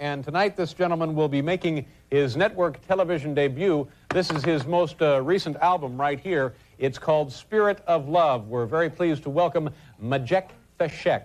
and tonight this gentleman will be making his network television debut. This is his most recent album right here. It's called Spirit of Love. We're very pleased to welcome Majek Feshek.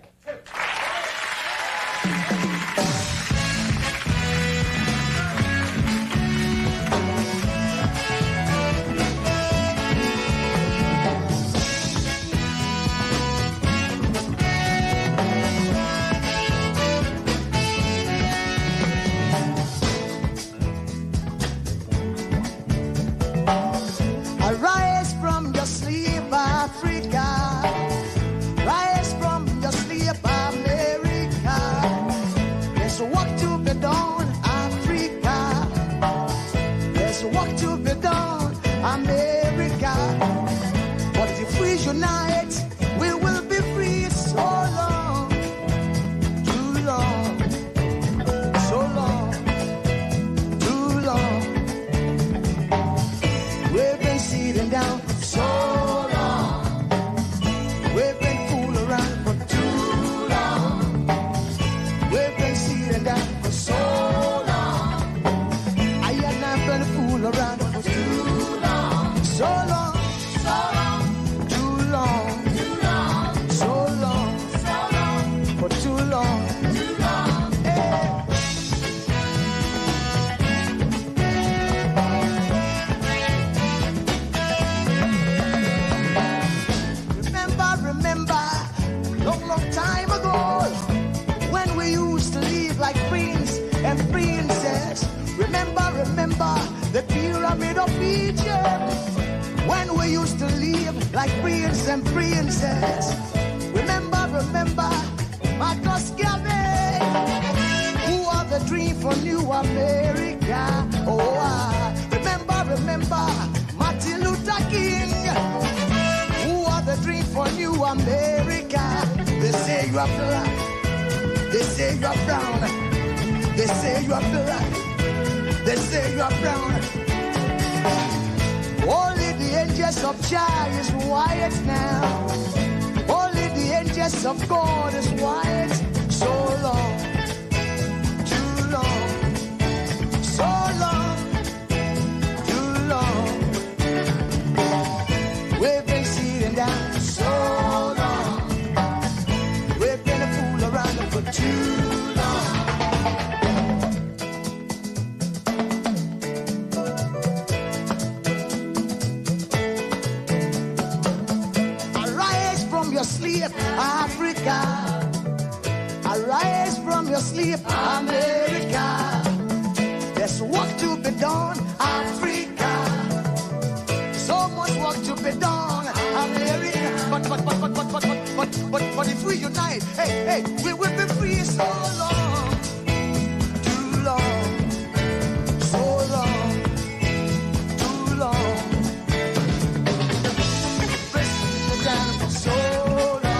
Arise from your sleep, Africa. Rise from your sleep, America. There's work to be done, Africa. There's work to be done, America. But if we unite, we will be free. So long, too long, so long, too long. We've been sitting down for so long. We've been fooling around for too long. We've been sitting down for so long. I have not been fooling around for too long. So long, so long, too long, too long, so long, for too long, too long. Hey. Remember, long time ago, when we used to live like prince and princess. Remember, the pyramid of Egypt, when we used to live like prince and princess. Remember, Marcus Garvey, who are the dream for New America. Oh, remember, Martin Luther King, the dream for New America. They say you are black, they say you are brown, they say you are black, they say you are brown. Only the angels of Jah is white now. Only the angels of God is white. So long, too long, so long, too long. We've been sitting down so long. We've been a fool around for too long. Arise from your sleep, Africa. Arise from your sleep, America. There's work to be done, Africa. So much work to be done, America. But if we unite, hey, we will be free. So long, too long, so long, too long. Pressing down for so long.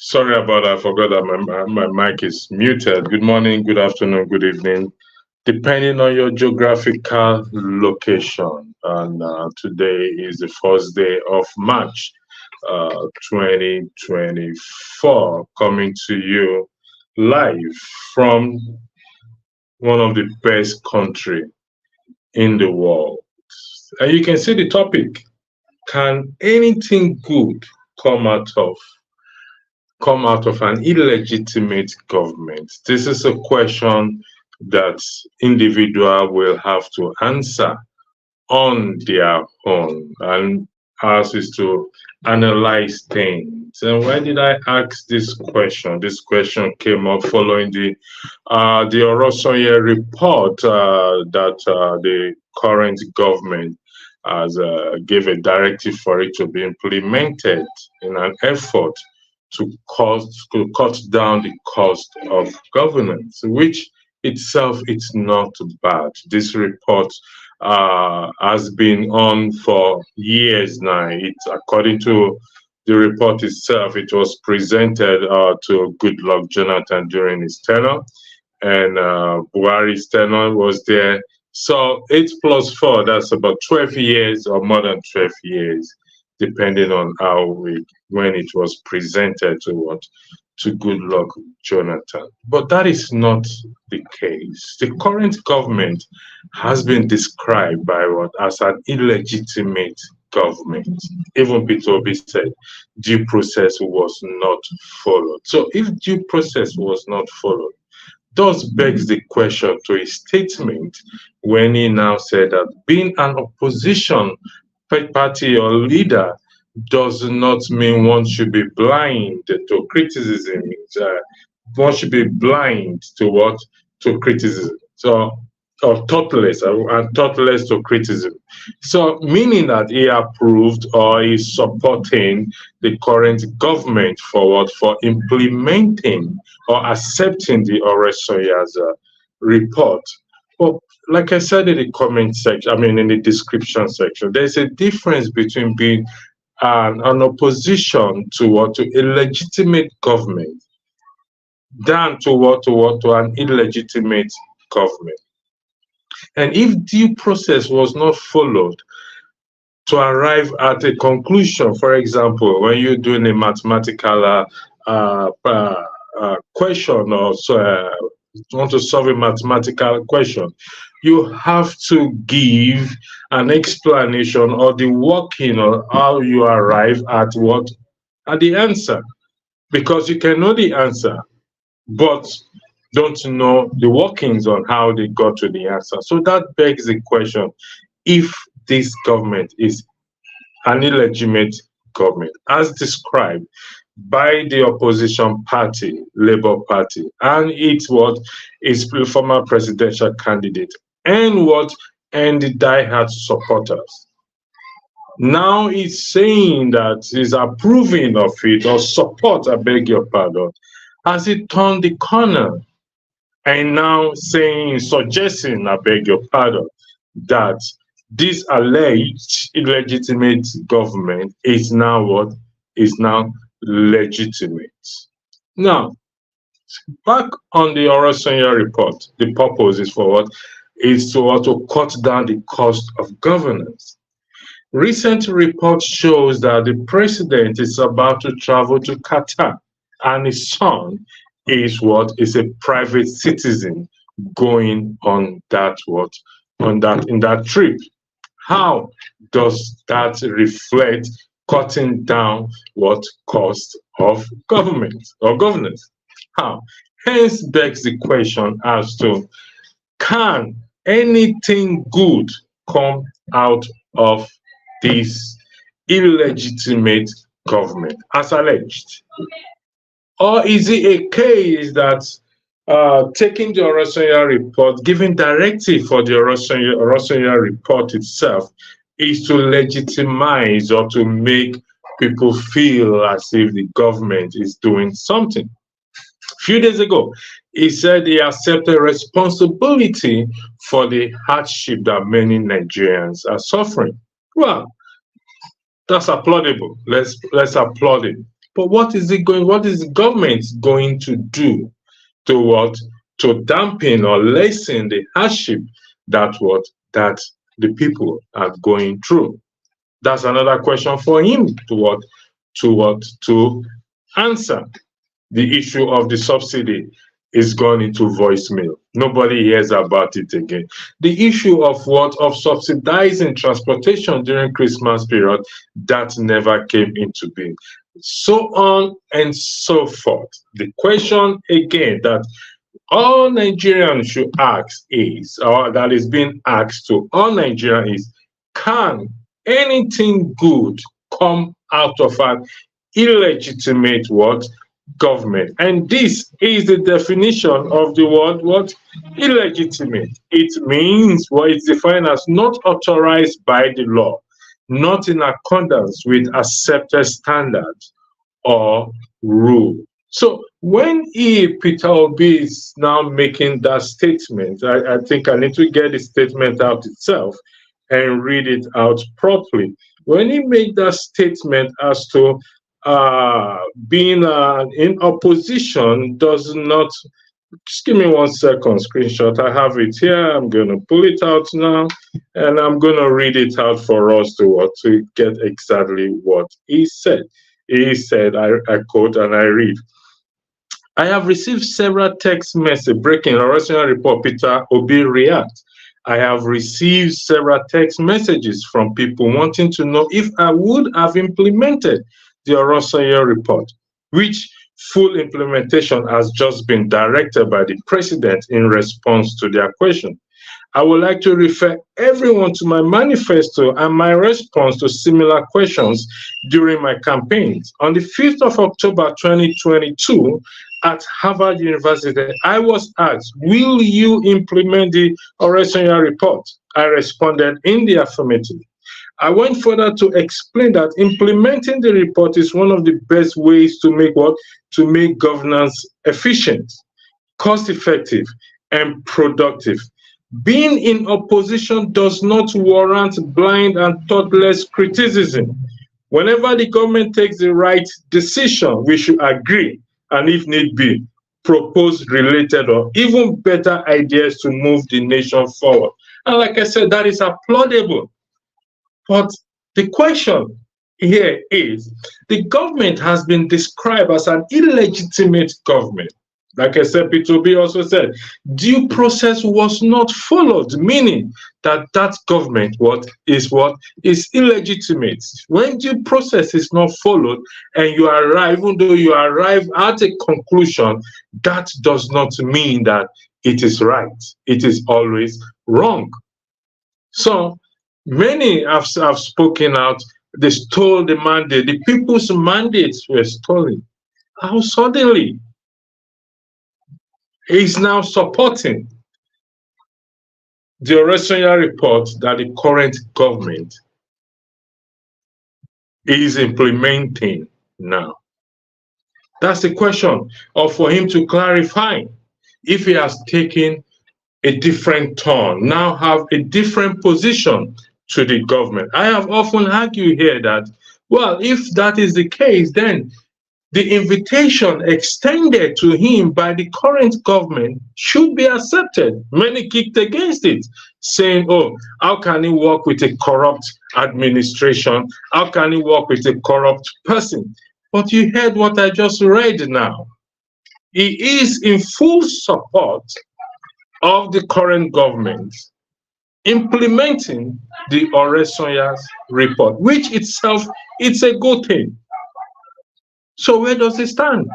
Sorry about that. I forgot that my mic is muted. Good morning, good afternoon, good evening, depending on your geographical location. And today is the first day of March 2024, coming to you live from one of the best country in the world. And you can see the topic. Can anything good come out of an illegitimate government? This is a question that individual will have to answer on their own, and ours is to analyze things. And why did I ask this question? This question came up following the Orosenye Report that the current government has gave a directive for it to be implemented in an effort to cut down the cost of governance, which itself it's not bad. This report has been on for years now. It's according to the report itself, it was presented to Goodluck Jonathan during his tenure, and Buhari's tenure was there. So 8 plus 4, that's about 12 years or more than 12 years, depending on when it was presented to Goodluck Jonathan. But that is not the case. The current government has been described as an illegitimate government. Even Peter Obi said due process was not followed. So if due process was not followed, thus begs the question to his statement when he now said that being an opposition party or leader does not mean one should be blind to criticism. One should be blind to criticism. So, or thoughtless, and thoughtless to criticism. So, meaning that he approved or is supporting the current government for implementing or accepting the Orosenye's report. Well, like I said in the comment section, in the description section, there's a difference between being an opposition to illegitimate government than to an illegitimate government. And if due process was not followed to arrive at a conclusion, for example, when you're doing a mathematical question or want to solve a mathematical question, you have to give an explanation or the working or how you arrive at the answer, because you can know the answer but don't know the workings on how they got to the answer. So that begs the question, if this government is an illegitimate government as described by the opposition party, Labour Party, and its former presidential candidate, and the diehard supporters. Now he's saying that he's approving of it, or support, I beg your pardon, has it turned the corner, and now suggesting, I beg your pardon, that this alleged illegitimate government is now legitimate. Now, back on the Orosenye Report, the purpose is for what? Is to cut down the cost of governance. Recent report shows that the president is about to travel to Qatar, and his son is a private citizen going on in that trip. How does that reflect cutting down cost of government or governance? How? Hence begs the question as to, can anything good come out of this illegitimate government as alleged? Or is it a case that taking the Orosenye Report, giving directive for the Orosenye Report itself, is to legitimize or to make people feel as if the government is doing something? A few days ago, he said he accepted responsibility for the hardship that many Nigerians are suffering. Well, that's applaudable. Let's applaud it. But what is the government going to do to dampen or lessen the hardship that the people are going through? That's another question for him to answer. the issue of the subsidy is gone into voicemail. Nobody hears about it again. The issue of what? Of subsidizing transportation during Christmas period, that never came into being. So on and so forth. The question again that all Nigerians should ask is, or that is being asked to all Nigerians is, can anything good come out of an illegitimate what? Government? And this is the definition of the word what? Illegitimate. It means what it's defined as not authorized by the law, not in accordance with accepted standards or rule. So when Peter Obi is now making that statement, I think I need to get the statement out itself and read it out properly. When he made that statement as to being in opposition does not, just give me 1 second, screenshot, I have it here, I'm going to pull it out now, and I'm going to read it out for us to get exactly what he said. He said, I quote and I read, I have received several text messages breaking Orosenye Report, Peter Obi react. I have received several text messages from people wanting to know if I would have implemented the Orosenye Report, which full implementation has just been directed by the president in response to their question. I would like to refer everyone to my manifesto and my response to similar questions during my campaigns. On the 5th of October 2022, at Harvard University, I was asked, will you implement the Orosenye Report? I responded in the affirmative. I went further to explain that implementing the report is one of the best ways to make what? To make governance efficient, cost-effective, and productive. Being in opposition does not warrant blind and thoughtless criticism. Whenever the government takes the right decision, we should agree, and if need be, propose related or even better ideas to move the nation forward. And like I said, that is applaudable. But the question here is, the government has been described as an illegitimate government. Like I said, Peter Obi also said, due process was not followed, meaning that that government is illegitimate. When due process is not followed and you arrive, even though you arrive at a conclusion, that does not mean that it is right. It is always wrong. So many have spoken out, they stole the mandate. The people's mandates were stolen. How suddenly? He's now supporting the Orosenye Report that the current government is implementing now. That's the question, or for him to clarify if he has taken a different turn, now have a different position to the government. I have often argued here that, well, if that is the case, then the invitation extended to him by the current government should be accepted. Many kicked against it, saying, oh, how can he work with a corrupt administration? How can he work with a corrupt person? But you heard what I just read now. He is in full support of the current government implementing the Orosenye Report, which itself, it's a good thing. So where does it stand?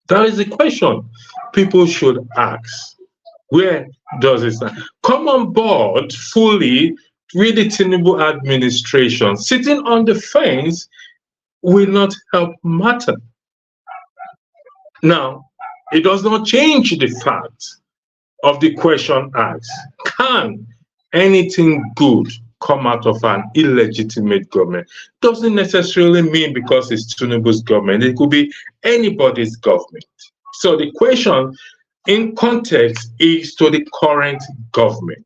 That is the question people should ask. Where does it stand? Come on board fully with the Tinubu administration. Sitting on the fence will not help matter. Now, it does not change the fact of the question asked. Can anything good come out of an illegitimate government? Doesn't necessarily mean because it's Tinubu's government. It could be anybody's government. So the question in context is to the current government.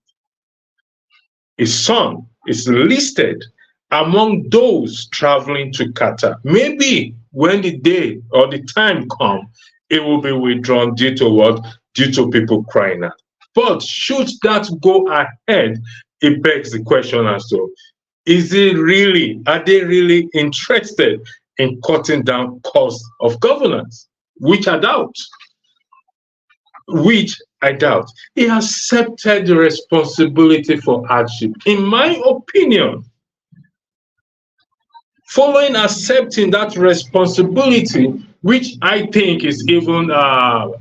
His son is listed among those traveling to Qatar. Maybe when the day or the time comes, it will be withdrawn due to what? Due to people crying out. But should that go ahead, it begs the question as to, are they really interested in cutting down costs of governance? which I doubt. He accepted the responsibility for hardship. In my opinion, following accepting that responsibility, which I think is even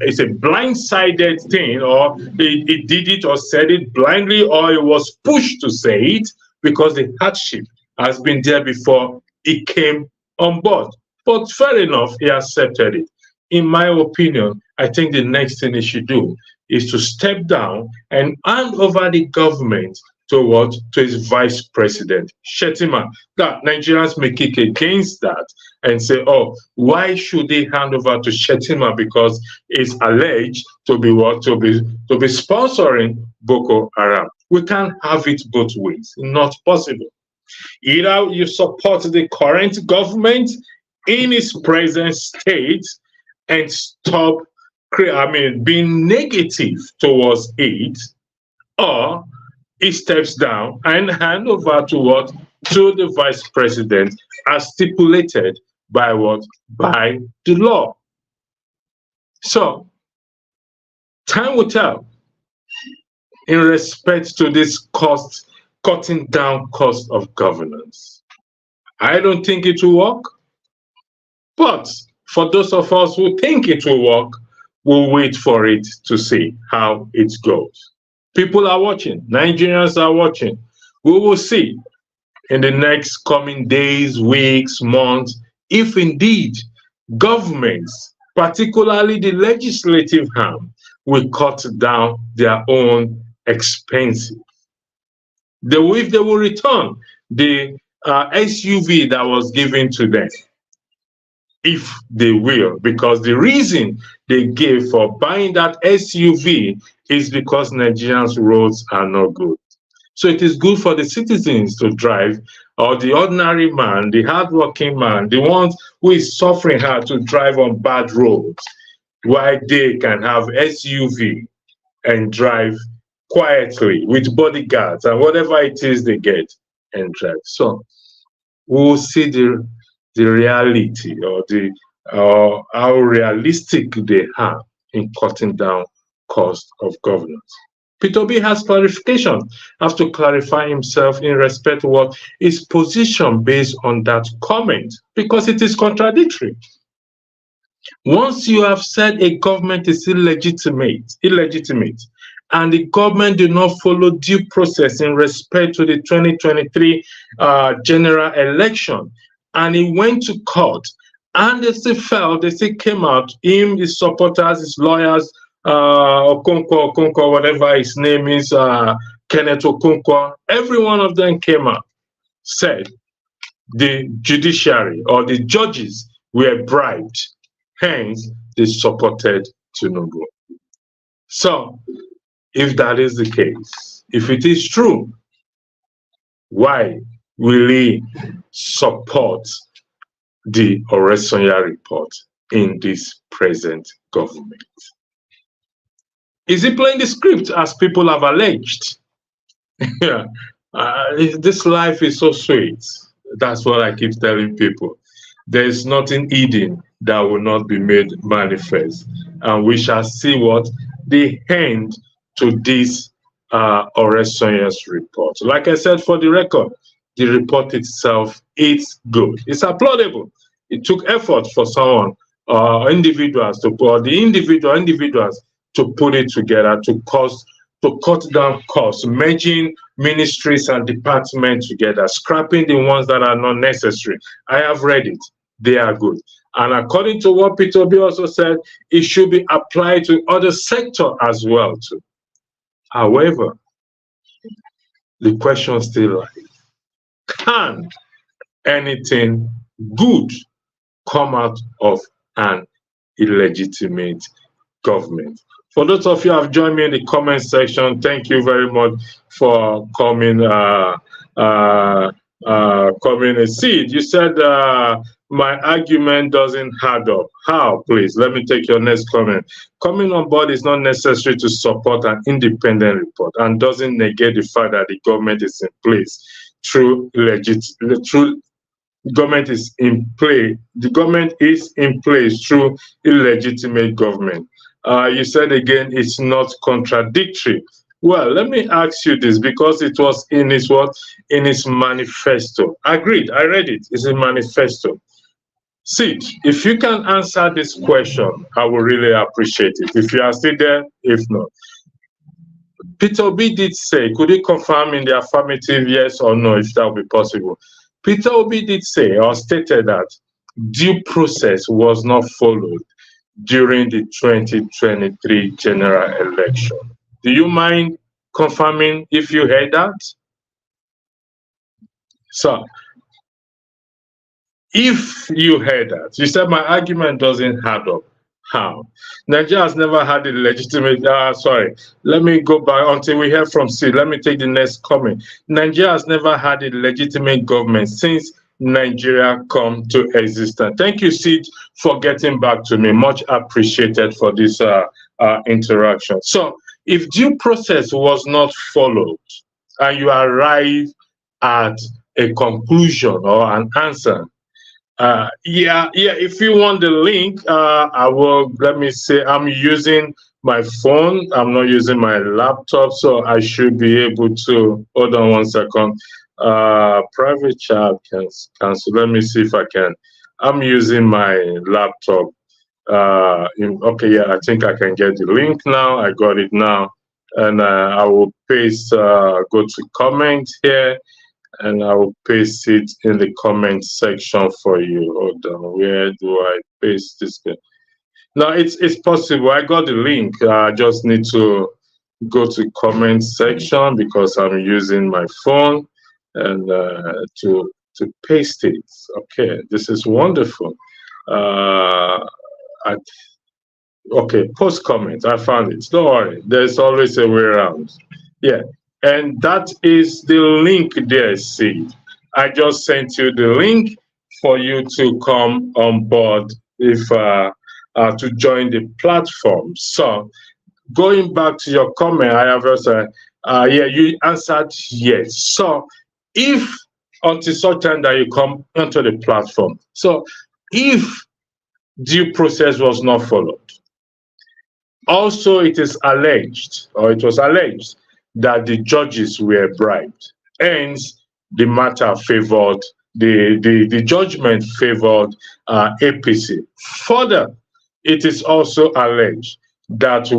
is a blindsided thing, or he did it or said it blindly, or he was pushed to say it because the hardship has been there before he came on board. But fair enough, he accepted it. In my opinion, I think the next thing he should do is to step down and hand over the government to what? To his vice president, Shettima. That Nigerians may kick against that and say, oh, why should they hand over to Shettima? Because it's alleged to be what? To be sponsoring Boko Haram. We can't have it both ways. Not possible. Either you support the current government in its present state and stop being negative towards it, or he steps down and hand over to what? To the vice president as stipulated by what? By the law. So time will tell in respect to this cutting down cost of governance. I don't think it will work, but for those of us who think it will work, we'll wait for it to see how it goes. People are watching. Nigerians are watching. We will see in the next coming days, weeks, months, if indeed governments, particularly the legislative arm, will cut down their own expenses. If they will return the SUV that was given to them, if they will, because the reason they gave for buying that SUV is because Nigerians' roads are not good. So it is good for the citizens to drive, or the ordinary man, the hardworking man, the one who is suffering hard to drive on bad roads, while they can have SUV and drive quietly with bodyguards and whatever it is they get and drive. So we'll see the reality, or how realistic they are in cutting down cost of governance. Peter Obi has clarification, has to clarify himself in respect to what his position based on that comment, because it is contradictory. Once you have said a government is illegitimate, and the government did not follow due process in respect to the 2023 general election, and he went to court, and they still came out, him, his supporters, his lawyers, Okonkwo, whatever his name is, Kenneth Okonkwo, every one of them came out, said the judiciary or the judges were bribed, hence they supported Tinubu. So, if that is the case, if it is true, why will he support the Orosenye Report in this present government? Is he playing the script as people have alleged? Yeah, this life is so sweet. That's what I keep telling people. There is nothing hidden that will not be made manifest, and we shall see what the end to this Orosenye Report. Like I said, for the record, the report itself is good. It's applaudable. It took effort for someone, individuals to put it together, to cut down costs, merging ministries and departments together, scrapping the ones that are not necessary. I have read it. They are good. And according to what Peter Obi also said, it should be applied to other sectors as well too. However, the question still lies, can anything good come out of an illegitimate government? For those of you who have joined me in the comment section, thank you very much for coming a seed. You said my argument doesn't add up. How? Please, let me take your next comment. Coming on board is not necessary to support an independent report and doesn't negate the fact that the government is in place through government is in play. The government is in place through illegitimate government. You said again, it's not contradictory. Well, let me ask you this, because it was in his what? In his manifesto. Agreed, I read it. It's a manifesto. Sid, if you can answer this question, I will really appreciate it. If you are still there, if not. Peter Obi did say, could you confirm in the affirmative, yes or no, if that would be possible? Peter Obi did say or stated that due process was not followed during the 2023 general election. Do you mind confirming if you heard that? So, if you heard that, you said my argument doesn't add up. How? Nigeria has never had a legitimate, sorry, let me go back until we hear from Sid. Let me take the next comment. Nigeria has never had a legitimate government since Nigeria come to existence. Thank you, Sid, for getting back to me. Much appreciated for this interaction. So, if due process was not followed and you arrive at a conclusion or an answer, if you want the link, I will, let me say, I'm using my phone, I'm not using my laptop, so I should be able to, hold on one second, private chat cancel, let me see if I can. I'm using my laptop. Okay, yeah, I think I can get the link now. I got it now, and I will paste, go to comment here, and I will paste it in the comment section for you. Hold on, where do I paste this? No, it's possible. I got the link. I just need to go to comment section because I'm using my phone, and to paste it. Okay, this is wonderful. Okay, post comment. I found it. Don't worry. There's always a way around. Yeah. And that is the link there, Sid. I just sent you the link for you to come on board if to join the platform. So going back to your comment, I have also, you answered yes. So if until such time that you come onto the platform, so if due process was not followed, also it is alleged, or it was alleged, that the judges were bribed. Hence, the matter favored, the judgment favored APC. Further, it is also alleged that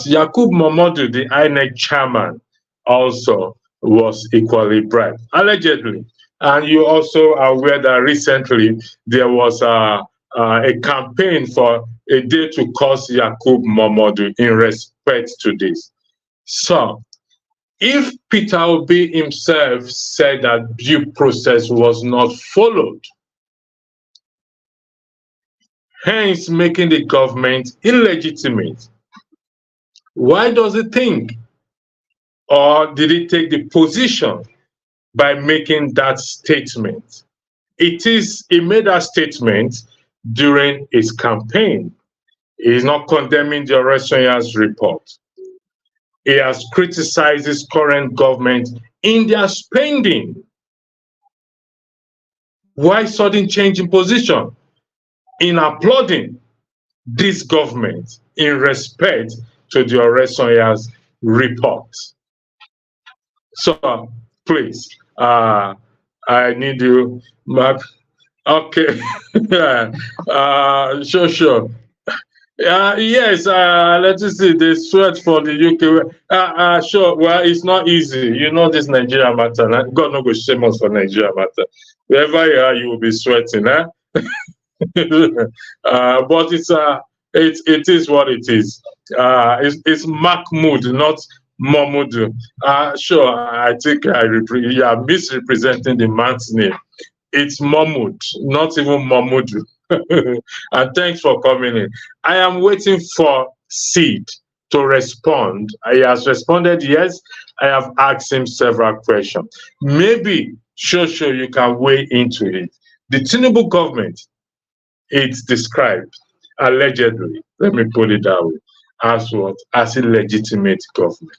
Yakub Momodu, the INEC chairman, also was equally bribed, allegedly. And you also are aware that recently there was a campaign for a day to curse Yakub Momodu in respect to this. So, if Peter Obi himself said that due process was not followed, hence making the government illegitimate, why does he think, or did he take the position by making that statement? He made that statement during his campaign. He is not condemning the Orosenye Report. He has criticized his current government in their spending. Why sudden change in position? In applauding this government in respect to the Orosenye Report. So, please, I need you, Mark. Okay, sure. Yes, let us see, the sweat for the UK. Sure, well, it's not easy. You know this Nigeria matter. God no go shame us for Nigeria matter. Wherever you are, you will be sweating, eh? But it is what it is. It's Mahmoud, not Momodu. Sure, I think you are misrepresenting the man's name. It's Mahmoud, not even Momodu. And thanks for coming in. I am waiting for Sid to respond. He has responded yes. I have asked him several questions. Maybe, sure, you can weigh into it. The Tinubu government, it's described, allegedly, let me put it that way, as what? As illegitimate government,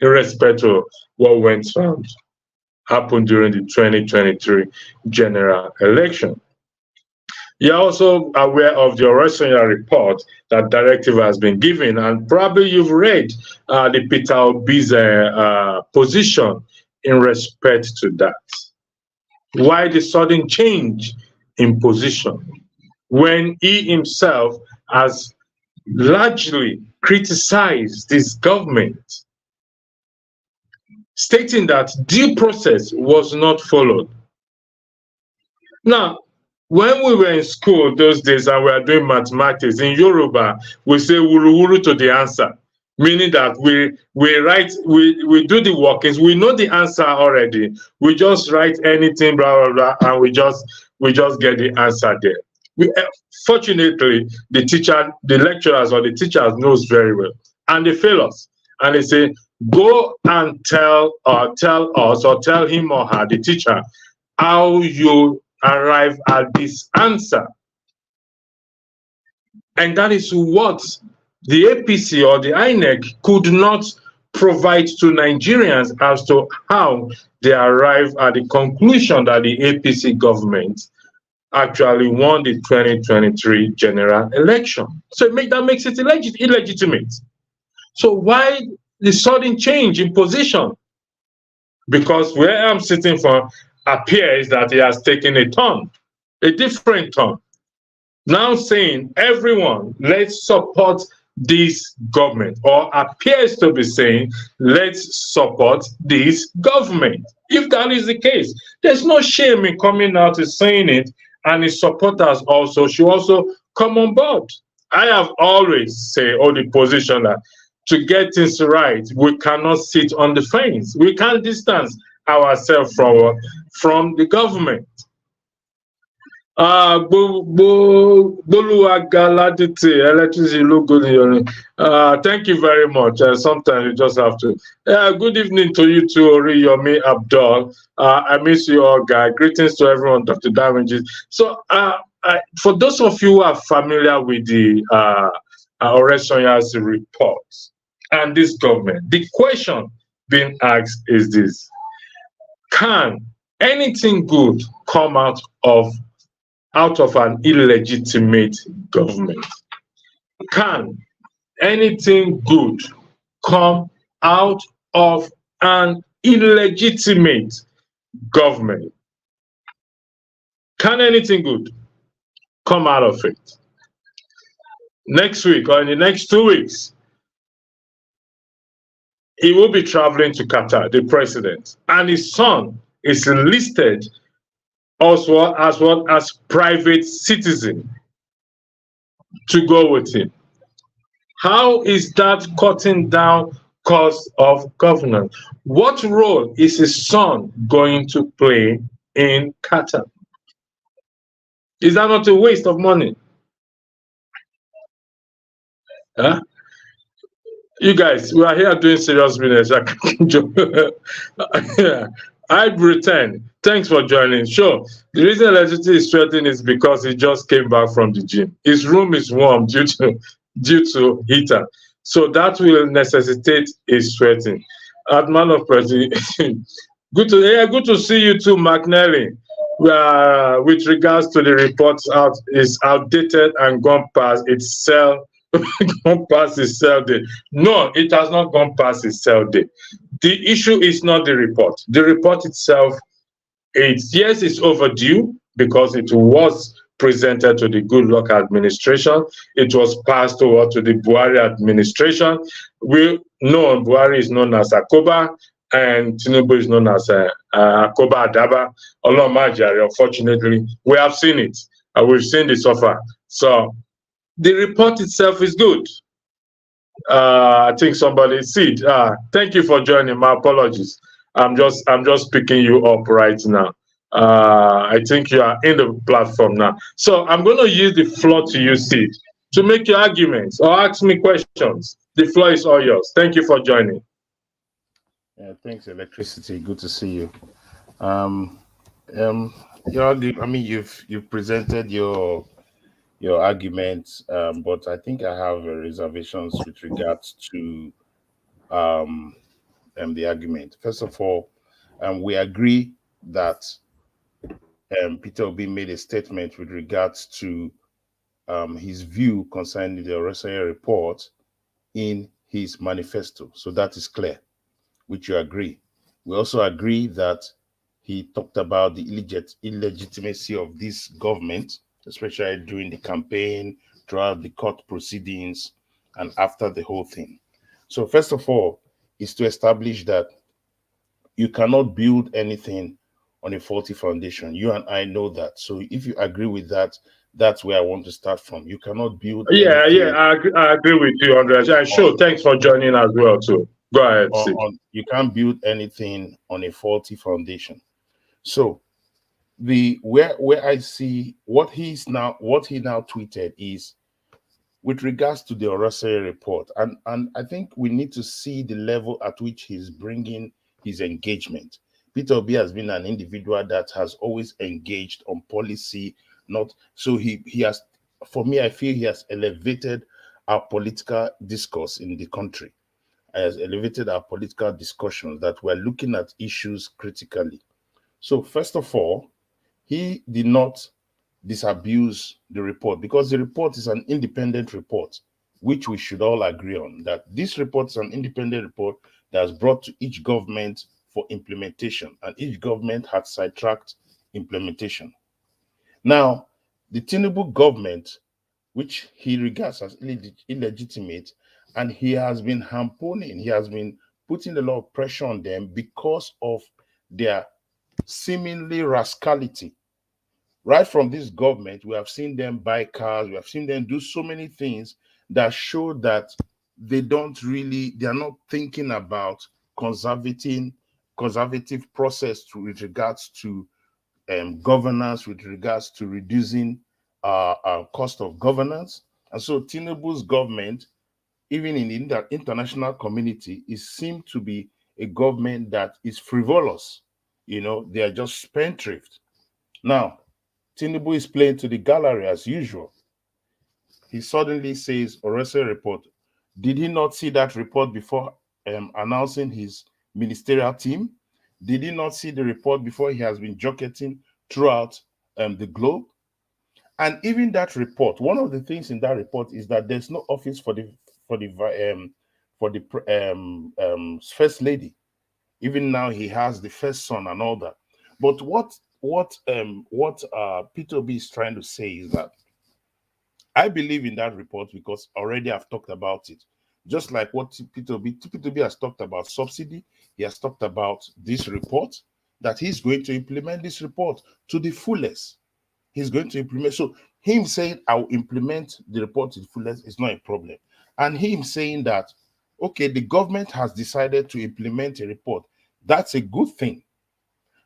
irrespective of what went wrong. happened during the 2023 general election. You're also aware of the Orosenye Report that directive has been given, and probably you've read the Peter Obi's position in respect to that. Why the sudden change in position when he himself has largely criticized this government, stating that due process was not followed? Now, when we were in school those days and we were doing mathematics, in Yoruba, we say wuru wuru to the answer, meaning that we do the workings, we know the answer already, we just write anything, blah, blah, blah, and we just get the answer there. Fortunately, the lecturers or the teachers knows very well, and they fail us, and they say, go and tell us or tell him or her, the teacher, how you arrive at this answer. And that is what the APC or the INEC could not provide to Nigerians as to how they arrive at the conclusion that the APC government actually won the 2023 general election. So that makes it illegitimate. So why the sudden change in position? Because where I'm sitting from appears that he has taken a different turn. Now saying, everyone, let's support this government, or appears to be saying, let's support this government. If that is the case, there's no shame in coming out and saying it, and his supporters also should also come on board. I have always said, the position that to get things right, we cannot sit on the fence. We can't distance ourselves from the government. Thank you very much. Sometimes you just have to. Good evening to you too, Oriyomi Abdul. I miss you all, guys. Greetings to everyone, Dr. Damages. So, for those of you who are familiar with the Orosenye's report and this government, the question being asked is this: can anything good come out of an illegitimate government? Can anything good come out of an illegitimate government? Can anything good come out of it? Next week or in the next 2 weeks, he will be traveling to Qatar, the president, and his son is listed also as private citizen to go with him. How is that cutting down cost of governance? What role is his son going to play in Qatar? Is that not a waste of money? Huh? You guys, we are here doing serious business. I return. Thanks for joining. Sure. The reason electricity is sweating is because he just came back from the gym. His room is warm due to heater. So that will necessitate his sweating. Adman of President, good to see you too, McNally. With regards to the reports is outdated and gone past its sell. Gone past its sell day. No, it has not gone past its sell day. The issue is not the report. The report itself, it's overdue because it was presented to the Good Luck administration. It was passed over to the Buhari administration. We know Buhari is known as Akoba and Tinubu is known as Akoba Adaba. Unfortunately, we have seen it. We've seen the suffer. So the report itself is good. I think somebody see it. Thank you for joining. My apologies. I'm just picking you up right now. I think you are in the platform now. So I'm going to use the floor to you, Sid, to make your arguments or ask me questions. The floor is all yours. Thank you for joining. Yeah, thanks, Electricity. Good to see you. You've presented your arguments, but I think I have reservations with regards to the argument. First of all, we agree that Peter Obi made a statement with regards to his view concerning the Orosenye Report in his manifesto. So that is clear, which you agree. We also agree that he talked about the illegitimacy of this government, especially during the campaign, throughout the court proceedings, and after the whole thing. So first of all, is to establish that you cannot build anything on a faulty foundation. You and I know that. So if you agree with that, that's where I want to start from. You cannot build Yeah, anything I agree with you, Andres. Yeah, on, sure. Thanks for joining as well, too. Go ahead, Sid. you can't build anything on a faulty foundation. So the where I see what he now tweeted is with regards to the Orosenye report, and I think we need to see the level at which he's bringing his engagement. Peter Obi has been an individual that has always engaged on policy, not so he has. For me, I feel he has elevated our political discourse in the country, has elevated our political discussions that we're looking at issues critically. So first of all, he did not disabuse the report because the report is an independent report, which we should all agree on, that this report is an independent report that's brought to each government for implementation, and each government had sidetracked implementation. Now, the Tinubu government, which he regards as illegitimate, and he has been harpooning, he has been putting a lot of pressure on them because of their seemingly rascality. Right from this government, we have seen them buy cars, we have seen them do so many things that show that they are not thinking about conservative process with regards to governance, with regards to reducing cost of governance. And so Tinubu's government, even in the international community, is seemed to be a government that is frivolous. They are just spendthrift. Now, Tinubu is playing to the gallery as usual. He suddenly says, Orosenye report. Did he not see that report before announcing his ministerial team? Did he not see the report before he has been jocketing throughout the globe? And even that report, one of the things in that report is that there's no office for the first lady. Even now, he has the first son and all that. But what Peter Obi is trying to say is that I believe in that report because already I've talked about it. Just like what Peter Obi has talked about subsidy, he has talked about this report, that he's going to implement this report to the fullest. He's going to implement. So him saying, I'll implement the report to the fullest is not a problem. And him saying that, okay, the government has decided to implement a report. That's a good thing.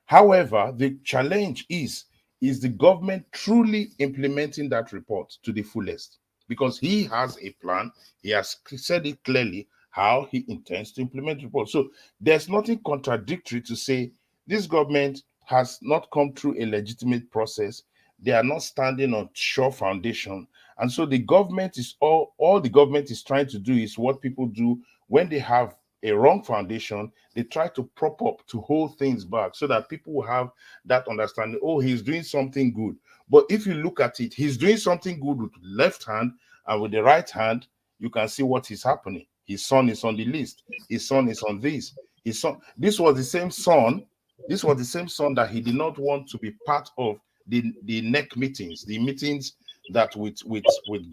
However, the challenge is the government truly implementing that report to the fullest? Because he has a plan. He has said it clearly how he intends to implement the report. So there's nothing contradictory to say this government has not come through a legitimate process. They are not standing on sure foundation. And so the government is all the government is trying to do is what people do when they have a wrong foundation. They try to prop up to hold things back so that people will have that understanding. Oh, he's doing something good. But if you look at it, he's doing something good with the left hand, and with the right hand, you can see what is happening. His son is on the list. His son is on this. His son. This was the same son. This was the same son that he did not want to be part of the NEC meetings, the meetings that with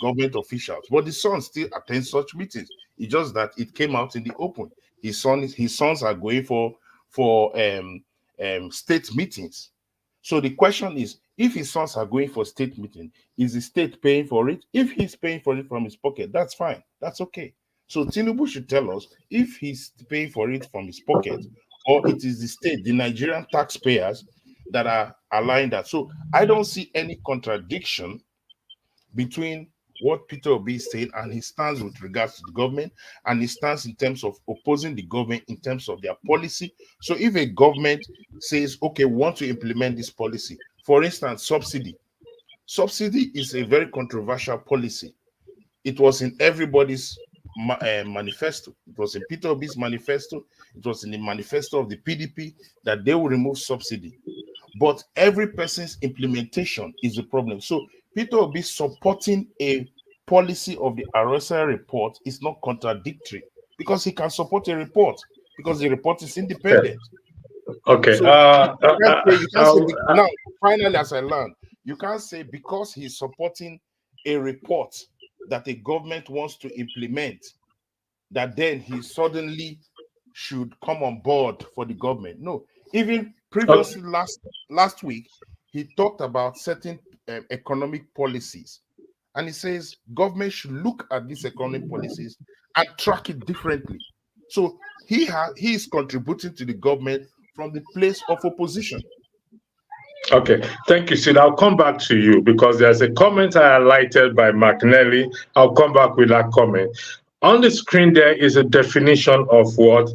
government officials. But the son still attends such meetings. It's just that it came out in the open. His sons are going for state meetings. So the question is, if his sons are going for state meeting, is the state paying for it? If he's paying for it from his pocket, that's fine. That's okay. So Tinubu should tell us if he's paying for it from his pocket, or it is the state, the Nigerian taxpayers, that are allowing that. So I don't see any contradiction between what Peter Obi is saying and his stance with regards to the government, and his stance in terms of opposing the government in terms of their policy. So if a government says, okay, we want to implement this policy, for instance, subsidy is a very controversial policy. It was in everybody's manifesto. It was in Peter Obi's manifesto. It was in the manifesto of the PDP that they will remove subsidy. But every person's implementation is the problem. So Peter Obi supporting a policy of the Orosenye Report is not contradictory, because he can support a report because the report is independent. Okay. So you can't say now, finally, as I learned, you can't say because he's supporting a report that a government wants to implement, that then he suddenly should come on board for the government. No, even previously last week, he talked about certain economic policies. And he says government should look at these economic policies and track it differently. So he is contributing to the government from the place of opposition. Okay, thank you, Sid. I'll come back to you because there's a comment I highlighted by McNally. I'll come back with that comment. On the screen, there is a definition of what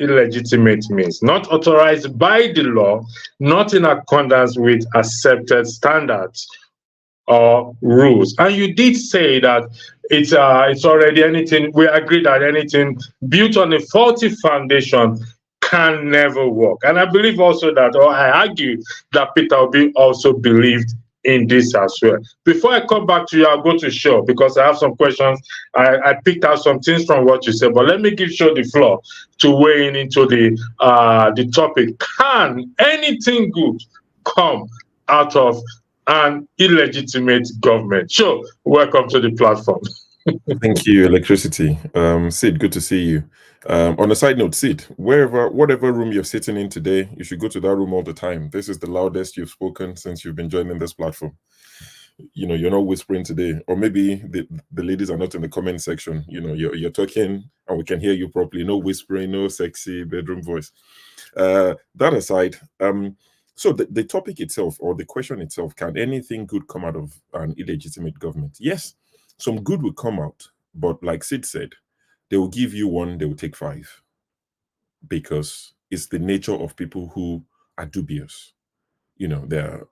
illegitimate means. Not authorized by the law, not in accordance with accepted standards or rules. And you did say that it's already anything. We agree that anything built on a faulty foundation can never work. And I believe also that, or I argue that Peter Obi also believed in this as well. Before I come back to you, I'll go to Shaw because I have some questions. I picked out some things from what you said, but let me give Shaw the floor to weigh in into the topic. Can anything good come out of an illegitimate government? Sure, welcome to the platform. Thank you, Electricity. Sid, good to see you. On a side note, Sid, whatever room you're sitting in today, you should go to that room all the time. This is the loudest you've spoken since you've been joining this platform. You know, you're not whispering today, or maybe the ladies are not in the comment section. You know, you're talking and we can hear you properly. No whispering, no sexy bedroom voice. That aside, so the topic itself, or the question itself, can anything good come out of an illegitimate government? Yes, some good will come out, but like Sid said, they will give you one, they will take five, because it's the nature of people who are dubious. You know, they're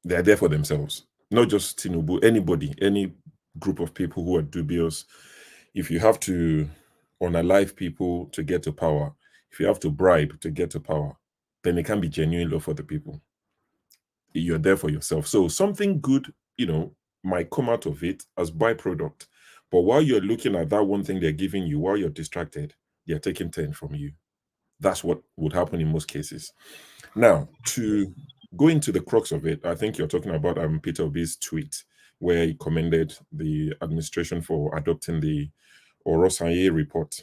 there for themselves, not just Tinubu, anybody, any group of people who are dubious. If you have to unalive people to get to power, if you have to bribe to get to power, then it can be genuine love for the people. You're there for yourself. So something good, you know, might come out of it as byproduct. But while you're looking at that one thing they're giving you, while you're distracted, they're taking 10 from you. That's what would happen in most cases. Now, to go into the crux of it, I think you're talking about Peter Obi's tweet, where he commended the administration for adopting the Orosenye Report.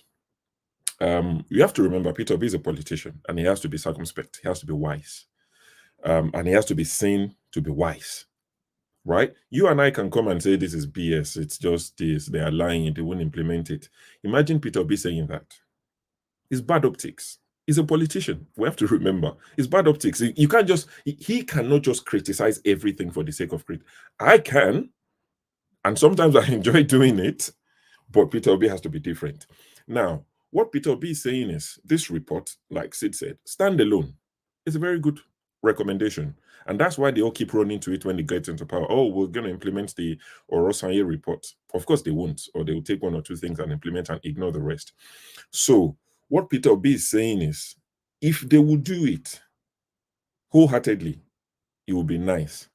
You have to remember, Peter Obi is a politician, and he has to be circumspect. He has to be wise. And he has to be seen to be wise. Right? You and I can come and say this is BS, it's just this, they are lying, they won't implement it. Imagine Peter Obi saying that. It's bad optics. He's a politician. We have to remember. It's bad optics. You can't just, he cannot just criticize everything for the sake of crit. I can, and sometimes I enjoy doing it, but Peter Obi has to be different. Now, what Peter Obi is saying is, this report, like Sid said, stand alone. It's a very good recommendation. And that's why they all keep running to it when they get into power. Oh, we're going to implement the Orosenye Report. Of course they won't, or they will take one or two things and implement and ignore the rest. So what Peter Obi is saying is, if they will do it wholeheartedly, it will be nice.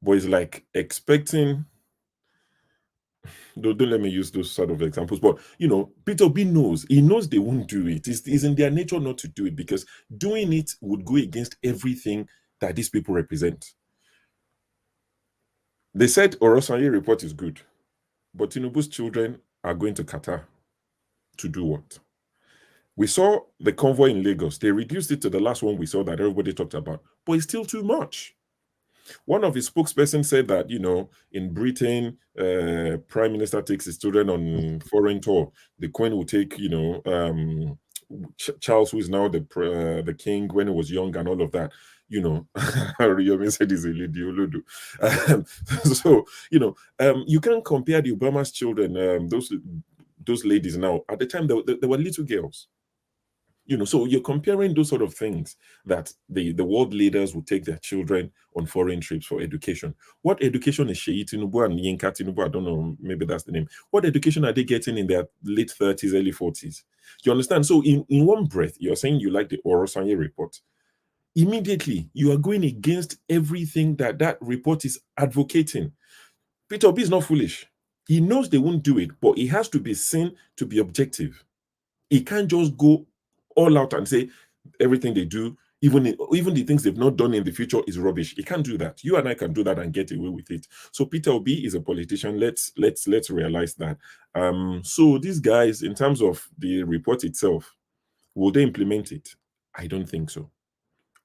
But it's like expecting, don't let me use those sort of examples, but you know, Peter Obi knows, he knows they won't do it. It's in their nature not to do it, because doing it would go against everything that these people represent. They said Orosenye Report is good, but Tinubu's children are going to Qatar to do what? We saw the convoy in Lagos. They reduced it to the last one we saw that everybody talked about, but it's still too much. One of his spokespersons said that, you know, in Britain, Prime Minister takes his children on foreign tour. The Queen will take, you know, Charles, who is now the king, when he was young and all of that. You know, Yomi said he's a lady, Olodo. So, you know, you can't compare the Obama's children, those ladies now. At the time, they were little girls. So you're comparing those sort of things that the world leaders will take their children on foreign trips for education. What education is Sheyi Tinubu and Yinka Tinubu? I don't know, maybe that's the name. What education are they getting in their late 30s, early 40s? You understand? So in one breath, you're saying you like the Orosenye report. Immediately, you are going against everything that report is advocating. Peter Obi is not foolish. He knows they won't do it, but he has to be seen to be objective. He can't just go all out and say everything they do, even the things they've not done in the future, is rubbish. He can't do that. You and I can do that and get away with it. So Peter Obi is a politician. Let's realize that. So these guys, in terms of the report itself, will they implement it? I don't think so.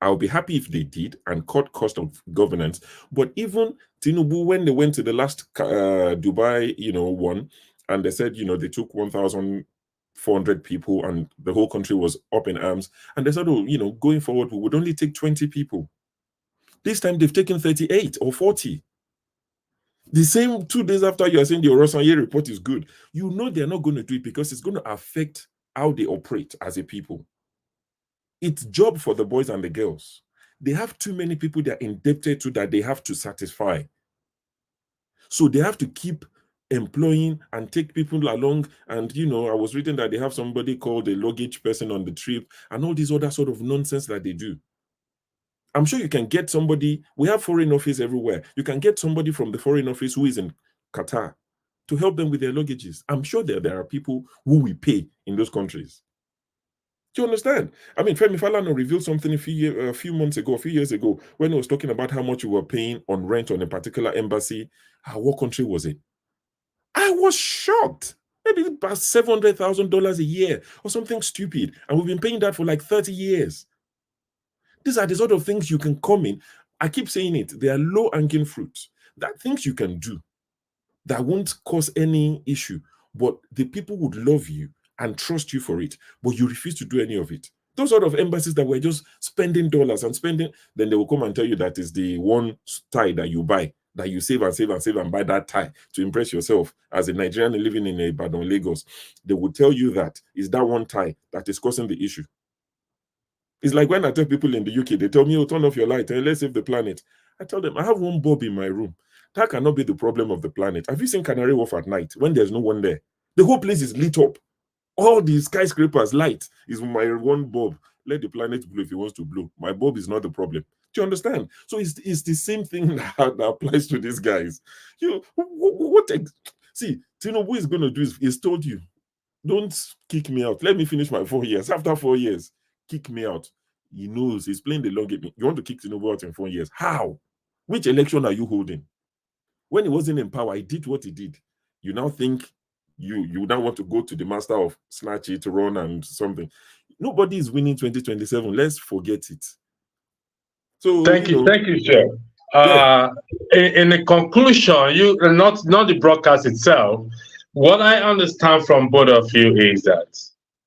I'll be happy if they did and cut cost of governance. But even Tinubu, when they went to the last Dubai, one, and they said, they took 1,400 people and the whole country was up in arms. And they said, going forward, we would only take 20 people. This time they've taken 38 or 40. The same 2 days after you are saying the Orosenye report is good, they're not going to do it because it's going to affect how they operate as a people. It's job for the boys and the girls. They have too many people they're indebted to that they have to satisfy. So they have to keep employing and take people along. And, I was reading that they have somebody called a luggage person on the trip and all this other sort of nonsense that they do. I'm sure you can get somebody. We have foreign office everywhere. You can get somebody from the foreign office who is in Qatar to help them with their luggages. I'm sure there are people who we pay in those countries. Do you understand? I mean, Femi Falana revealed something a few years ago, when he was talking about how much you were paying on rent on a particular embassy. What country was it? I was shocked. Maybe about $700,000 a year or something stupid. And we've been paying that for like 30 years. These are the sort of things you can come in. I keep saying it. They are low-hanging fruits. That things you can do that won't cause any issue. But the people would love you and trust you for it, but you refuse to do any of it. Those sort of embassies that were just spending dollars and spending, then they will come and tell you that is the one tie that you buy, that you save and save and save and buy that tie to impress yourself as a Nigerian living in Ibadan, Lagos. They will tell you that is that one tie that is causing the issue. It's like when I tell people in the UK, they tell me, turn off your light and let's save the planet. I tell them, I have one bulb in my room. That cannot be the problem of the planet. Have you seen Canary Wharf at night when there's no one there? The whole place is lit up. All the skyscrapers light is my one bulb. Let the planet blow if it wants to blow. My bulb is not the problem. Do you understand? So it's the same thing that applies to these guys. See, Tinubu is going to do is he's told you, don't kick me out. Let me finish my 4 years. After 4 years, kick me out. He knows he's playing the long game. You want to kick Tinubu out in 4 years? How? Which election are you holding? When he wasn't in power, he did what he did. You now think you now want to go to the master of snatch it, run and something. Nobody is winning 2027. Let's forget it. So thank you, Chef. In the conclusion, not the broadcast itself. What I understand from both of you is that,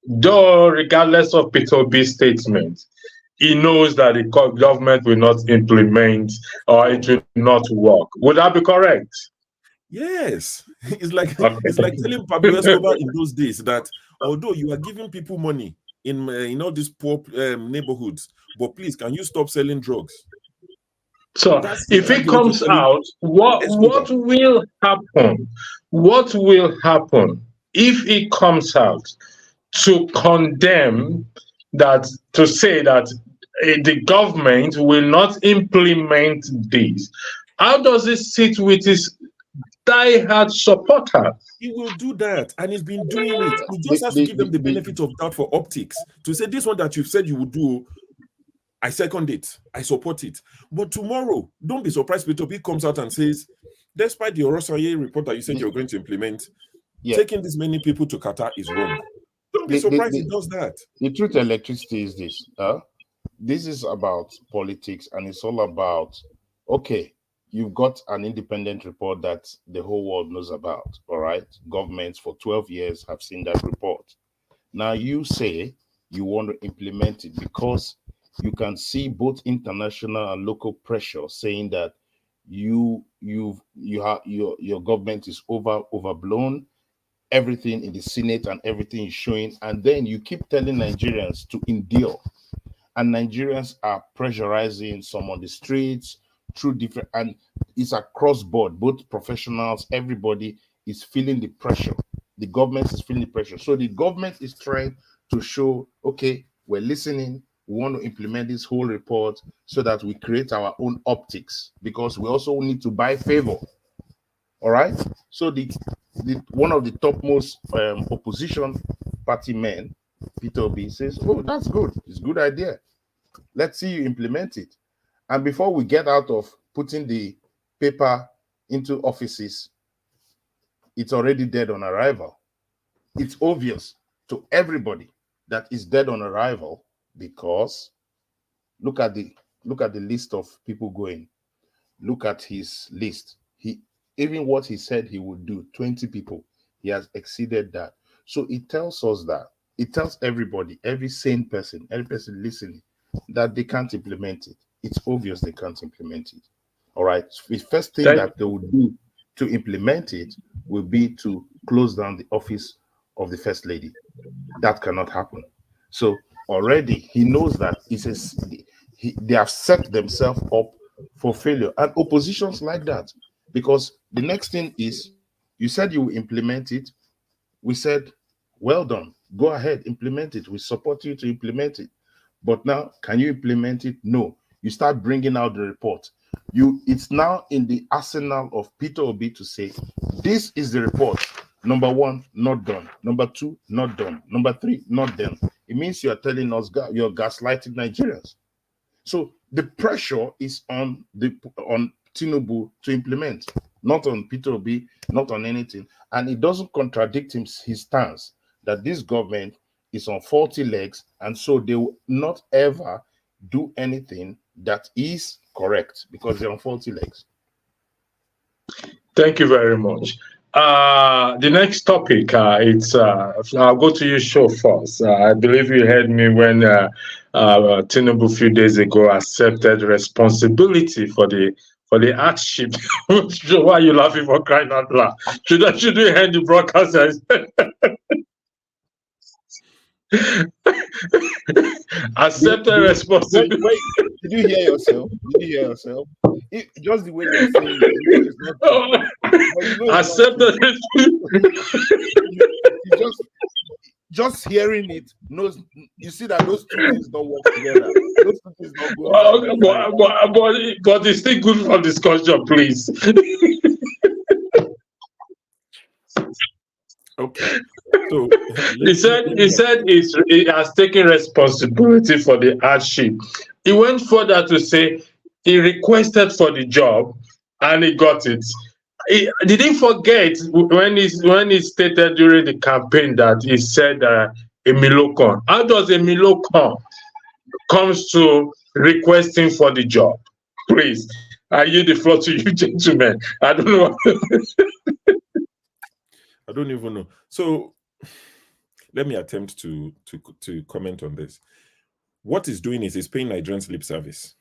though regardless of Peter Obi's statement, he knows that the government will not implement or it will not work. Would that be correct? Yes, it's like telling Pablo Escobar in those days that although you are giving people money in all these poor neighborhoods, but please, can you stop selling drugs? So if it comes out, what will happen? What will happen if it comes out to condemn that, to say that the government will not implement this? How does it sit with his die-hard supporters? He will do that, and he's been doing it. He just has to give them the benefit of doubt for optics to say this one that you've said you would do, I second it, I support it. But tomorrow, don't be surprised Peter Obi comes out and says, despite the Orosenye report that you said you're going to implement, taking this many people to Qatar is wrong. Don't be surprised he does that. The truth of electricity is this. This is about politics, and it's all about, okay, you've got an independent report that the whole world knows about, all right? Governments for 12 years have seen that report. Now you say you want to implement it because you can see both international and local pressure saying that your government is overblown, everything in the Senate and everything is showing, and then you keep telling Nigerians to endure, and Nigerians are pressurizing some on the streets through different, and it's across board, both professionals, everybody is feeling the pressure. The government is feeling the pressure. So the government is trying to show, okay, we're listening, we want to implement this whole report so that we create our own optics, because we also need to buy favor. All right. So the one of the topmost opposition party men, Peter Obi, says, oh, that's good. It's a good idea. Let's see you implement it. And before we get out of putting the paper into offices, it's already dead on arrival. It's obvious to everybody that it's dead on arrival, because look at the list of people going. Look at his list. Even what he said he would do, 20 people, he has exceeded that. So it tells us that, it tells everybody, every sane person, every person listening, that they can't implement it. It's obvious they can't implement it. All right. The first thing that they will do to implement it will be to close down the office of the First Lady. That cannot happen. So already he knows that they have set themselves up for failure. And oppositions like that, because the next thing is, you said you will implement it. We said, well done, go ahead, implement it. We support you to implement it. But now, can you implement it? No. You start bringing out the report. It's now in the arsenal of Peter Obi to say, this is the report. Number one, not done. Number two, not done. Number three, not done. It means you are telling us you're gaslighting Nigerians. So the pressure is on Tinubu to implement, not on Peter Obi, not on anything. And it doesn't contradict his stance that this government is on faulty legs, and so they will not ever do anything that is correct because they're on faulty legs. Thank you very much. The next topic, I'll go to you, show first. I believe you heard me when Tinubu a few days ago accepted responsibility for the hardship. Why are you laughing, for crying out loud? Should we end the broadcast? Accepted responsibility. Wait, did you hear yourself? Just the way you're saying it, it's not, accepted. Just hearing it knows. You see that those two things don't work together. Those two things don't go. But it's still good for discussion, please. Okay. So he said he has taken responsibility for the hardship. He went further to say he requested for the job and he got it. He didn't forget when he stated during the campaign that he said a Milocon. How does a Milocon comes to requesting for the job? Please, I yield the floor to you, gentlemen. I don't know. I don't even know. So let me attempt to comment on this. What he's doing is he's paying Nigerians lip service.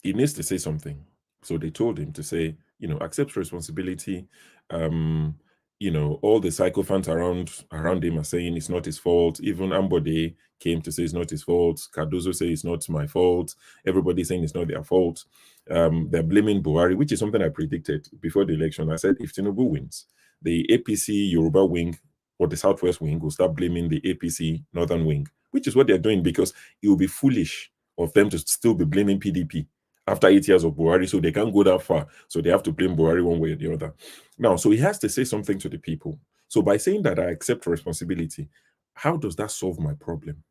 He needs to say something. So they told him to say, accept responsibility. All the sycophants around him are saying it's not his fault. Even Ambode came to say it's not his fault. Cardozo say it's not my fault. Everybody's saying it's not their fault. They're blaming Buhari, which is something I predicted before the election. I said if Tinubu wins, the APC Yoruba wing or the Southwest wing will start blaming the APC Northern wing, which is what they're doing, because it will be foolish of them to still be blaming PDP after 8 years of Buhari, so they can't go that far. So they have to blame Buhari one way or the other. Now, so he has to say something to the people. So by saying that I accept responsibility, how does that solve my problem?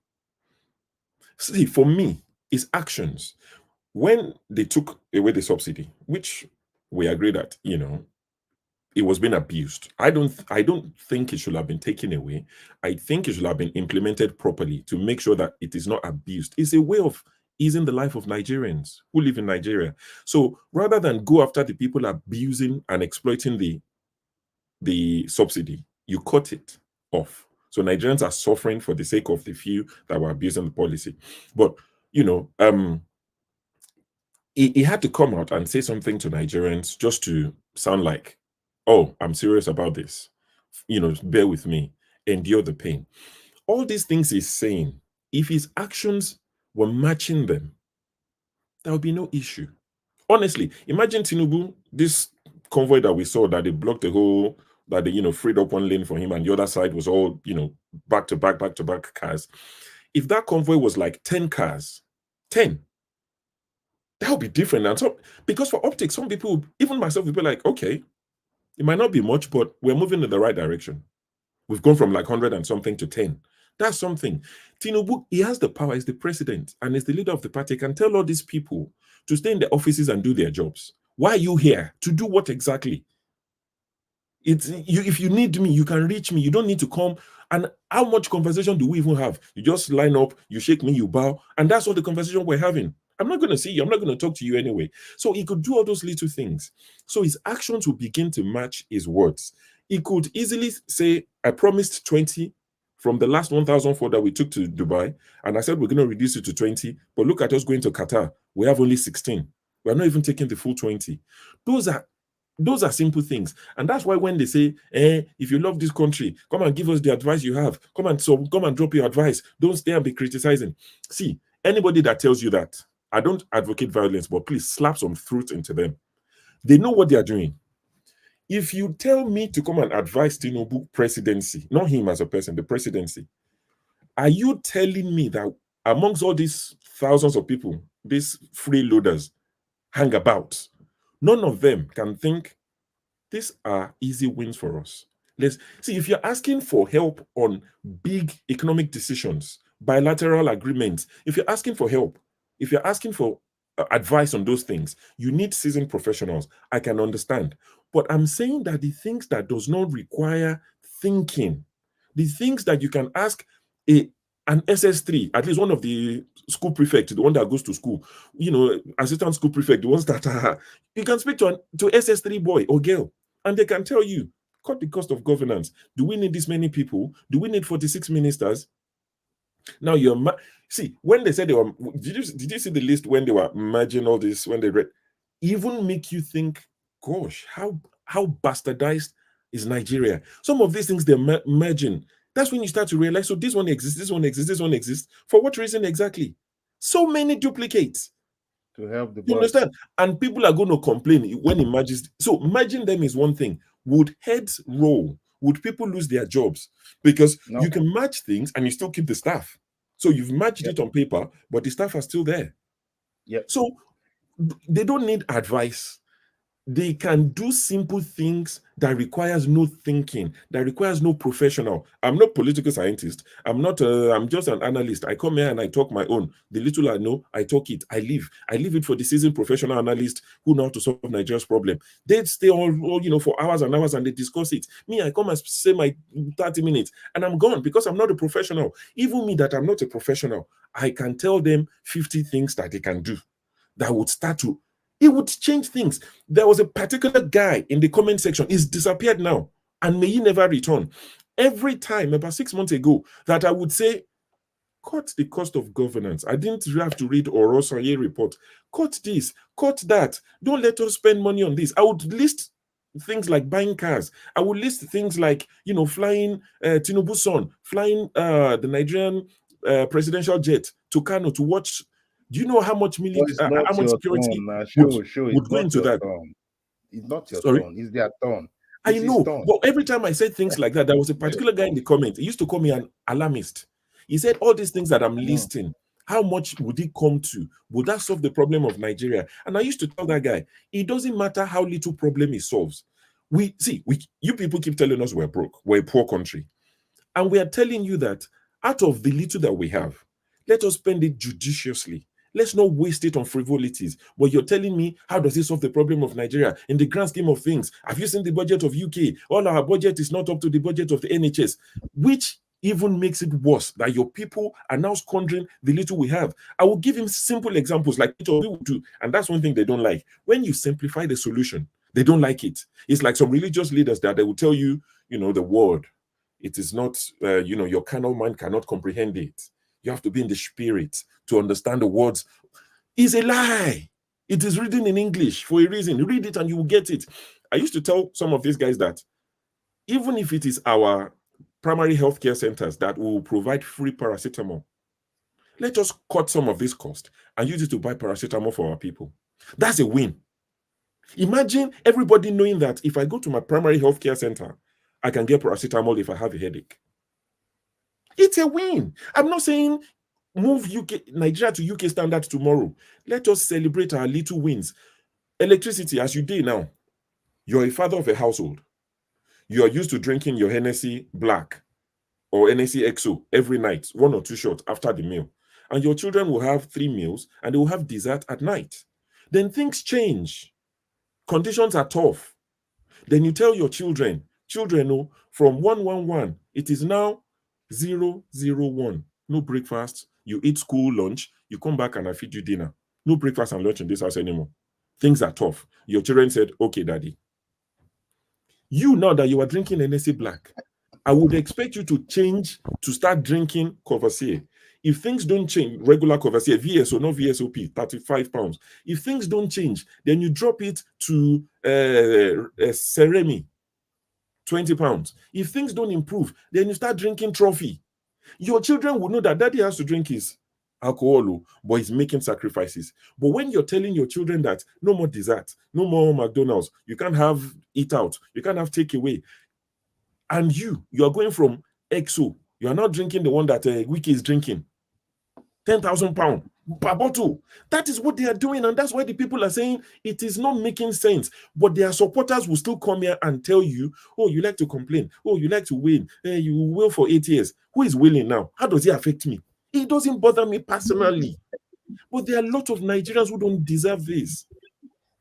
See, for me, it's actions. When they took away the subsidy, which we agreed that, it was being abused. I don't think it should have been taken away. I think it should have been implemented properly to make sure that it is not abused. It's a way of easing the life of Nigerians who live in Nigeria. So rather than go after the people abusing and exploiting the subsidy, you cut it off. So Nigerians are suffering for the sake of the few that were abusing the policy. But he had to come out and say something to Nigerians just to sound like, oh, I'm serious about this. bear with me, endure the pain. All these things he's saying, if his actions were matching them, there would be no issue. Honestly, imagine Tinubu, this convoy that we saw, that they blocked the whole, that they, freed up one lane for him and the other side was all, back to back cars. If that convoy was like 10 cars, 10, that would be different. And so, because for optics, some people, even myself, will be like, okay, it might not be much, but we're moving in the right direction. We've gone from like 100 and something to 10. That's something. Tinubu, he has the power, he's the president, and he's the leader of the party. He can tell all these people to stay in their offices and do their jobs. Why are you here? To do what exactly? If you need me, you can reach me. You don't need to come. And how much conversation do we even have? You just line up, you shake me, you bow, and that's all the conversation we're having. I'm not going to see you. I'm not going to talk to you anyway. So he could do all those little things. So his actions will begin to match his words. He could easily say, I promised 20 from the last 1,004 that we took to Dubai, and I said we're going to reduce it to 20, but look at us going to Qatar. We have only 16. We're not even taking the full 20. Those are simple things. And that's why when they say, if you love this country, come and give us the advice you have. Come and drop your advice. Don't stay and be criticizing. See, anybody that tells you that, I don't advocate violence, but please slap some truth into them. They know what they are doing. If you tell me to come and advise Tinubu presidency, not him as a person, the presidency, are you telling me that amongst all these thousands of people, these freeloaders hang about, none of them can think these are easy wins for us? Let's see, if you're asking for help on big economic decisions, bilateral agreements, if you're asking for help, if you're asking for advice on those things, you need seasoned professionals. I can understand. But I'm saying that the things that does not require thinking, the things that you can ask an SS3, at least one of the school prefect, the one that goes to school, assistant school prefect, the ones that you can speak to SS3 boy or girl, and they can tell you, cut the cost of governance. Do we need this many people? Do we need 46 ministers? Now see, when they said they were, did you see the list when they were merging all this, when they read, even make you think, gosh, how bastardized is Nigeria? Some of these things they're merging. That's when you start to realize, so this one exists, this one exists, this one exists. For what reason exactly? So many duplicates. To help the You understand? And people are going to complain when it merges. So merging them is one thing. Would heads roll? Would people lose their jobs? Because you can merge things and you still keep the staff. So you've merged it on paper, but the staff are still there. So they don't need advice. They can do simple things that requires no thinking, that requires no professional. I'm not a political scientist. I'm just an analyst. I come here and I talk my own. The little I know, I talk it. I leave it for the seasoned professional analysts who know how to solve Nigeria's problem. They stay all for hours and hours and they discuss it. Me, I come and say my 30 minutes and I'm gone because I'm not a professional. Even me that I'm not a professional, I can tell them 50 things that they can do that would start to, it would change things. There was a particular guy in the comment section. He's disappeared now, and may he never return. Every time, about 6 months ago, that I would say, cut the cost of governance. I didn't have to read Orosenye Report. Cut this, cut that. Don't let us spend money on this. I would list things like buying cars. I would list things like, flying Tinubu's son, flying the Nigerian presidential jet to Kano to watch. Do you know how much how much security would go into that? It's not your turn. It's their turn. I know, but every time I said things like that, there was a particular guy in the comment. He used to call me an alarmist. He said, all these things that I'm listing, how much would it come to? Would that solve the problem of Nigeria? And I used to tell that guy, it doesn't matter how little problem it solves. You people keep telling us we're broke, we're a poor country. And we are telling you that out of the little that we have, let us spend it judiciously. Let's not waste it on frivolities. But you're telling me, how does it solve the problem of Nigeria? In the grand scheme of things, have you seen the budget of UK? All our budget is not up to the budget of the NHS, which even makes it worse that your people are now squandering the little we have. I will give him simple examples like people do, and that's one thing they don't like. When you simplify the solution, they don't like it. It's like some religious leaders that they will tell you, the word. It is not, your carnal mind cannot comprehend it. You have to be in the spirit to understand the words. It's a lie. It is written in English for a reason. Read it and you will get it. I used to tell some of these guys that even if it is our primary healthcare centers that will provide free paracetamol, let us cut some of this cost and use it to buy paracetamol for our people. That's a win. Imagine everybody knowing that if I go to my primary healthcare center, I can get paracetamol if I have a headache. It's a win. I'm not saying move Nigeria to UK standards tomorrow. Let us celebrate our little wins. Electricity, as you do now, you're a father of a household. You are used to drinking your Hennessy Black or Hennessy XO every night, 1 or 2 shots after the meal. And your children will have 3 meals and they will have dessert at night. Then things change. Conditions are tough. Then you tell your children, oh, from 111, it is now 001. No breakfast. You eat school lunch. You come back and I feed you dinner. No breakfast and lunch in this house anymore. Things are tough. Your children said, okay, daddy. You, now that you are drinking Hennessy Black, I would expect you to change to start drinking Courvoisier. If things don't change, regular Courvoisier, VSO, not VSOP, 35 pounds. If things don't change, then you drop it to Ceremi, 20 pounds. If things don't improve, then you start drinking Trophy. Your children will know that daddy has to drink his alcohol, but he's making sacrifices. But when you're telling your children that no more dessert, no more McDonald's, you can't have eat out, you can't have takeaway, and you are going from XO, you are not drinking the one that Wiki is drinking, 10,000 pounds per bottle. That is what they are doing, and that's why the people are saying it is not making sense. But their supporters will still come here and tell you, oh, you like to complain, oh, you like to win, you will for 8 years. Who is willing now? How does it affect me? It doesn't bother me personally. But there are a lot of Nigerians who don't deserve this.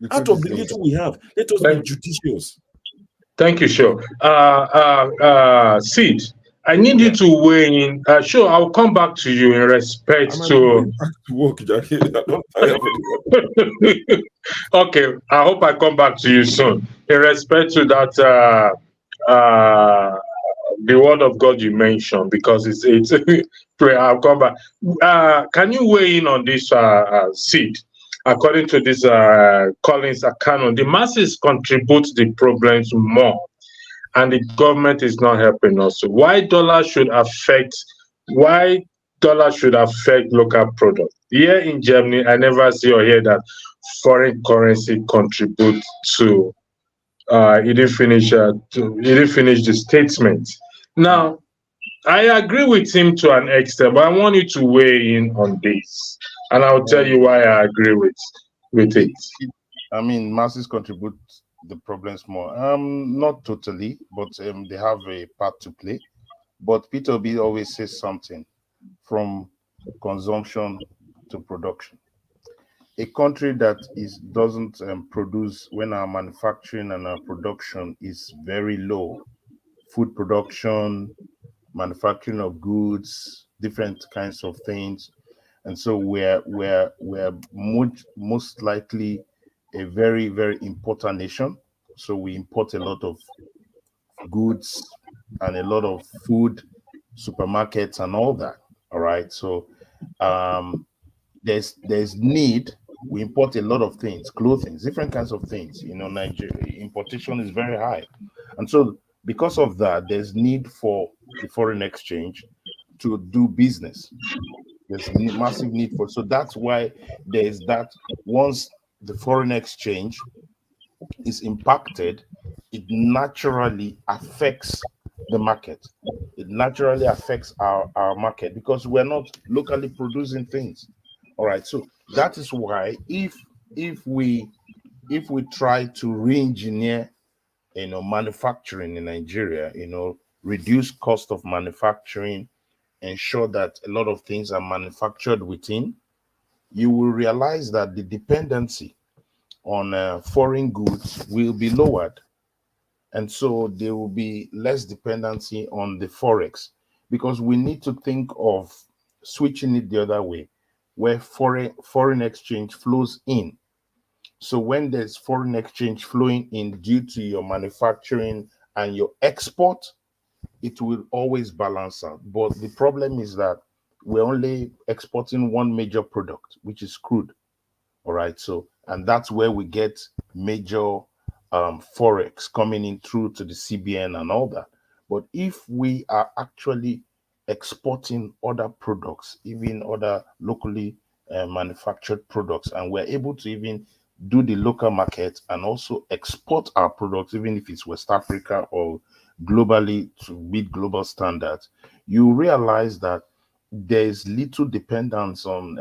Out of the little we have, let us be judicious. Thank you, sure. Sid, I need you to weigh in. Sure, I'll come back to you in respect to. Back to work, Okay, I hope I come back to you soon. In respect to that, the word of God you mentioned, because it's prayer. I'll come back. Can you weigh in on this, Sid? According to this Collins account, the masses contribute the problems more, and the government is not helping us. So why dollar should affect local products? Here in Germany, I never see or hear that foreign currency contribute to. He didn't finish the statement. Now, I agree with him to an extent, but I want you to weigh in on this, and I'll tell you why I agree with it. I mean, masses contribute the problems more. Not totally, but they have a part to play. But Peter B always says something: from consumption to production. A country that doesn't produce, when our manufacturing and our production is very low, food production, manufacturing of goods, different kinds of things, and so we're most likely a very, very important nation. So we import a lot of goods and a lot of food, supermarkets and all that. All right. So there's need. We import a lot of things, clothing, different kinds of things. Nigeria importation is very high, and so because of that, there's need for the foreign exchange to do business. There's massive need for, so that's why there's that. Once the foreign exchange is impacted, it naturally affects the market. It naturally affects our market because we're not locally producing things. All right, so that is why if we try to re-engineer manufacturing in Nigeria, reduce cost of manufacturing, ensure that a lot of things are manufactured within, you will realize that the dependency on foreign goods will be lowered. And so there will be less dependency on the forex, because we need to think of switching it the other way, where foreign exchange flows in. So when there's foreign exchange flowing in due to your manufacturing and your export, it will always balance out. But the problem is that we're only exporting one major product, which is crude. All right. So, and that's where we get major forex coming in through to the CBN and all that. But if we are actually exporting other products, even other locally manufactured products, and we're able to even do the local market and also export our products, even if it's West Africa or globally to meet global standards, you realize that there's little dependence on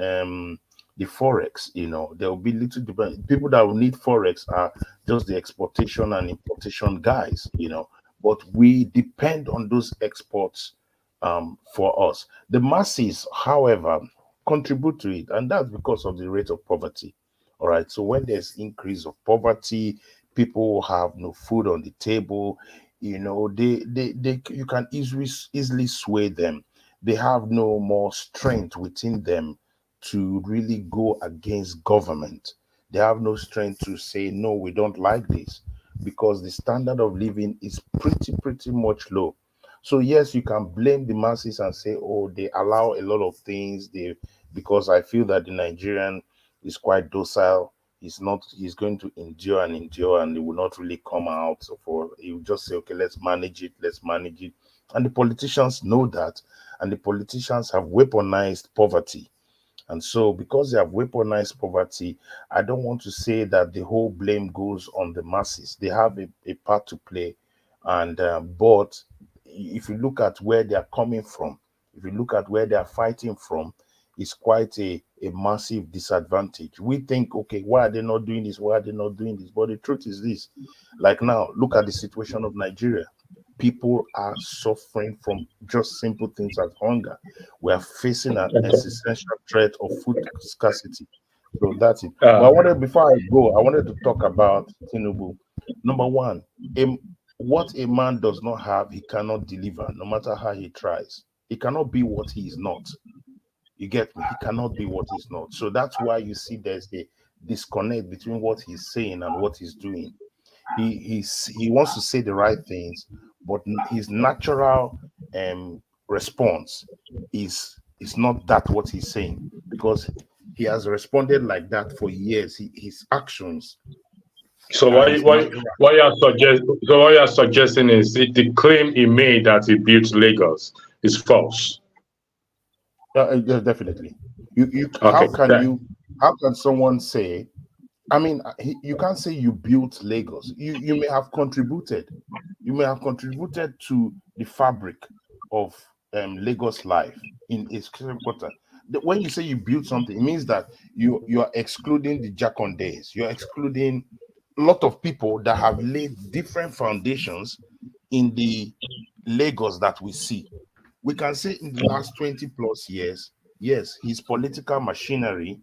the forex. There will be little people that will need forex are just the exportation and importation guys. But we depend on those exports for us. The masses, however, contribute to it, and that's because of the rate of poverty. All right. So when there's increase of poverty, people have no food on the table. They you can easily sway them. They have no more strength within them to really go against government. They have no strength to say no, we don't like this, because the standard of living is pretty much low. So yes, you can blame the masses and say, oh, they allow a lot of things. Because I feel that the Nigerian is quite docile. He's going to endure and he will not really come out. So he will just say, okay, let's manage it. And the politicians know that, and the politicians have weaponized poverty. And so, because they have weaponized poverty, I don't want to say that the whole blame goes on the masses. They have a part to play. And but if you look at where they are coming from, if you look at where they are fighting from, it's quite a massive disadvantage. We think, okay, why are they not doing this? Why are they not doing this? But the truth is this: like now, look at the situation of Nigeria. People are suffering from just simple things as hunger. We are facing an existential threat of food scarcity. So that's it. But before I go, I wanted to talk about Tinubu. Number one, what a man does not have, he cannot deliver, no matter how he tries. He cannot be what he is not. You get me? He cannot be what he's not. So that's why you see there's a disconnect between what he's saying and what he's doing. He wants to say the right things, but his natural response is not that what he's saying, because he has responded like that for years. His actions. So what you're suggesting is the claim he made that he built Lagos is false. Yeah, definitely. Okay. How can someone say? I mean, you can't say you built Lagos. You may have contributed. You may have contributed to the fabric of Lagos life in a certain quarter. When you say you built something, it means that you are excluding the Jacondays. You're excluding a lot of people that have laid different foundations in the Lagos that we see. We can say in the last 20 plus years, yes, his political machinery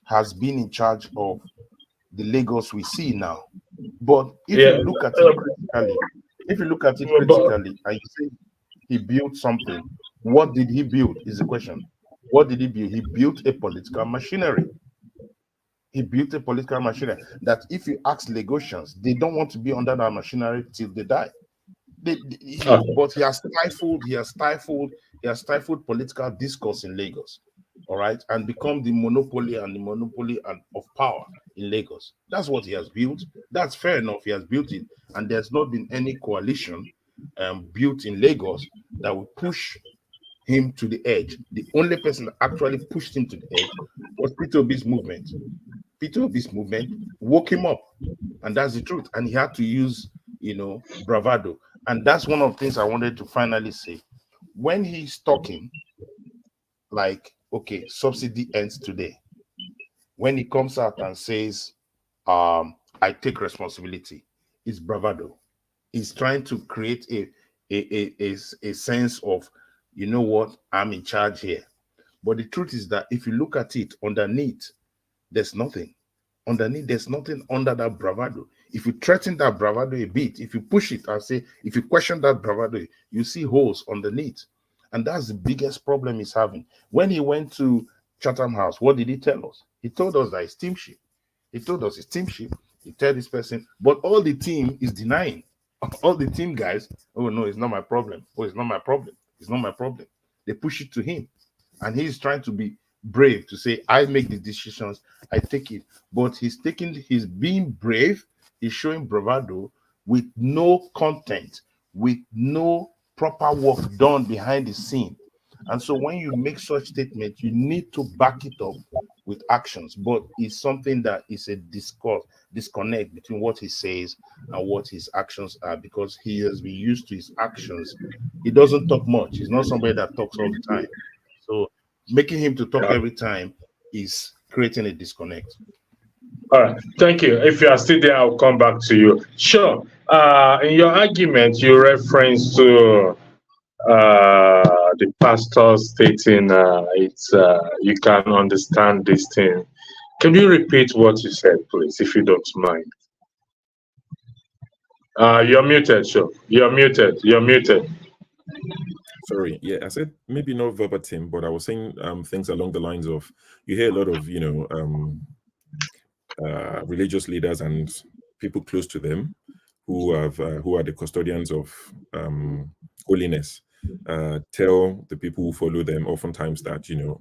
has been in charge of the Lagos we see now. But if you look at it critically, and you say he built something, what did he build is the question. What did he build? He built a political machinery. He built a political machinery that, if you ask Lagosians, they don't want to be under that machinery till they die. But he has stifled political discourse in Lagos, all right, and become the monopoly of power in Lagos. That's what he has built. That's fair enough. He has built it, and there's not been any coalition built in Lagos that will push him to the edge. The only person that actually pushed him to the edge was Peter Obi's movement. Peter Obi's movement woke him up, and that's the truth. And he had to use, bravado. And that's one of the things I wanted to finally say. When he's talking, like, okay, subsidy ends today. When he comes out and says, I take responsibility, it's bravado. He's trying to create a sense of, you know what, I'm in charge here. But the truth is that if you look at it underneath, there's nothing. Underneath, there's nothing under that bravado. If you threaten that bravado a bit, if you push it and say, if you question that bravado, you see holes underneath. And that's the biggest problem he's having. When he went to Chatham House, what did he tell us? He told us that it's teamship. He told us it's teamship. He told this person, but all the team is denying. All the team guys, oh no, it's not my problem. Oh, it's not my problem. It's not my problem. They push it to him. And he's trying to be brave to say, I make the decisions, I take it. But he's being brave is showing bravado with no content, with no proper work done behind the scene. And so when you make such statements, you need to back it up with actions. But it's something that is a disconnect between what he says and what his actions are, because he has been used to his actions. He doesn't talk much. He's not somebody that talks all the time. So making him to talk every time is creating a disconnect. All right, thank you. If you are still there, I'll come back to you. Sure. In your argument, you reference to the pastor stating you can understand this thing. Can you repeat what you said, please, if you don't mind? You're muted, sure. You're muted. You're muted. Sorry, yeah, I said maybe not verbatim, but I was saying things along the lines of, you hear a lot of, religious leaders and people close to them who are the custodians of holiness tell the people who follow them oftentimes that you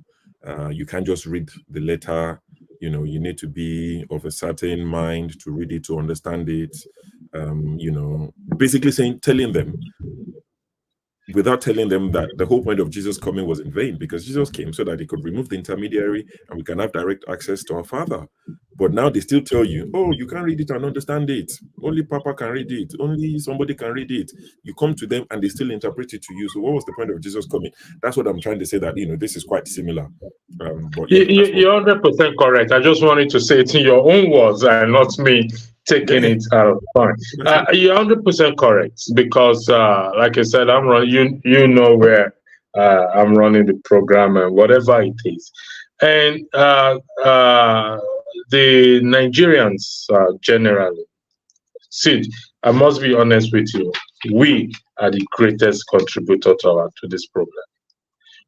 can't just read the letter, you need to be of a certain mind to read it, to understand it, basically telling them, without telling them that the whole point of Jesus coming was in vain, because Jesus came so that he could remove the intermediary and we can have direct access to our Father. But now they still tell you, oh, you can't read it and understand it. Only Papa can read it. Only somebody can read it. You come to them and they still interpret it to you. So what was the point of Jesus coming? That's what I'm trying to say, that, this is quite similar. But you're 100% correct. I just wanted to say it in your own words and not me taking it out of point. You're 100% correct, because like I said, I'm running, you know where I'm running the program and whatever it is. And the Nigerians generally, Sid, I must be honest with you, we are the greatest contributor to this problem.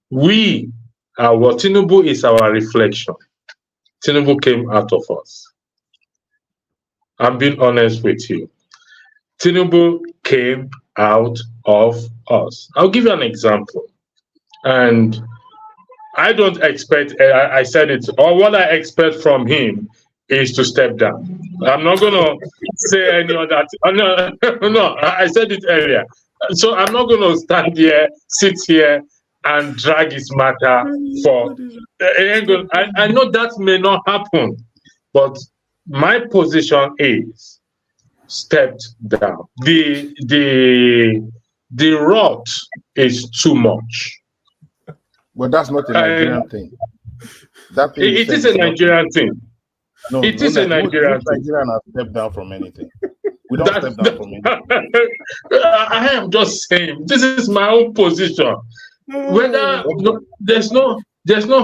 We are what Tinubu is our reflection. Tinubu came out of us. I'm being honest with you. Tinubu came out of us. I'll give you an example. And I don't expect, I said it, or what I expect from him is to step down. I'm not going to say any of that. No, I said it earlier. So I'm not going to stand here, sit here, and drag his matter for. I know that may not happen, but my position is stepped down. The rot is too much. But that's not a Nigerian thing. That thing it is a Nigerian thing. No, it is a Nigerian thing. Nigerian has stepped down from anything. We don't step down from anything. I am just saying, this is my own position. Whether there's no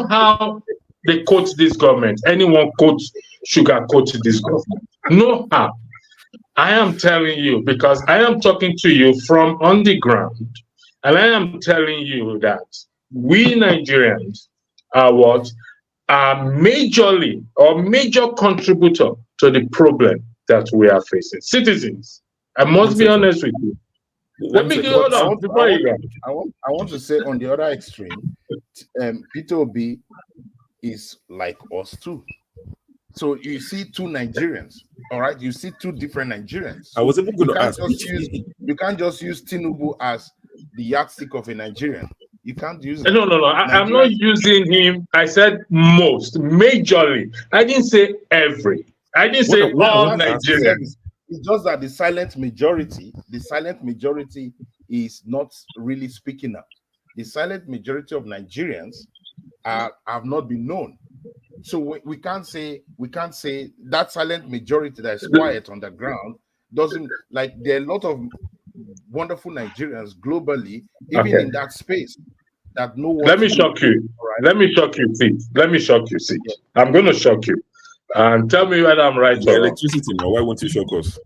how they quote this government. Anyone sugarcoat this government. No how. I am telling you, because I am talking to you from on the ground, and I am telling you that we Nigerians are what are major contributor to the problem that we are facing. Citizens, I must be honest with you. Let me hold on before you go. I want to say on the other extreme, Peter Obi is like us too. So you see two Nigerians, all right? You see two different Nigerians. I was even going to ask. You can't just use Tinubu as the yardstick of a Nigerian. You can't use it. No. I'm not using him. I said most, majorly. I didn't say every. I didn't say all Nigerians. It's just that the silent majority is not really speaking out. The silent majority of Nigerians have not been known. So we can't say that silent majority that is quiet on the ground doesn't, like, there are a lot of wonderful Nigerians globally, even in that space, that no one. Let me shock you. Right? Let me shock you, Sid. Yeah. I'm going to shock you. And tell me whether I'm right or wrong. Electricity now. Why won't you shock us?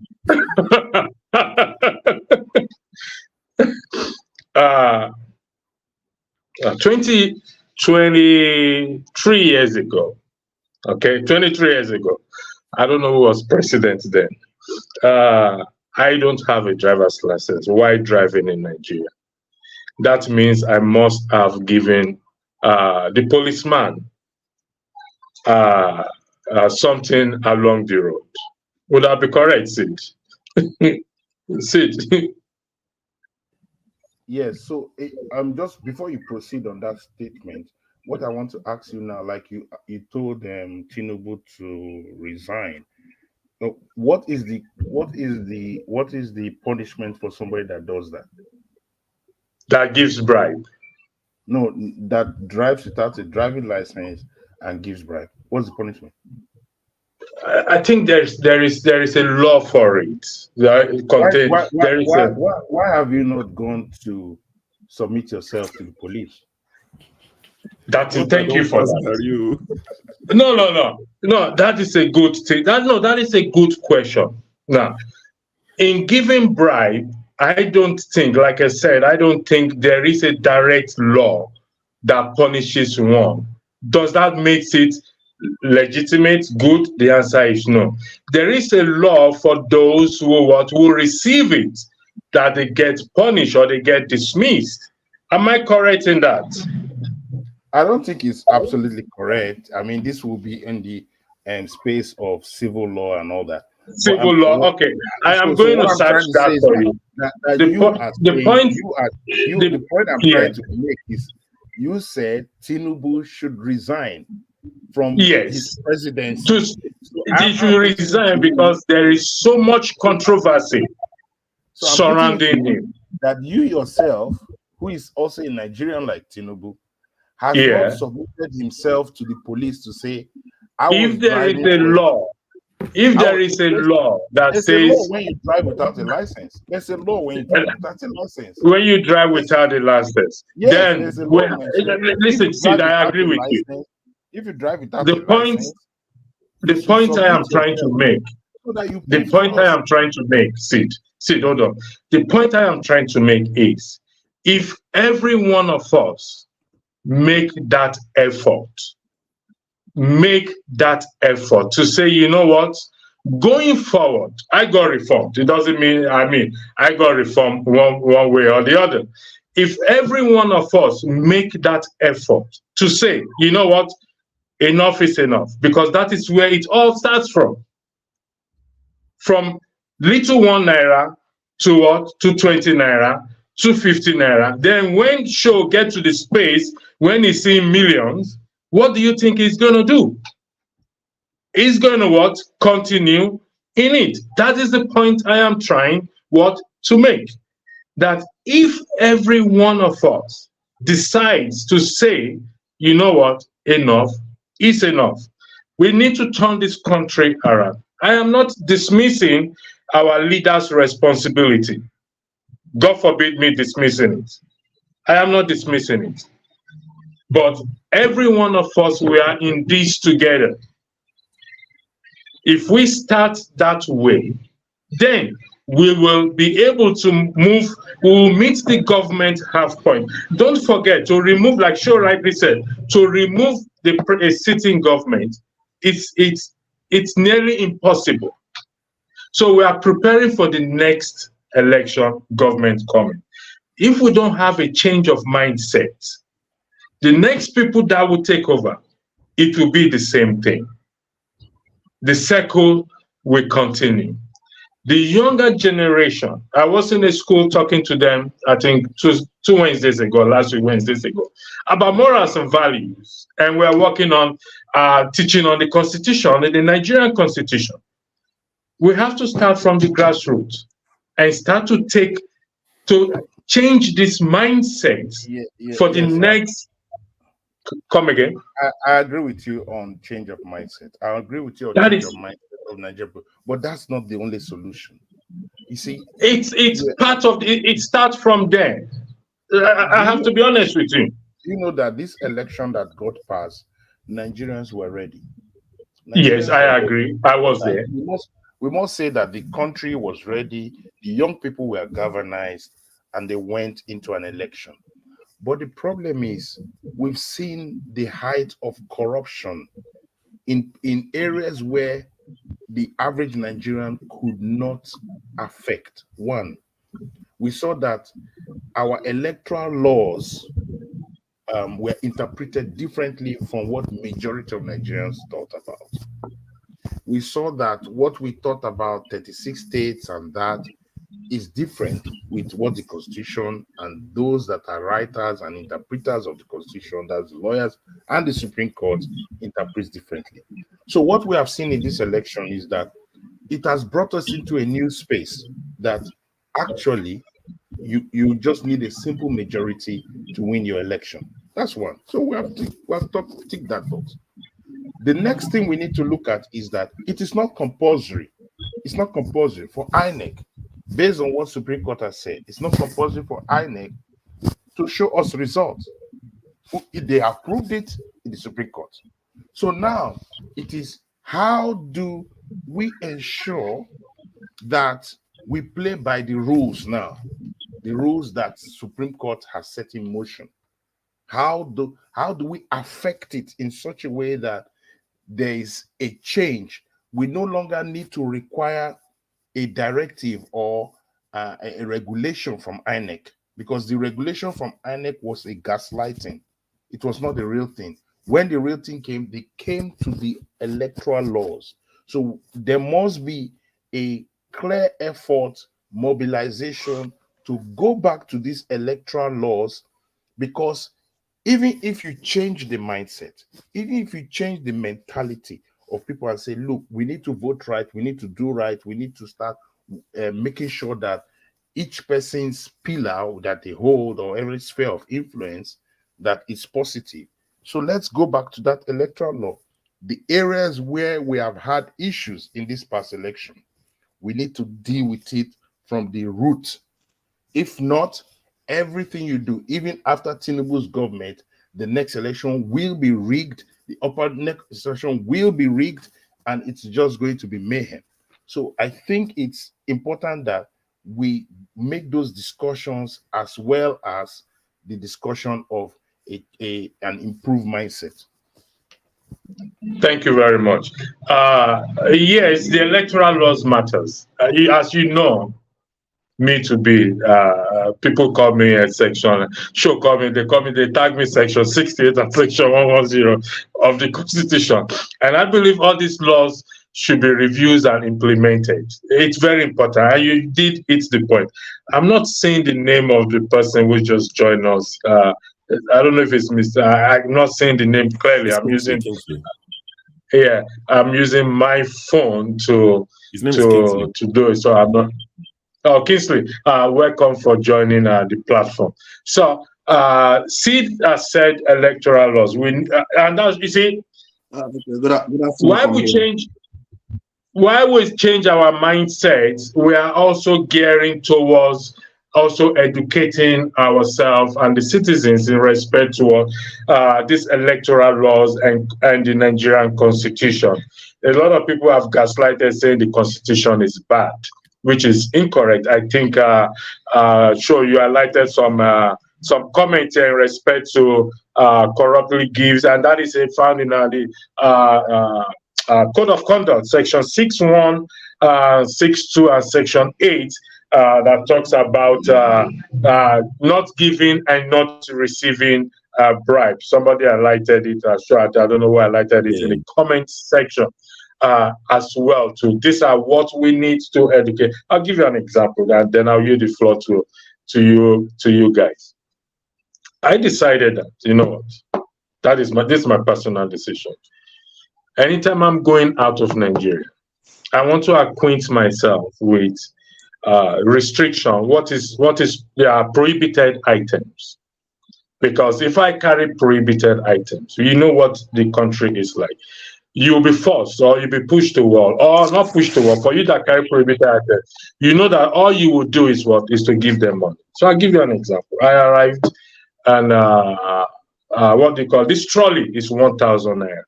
23 years ago. Okay, 23 years ago. I don't know who was president then. I don't have a driver's license while driving in Nigeria. That means I must have given the policeman something along the road. Would that be correct, Sid? Sid? Yes. So just before you proceed on that statement, what I want to ask you now, like you told Tinubu to resign. What is the punishment for somebody that does that? That gives bribe. No, that drives without a driving license and gives bribe. What's the punishment? I think there is a law for it. Why have you not gone to submit yourself to the police? Thank you for that. No. That is a good thing. That is a good question. Now, in giving bribe, I don't think, like I said, I don't think there is a direct law that punishes one. Does that make it legitimate, good? The answer is no. There is a law for those who receive it, that they get punished or they get dismissed. Am I correct in that? I don't think it's absolutely correct. I mean, this will be in the space of civil law and all that. Civil law, okay. I am going to search that for you. The point I'm trying to make is, you said Tinubu should resign from his presidency. He should resign because there is so much controversy surrounding him. That you yourself, who is also a Nigerian like Tinubu, has not submitted himself to the police to say, if there is a law that says when you drive without a license, there's a law when you drive without a license. When you drive without a license, then listen, Sid, I agree with you. If you drive without a license, the point I am trying to make, Sid, hold on. The point I am trying to make is, if every one of us make that effort to say, you know what, going forward, I got reformed. It doesn't mean, I got reformed one way or the other. If every one of us make that effort to say, you know what, enough is enough, because that is where it all starts from. From little 1 naira to what? To 20 naira, to 50 naira. Then when show get to the space, when he's seeing millions, what do you think he's going to do? He's going to what? Continue in it. That is the point I am trying to make. That if every one of us decides to say, you know what, enough is enough, we need to turn this country around. I am not dismissing our leaders' responsibility. God forbid me dismissing it. I am not dismissing it. But every one of us, we are in this together. If we start that way, then we will be able to move, we will meet the government half point. Don't forget to remove, like Sho rightly said, to remove a sitting government, it's nearly impossible. So we are preparing for the next election government coming. If we don't have a change of mindset, the next people that will take over, it will be the same thing. The circle will continue. The younger generation, I was in a school talking to them, I think two Wednesdays ago, last week, Wednesdays ago, about morals and values. And we're working on teaching on the Constitution, the Nigerian Constitution. We have to start from the grassroots and start to change this mindset for the next. Come again. I agree with you on change of mindset. I agree with you on change of mindset of Nigeria, but that's not the only solution. You see, it's part of it starts from there. I have to be honest with you. You know that this election that got passed, Nigerians were ready. Yes, I agree. I was there. We must say that the country was ready, the young people were galvanized, and they went into an election. But the problem is, we've seen the height of corruption in areas where the average Nigerian could not affect. One, we saw that our electoral laws were interpreted differently from what majority of Nigerians thought about. we saw that what we thought about 36 states and that is different with what the Constitution and those that are writers and interpreters of the Constitution, that's lawyers and the Supreme Court, interprets differently. So what we have seen in this election is that it has brought us into a new space that actually you just need a simple majority to win your election. That's one. So we have to tick that box. The next thing we need to look at is that it is not compulsory. It's not compulsory for INEC, based on what Supreme Court has said. It's not compulsory for INEC to show us results. They approved it in the Supreme Court. So now it is, how do we ensure that we play by the rules now, the rules that Supreme Court has set in motion? How do we affect it in such a way that there is a change? We no longer need to require a directive or a regulation from INEC, because the regulation from INEC was a gaslighting. It was not the real thing. When the real thing came, they came to the electoral laws. So there must be a clear effort, mobilization to go back to these electoral laws, because even if you change the mindset, even if you change the mentality of people and say, look, we need to vote right, we need to do right, we need to start making sure that each person's pillar that they hold or every sphere of influence, that is positive. So let's go back to that electoral law. The areas where we have had issues in this past election, we need to deal with it from the root. If not, everything you do, even after Tinubu's government, the next election will be rigged, the upper next election will be rigged, and it's just going to be mayhem. So I think it's important that we make those discussions as well as the discussion of an improved mindset. Thank you very much. Yes, the electoral laws matters. As you know, me to be, people call me a section, they tag me section 68 and section 110 of the Constitution. And I believe all these laws should be reviewed and implemented. It's very important. And you did hit the point. I'm not saying the name of the person who just joined us. I don't know if it's Mr. I'm not saying the name clearly. I'm using my phone to do it. So I'm not. Oh, Kingsley, welcome for joining the platform. So, Sid has said electoral laws. And that's, you see, why we change our mindset, we are also gearing towards also educating ourselves and the citizens in respect to these electoral laws and the Nigerian Constitution. A lot of people have gaslighted saying the Constitution is bad, which is incorrect. I think, sure, you highlighted some comments in respect to corruptly gives, and that is found in the Code of Conduct, section 6.1, 6.2, and section 8, that talks about not giving and not receiving bribes. Somebody highlighted it. I don't know who highlighted it in the comments section. As well too. These are what we need to educate. I'll give you an example, and then I'll yield the floor to you guys. I decided that, you know what, this is my personal decision. Anytime I'm going out of Nigeria, I want to acquaint myself with restriction. What is prohibited items? Because if I carry prohibited items, you know what the country is like. You'll be forced, or you'll be pushed to wall, or not pushed to wall. For you that carry prohibited items, you know that all you would do is to give them money. So I'll give you an example. I arrived, and what they call this trolley is 1,000 naira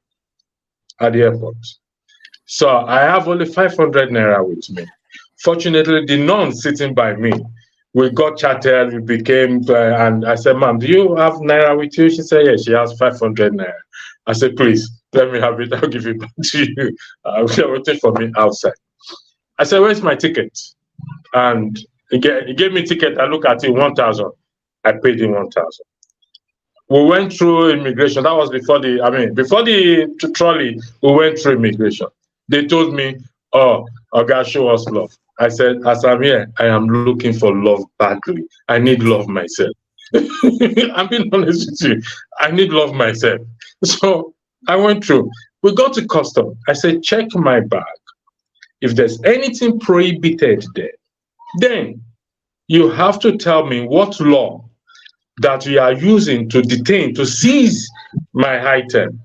at the airport. So I have only 500 naira with me. Fortunately, the nun sitting by me, we got chatted, we became, and I said, ma'am, do you have naira with you? She said, yes, she has 500 naira. I said, please, let me have it. I'll give it back to you. You're waiting for me outside. I said, where's my ticket? And he gave me a ticket. I look at it, 1,000. I paid him 1,000. We went through immigration. That was before the trolley. We went through immigration. They told me, oh, God, show us love. I said, as I'm here, I am looking for love badly. I need love myself. I'm being honest with you. I need love myself. So I went through. We got to custom. I said, check my bag. If there's anything prohibited there, then you have to tell me what law that you are using to detain, to seize my item.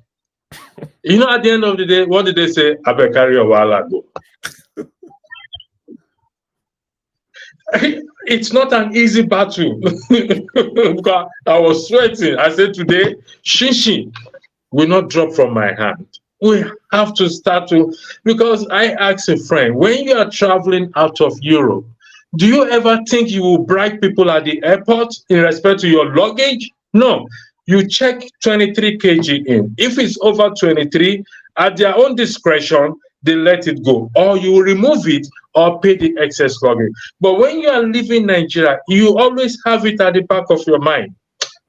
You know, at the end of the day, what did they say? I better carry a while ago. It's not an easy battle. Because I was sweating. I said today, shishi will not drop from my hand. We have to start to, because I asked a friend, when you are traveling out of Europe, do you ever think you will bribe people at the airport in respect to your luggage? No. You check 23 kg in. If it's over 23, at their own discretion, they let it go. Or you remove it or pay the excess luggage. But when you are leaving Nigeria, you always have it at the back of your mind.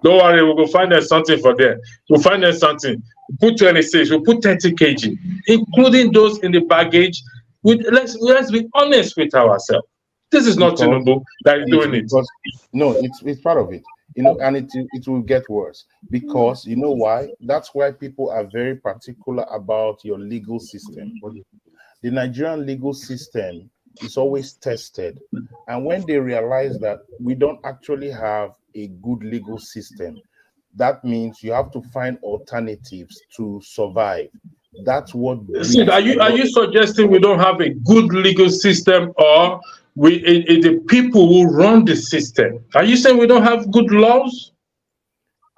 Don't worry, we'll go find us something for them. We'll find us something. We'll put 26, we'll put 30 kg, including those in the baggage. Let's be honest with ourselves. This is not Tinubu that is doing it. No, it's part of it. You know, and it will get worse, because you know why? That's why people are very particular about your legal system. The Nigerian legal system is always tested, and when they realize that we don't actually have a good legal system, that means you have to find alternatives to survive. That's what. See, are you suggesting we don't have a good legal system, or the people who run the system? Are you saying we don't have good laws?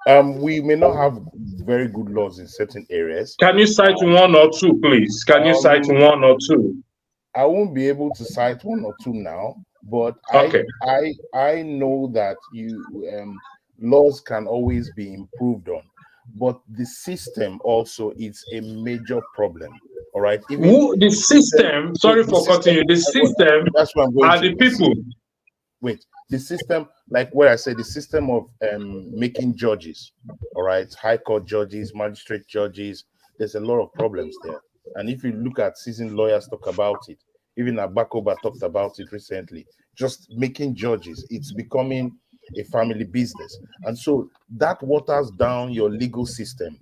We may not have very good laws in certain areas. Can you cite one or two, please? Can you cite one or two? I won't be able to cite one or two now, but okay. I know that laws can always be improved on, but the system also is a major problem. All right. The system, sorry for cutting you, the system that's what I'm going are to. The people. Wait, the system, like what I said, the system of making judges, all right, high court judges, magistrate judges, there's a lot of problems there. And if you look at seasoned lawyers talk about it, even Abakoba talked about it recently, just making judges, it's becoming a family business. And so that waters down your legal system.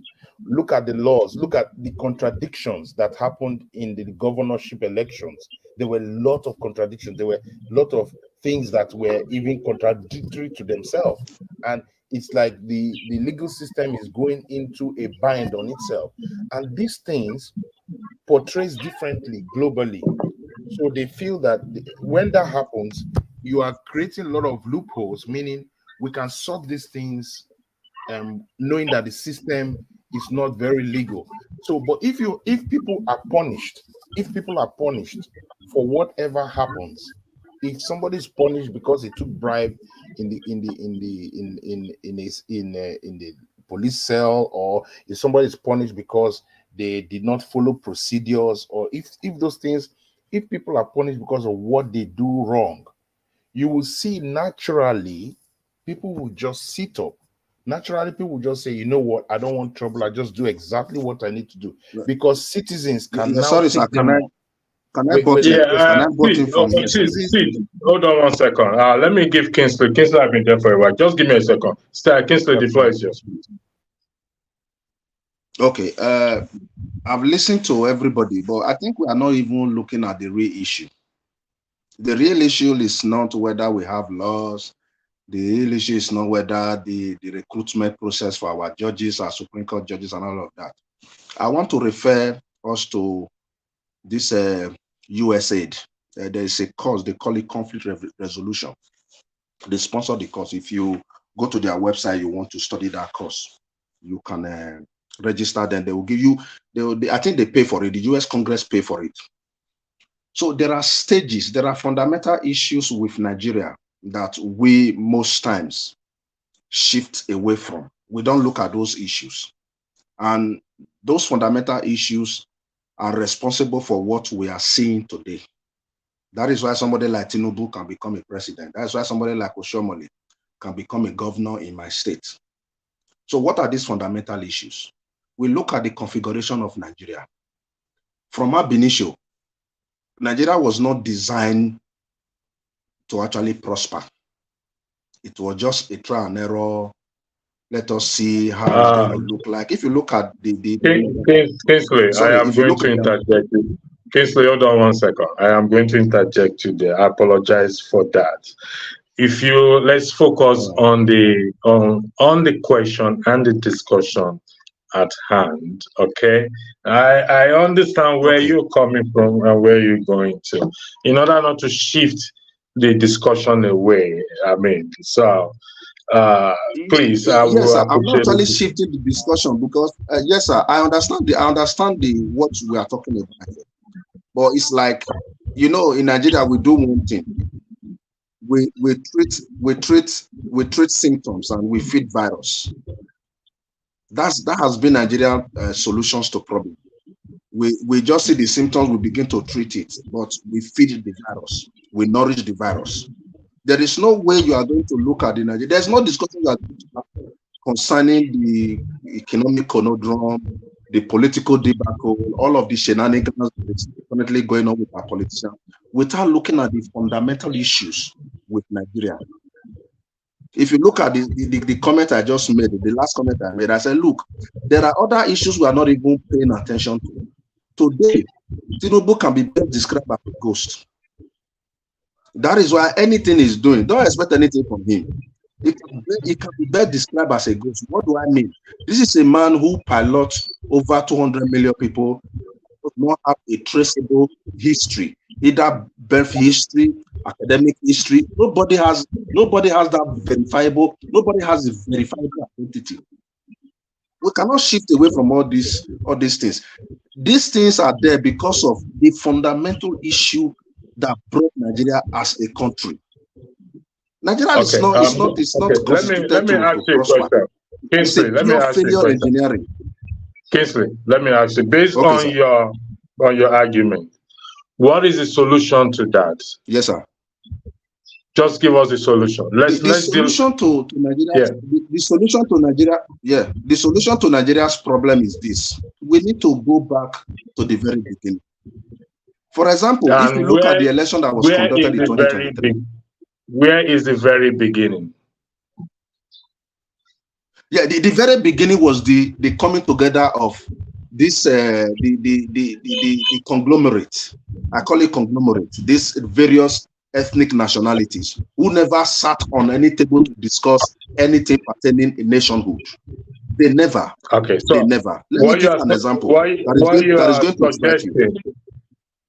Look at the laws, look at the contradictions that happened in the governorship elections. There were a lot of contradictions. There were a lot of things that were even contradictory to themselves. And it's like the legal system is going into a bind on itself. And these things portrays differently globally. So they feel that when that happens, you are creating a lot of loopholes, meaning we can solve these things knowing that the system is not very legal. So, but if people are punished for whatever happens, if somebody is punished because he took bribe in the police cell, or if somebody is punished because they did not follow procedures, or if those things, if people are punished because of what they do wrong, you will see naturally people will just sit up. Naturally, people will just say, you know what, I don't want trouble. I just do exactly what I need to do, because citizens can now. Sorry, sir. Can I butt in? Hold on 1 second. Let me give Kingsley. Kingsley, I've been there for a while. Just give me a second. Kingsley, the floor is yours. Okay. I've listened to everybody, but I think we are not even looking at the real issue. The real issue is not whether we have laws. The real issue is not whether the recruitment process for our judges, our Supreme Court judges, and all of that. I want to refer us to this USAID. There is a course, they call it conflict resolution. They sponsor the course. If you go to their website, you want to study that course, you can register. Then they will give you, I think they pay for it. The US Congress pay for it. So there are stages, there are fundamental issues with Nigeria that we most times shift away from. We don't look at those issues. And those fundamental issues are responsible for what we are seeing today. That is why somebody like Tinubu can become a president. That's why somebody like Oshomole can become a governor in my state. So what are these fundamental issues? We look at the configuration of Nigeria. from ab initio, Nigeria was not designed to actually prosper. It was just a trial and error. Let us see how it's going to look like. If you look at Kingsley, sorry, I am going to interject. Kingsley, hold on 1 second. I am going to interject you there. I apologize for that. If you let's focus on the question and the discussion at hand. Okay, I understand where you're coming from and where you're going to, in order not to shift the discussion away. I mean, so please, yes, sir, I'm not actually shifting the discussion because yes, sir, I understand the what we are talking about, but it's like, you know, in Nigeria we do one thing. We treat symptoms and we feed virus. That has been Nigerian solutions to problem. We just see the symptoms, we begin to treat it, but we feed the virus, we nourish the virus. There is no way you are going to look at the Nigeria. There's no discussion concerning the economic conundrum, the political debacle, all of the shenanigans that's currently going on with our politicians, without looking at the fundamental issues with Nigeria. If you look at the comment I just made, the last comment I made, I said, look, there are other issues we are not even paying attention to. Today, Tinubu can be best described as a ghost. That is why anything he's doing, don't expect anything from him. It can be best described as a ghost. What do I mean? This is a man who pilots over 200 million people, does not have a traceable history, either birth history, academic history. Nobody has that verifiable. Nobody has a verifiable identity. We cannot shift away from all these things. These things are there because of the fundamental issue that brought Nigeria as a country. Nigeria is not constituted let me ask you a question. Kingsley, let me ask you a question. Engineering. Kingsley, let me ask you, based on your argument, what is the solution to that? Yes, sir. Just give us the solution. The solution to Nigeria's problem is this. We need to go back to the very beginning. For example, if you look at the election that was conducted in 2023. Where is the very beginning? Yeah, the very beginning was the coming together of this the conglomerate. I call it conglomerate. These various ethnic nationalities who never sat on any table to discuss anything pertaining in nationhood. They never. Okay, so they never. Let me give an example.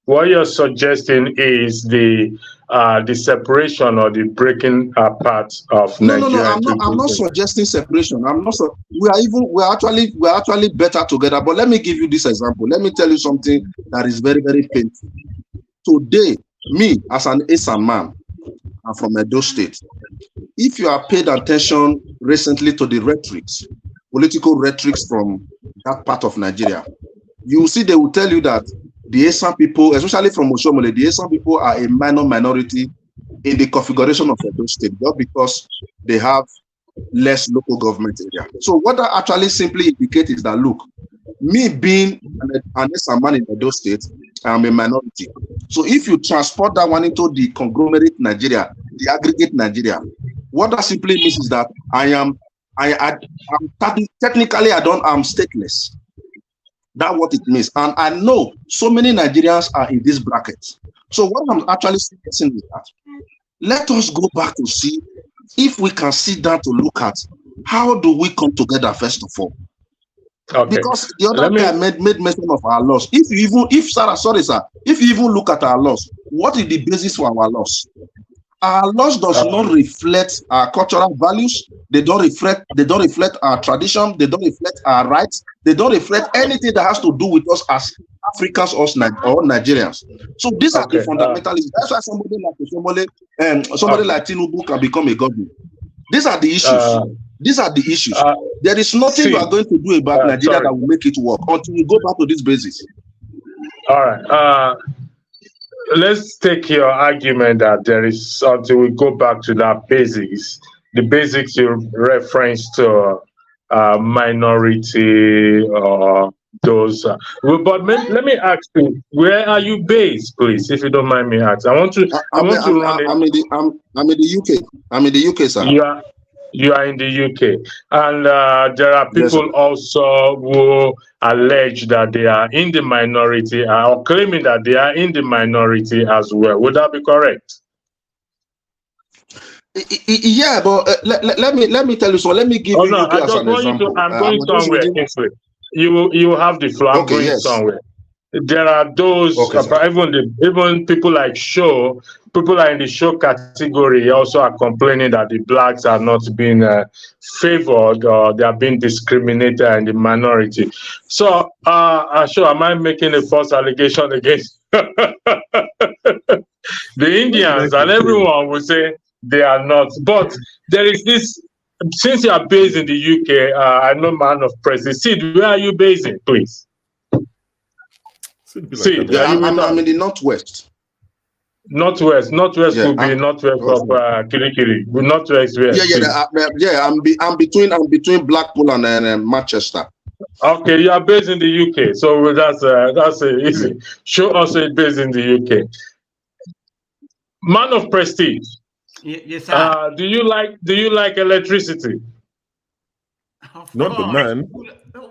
What you're suggesting is the separation or the breaking apart of Nigeria. No, I'm not suggesting separation. I'm not. We're actually better together. But let me give you this example. Let me tell you something that is very, very painful. Today, me as an Esan man, I'm from Edo State. If you have paid attention recently to the rhetorics, political rhetorics from that part of Nigeria, you will see they will tell you that the Esan people, especially from Oshomole, the Esan people are a minority in the configuration of Edo State, just because they have less local government area. So what that actually simply indicates is that, look, me being an Esan man in Edo State, I am a minority. So if you transport that one into the conglomerate Nigeria, the aggregate Nigeria, what that simply means is that I'm stateless. That's what it means. And I know so many Nigerians are in this bracket. So what I'm actually suggesting is that let us go back to see if we can sit down to look at how do we come together first of all. Okay. Because the other guy made mention of our loss. If you even look at our loss, what is the basis for our loss? Our loss does not reflect our cultural values. They don't reflect our tradition. They don't reflect our rights. They don't reflect anything that has to do with us as Africans or Nigerians. So these are the fundamentalists. That's why somebody like Tinubu can become a governor. These are the issues. There is nothing we are going to do about Nigeria that will make it work until we go back to this basis. All right. Let's take your argument that there is, until we go back to that basics, the basics you reference to minority or those. But let me ask you, where are you based, please, if you don't mind me asking? I want to I'm in the UK. I'm in the UK, sir. You are in the UK, and there are people also who allege that they are in the minority or claiming that they are in the minority as well. Would that be correct? Yeah, but let me tell you so. Let me give you UK as an example. I'm going somewhere. You have the floor. I'm going somewhere. There are those, even people like Show, people are in the Show category also are complaining that the blacks are not being favored or they are being discriminated in the minority. So, Show, am I making a false allegation against the Indians? And everyone will say they are not. But there is this, since you are based in the UK, I know man of press. Sid, where are you based in, please? Yeah, I'm in the northwest. Northwest would be northwest of Kirikiri. Northwest where? I'm between Blackpool and Manchester. Okay, you are based in the UK, so that's easy. Show us a base in the UK. Man of prestige. Yes, sir. Do you like electricity? Not the man.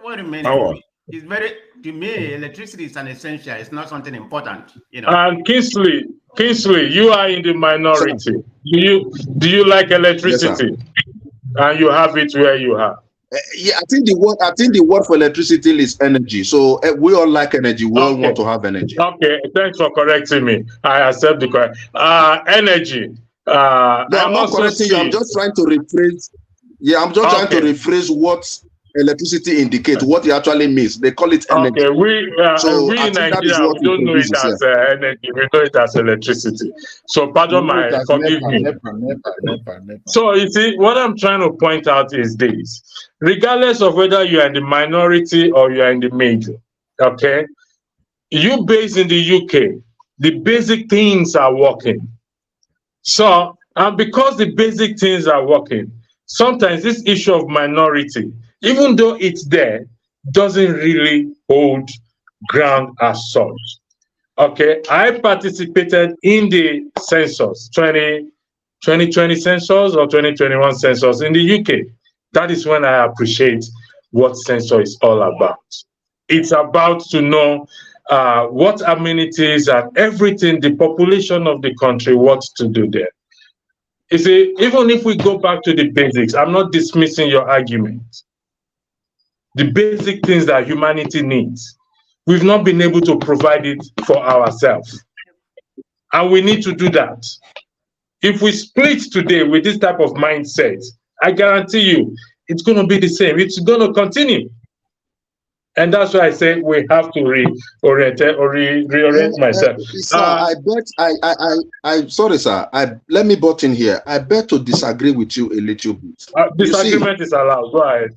Wait a minute. Power. It's very, to me, electricity is an essential. It's not something important, you know. And Kingsley, you are in the minority. Do you like electricity? And you have it where you have. Yeah, I think the word for electricity is energy. So we all like energy. We all want to have energy. Okay, thanks for correcting me. I accept the correct. Energy. No, I'm not correcting you. I'm just trying to rephrase. Yeah, I'm just trying to rephrase what electricity indicates, what it actually means. They call it energy. Okay, we in Nigeria, we don't know it as energy. We know it as electricity. So pardon my, forgive me. So you see, what I'm trying to point out is this. Regardless of whether you are in the minority or you are in the major, okay? You based in the UK, the basic things are working. So, and because the basic things are working, sometimes this issue of minority, even though it's there, doesn't really hold ground as such. Okay, I participated in the census, 2020 census or 2021 census in the UK. That is when I appreciate what census is all about. It's about to know what amenities and everything, the population of the country, what to do there. You see, even if we go back to the basics, I'm not dismissing your argument. The basic things that humanity needs, we've not been able to provide it for ourselves. And we need to do that. If we split today with this type of mindset, I guarantee you, it's going to be the same. It's going to continue. And that's why I say we have to reorient myself. Sir, sorry, sir. Let me butt in here. I bet to disagree with you a little bit. Disagreement is allowed. Go ahead.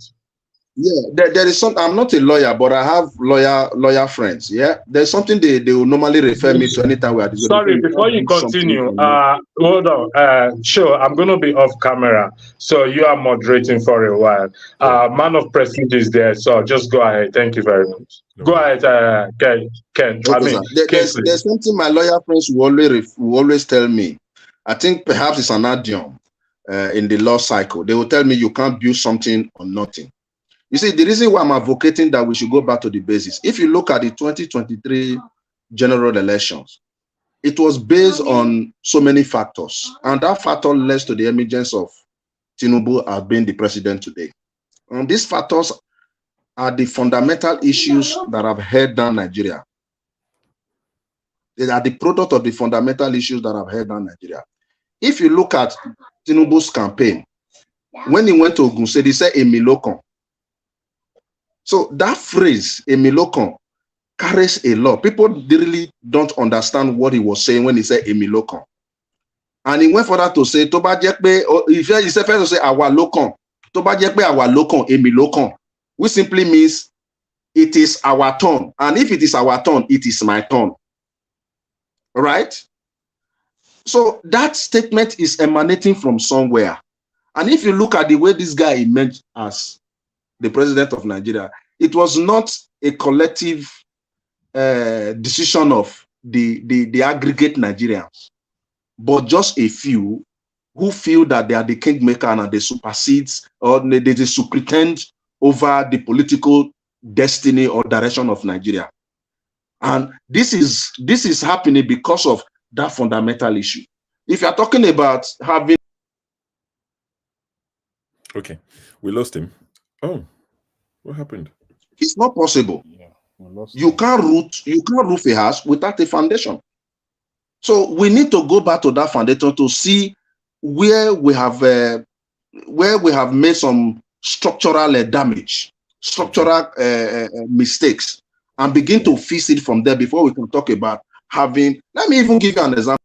Yeah, there is some. I'm not a lawyer, but I have lawyer friends. Yeah, there's something they will normally refer me to anytime we are. Sorry, before you continue, hold on. Sure, I'm going to be off camera, so you are moderating for a while. Man of prestige is there, so just go ahead. Thank you very much. Go ahead, Ken. Okay, there's something my lawyer friends will always tell me. I think perhaps it's an idiom in the law cycle. They will tell me you can't build something on nothing. You see, the reason why I'm advocating that we should go back to the basis, if you look at the 2023 general elections, it was based on so many factors. And that factor led to the emergence of Tinubu as being the president today. And these factors are the fundamental issues that have held down Nigeria. They are the product of the fundamental issues that have held down Nigeria. If you look at Tinubu's campaign, when he went to Ogun State, he said Emilokon. So that phrase, Emilokon, carries a lot. People really don't understand what he was saying when he said Emilokon. And he went further to say, Toba Jekbe, if he said first to say our lokon, Toba Jekbe our lokon, Emilokon, which simply means it is our turn. And if it is our turn, it is my turn. Right? So that statement is emanating from somewhere. And if you look at the way this guy emerged as the president of Nigeria, it was not a collective decision of the aggregate Nigerians, but just a few who feel that they are the kingmaker and they supersede or they superintend over the political destiny or direction of Nigeria. And this is happening because of that fundamental issue. If you're talking about having... Okay, we lost him. Oh, what happened? It's not possible. Yeah, we lost You him. can't roof a house without a foundation. So we need to go back to that foundation to see where we have made some structural damage, structural mistakes, and begin to fix it from there before we can talk about having... Let me even give you an example.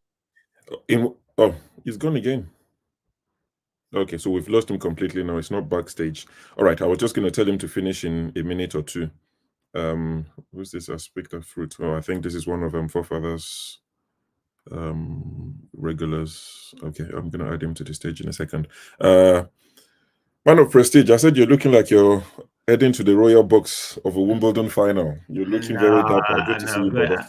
Oh, he's gone again. Okay, so we've lost him completely now. It's not backstage. All right, I was just going to tell him to finish in a minute or two. Who's this aspect of fruit? Oh, I think this is one of forefathers regulars. Okay, I'm going to add him to the stage in a second. Man of prestige, I said you're looking like you're heading to the royal box of a Wimbledon final. You're looking very dapper. Good to see you, brother.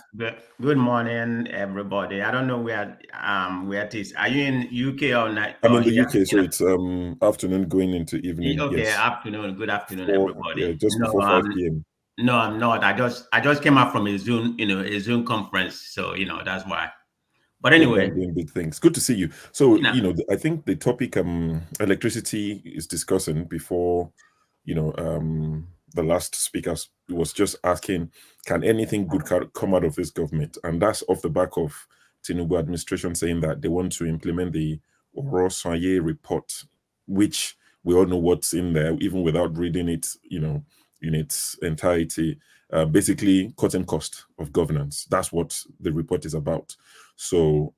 Good morning, everybody. I don't know where it is. Are you in UK or not? I'm in the UK, so it's afternoon going into evening. Okay, yes. Afternoon. Good afternoon, everybody. Yeah, just before 5 p.m. No, I'm not. I just came out from a Zoom conference, so that's why. But anyway, doing big things. Good to see you. So I think the topic electricity is discussing before the last speaker was just asking, can anything good come out of this government? And that's off the back of Tinubu administration saying that they want to implement the Orosenye Report, which we all know what's in there, even without reading it, in its entirety. Basically, cutting cost of governance. That's what the report is about. So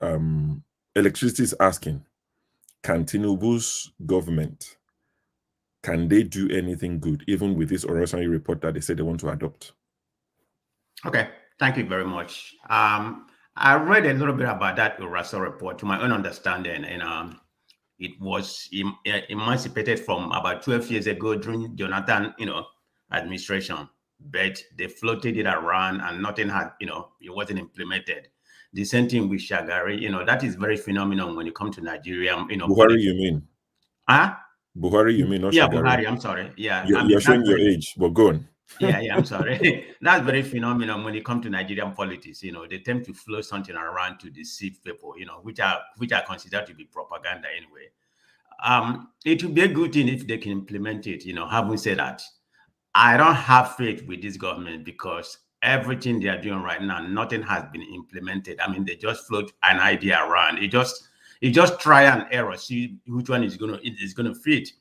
electricity is asking, can Tinubu's government, can they do anything good, even with this Orosenye report that they say they want to adopt? Okay, thank you very much. I read a little bit about that Orosenye report. To my own understanding, and it was emancipated from about 12 years ago during Jonathan, administration. But they floated it around and nothing had, it wasn't implemented. The same thing with Shagari, that is very phenomenal when you come to Nigeria. Buhari, you mean? Huh? Buhari, you mean? Not yeah, Shagari. Buhari, I'm sorry. Yeah. You're showing your age, but go on. yeah, I'm sorry. That's very phenomenal when you come to Nigerian politics. They tend to float something around to deceive people, which I consider to be propaganda anyway. It would be a good thing if they can implement it, having said that. I don't have faith with this government because everything they are doing right now, nothing has been implemented. I mean, they just float an idea around. You just try and error, see which one is gonna fit.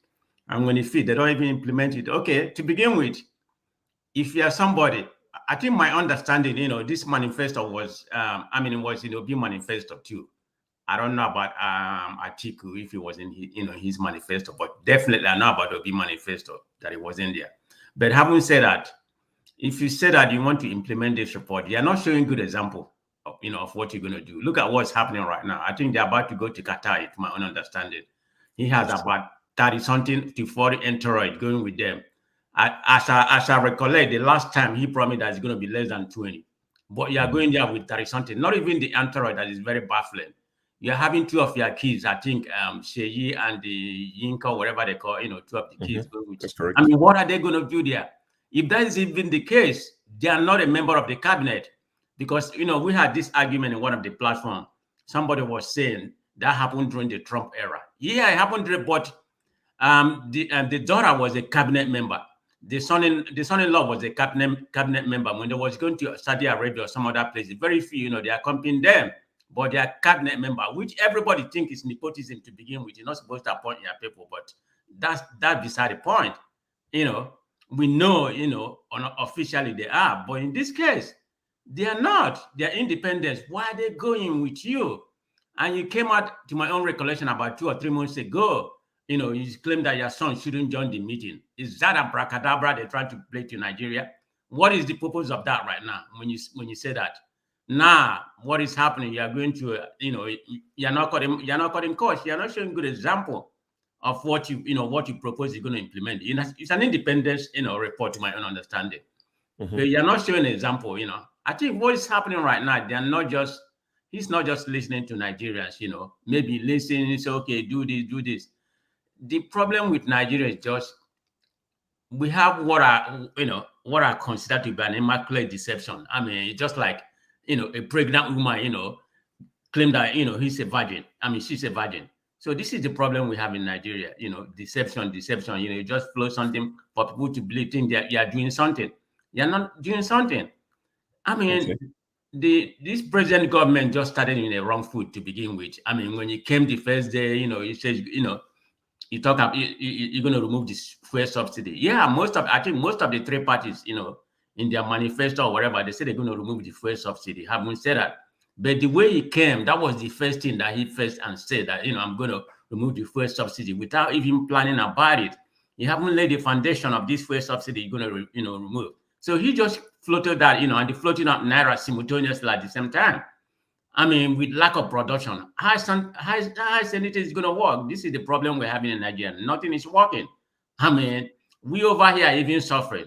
And when it fits, they don't even implement it. Okay, to begin with, if you are somebody, I think my understanding, this manifesto was, it was Obi manifesto too. I don't know about Atiku if it was in his manifesto, but definitely I know about Obi manifesto that it was in there. But having said that, if you say that you want to implement this report, you're not showing good example of, of what you're going to do. Look at what's happening right now. I think they're about to go to Qatar, to my own understanding. He has about 30-something to 40 entourage going with them. As I recollect, the last time he promised that it's going to be less than 20. But you're going there with 30-something. Not even the entourage, that is very baffling. You're having two of your kids, I think, Sheyi and the Yinka, whatever they call, two of the kids. That's correct. I mean, what are they going to do there? If that is even the case, they are not a member of the cabinet. Because, we had this argument in one of the platforms. Somebody was saying that happened during the Trump era. Yeah, it happened, but the daughter was a cabinet member. The son-in-law was a cabinet member. When they was going to Saudi Arabia or some other place, very few, they accompanied them. But they are cabinet member, which everybody thinks is nepotism to begin with. You're not supposed to appoint your people, but that's beside the point. We know, officially they are, but in this case, they are not. They are independent. Why are they going with you? And you came out, to my own recollection, about 2 or 3 months ago. You claim that your son shouldn't join the meeting. Is that abracadabra they're trying to play to Nigeria? What is the purpose of that right now? When you say that? Now, what is happening? You are going to, you're not cutting costs. You're not showing good example of what you propose you're going to implement. It's an independence, report, to my own understanding. but you're not showing an example. I think what is happening right now, he's not just listening to Nigerians, maybe listening and say, okay, do this, do this. The problem with Nigeria is just we have what I consider to be an immaculate deception. I mean, it's just like, a pregnant woman, claim that, he's a virgin. I mean, she's a virgin. So this is the problem we have in Nigeria, deception, you just flow something for people to believe that you are doing something. You're not doing something. I mean, this present government just started in the wrong foot to begin with. I mean, when it came the first day, it says, you talk about you're going to remove this fuel subsidy. Yeah, I think most of the three parties, in their manifesto or whatever, they said they're going to remove the fuel subsidy. Haven't said that. But the way he came, that was the first thing that he faced and said that, I'm going to remove the fuel subsidy without even planning about it. You haven't laid the foundation of this fuel subsidy you're going to, remove. So he just floated that, and he floated out Naira simultaneously at the same time. I mean, with lack of production, how is anything going to work? This is the problem we're having in Nigeria. Nothing is working. I mean, we over here are even suffering,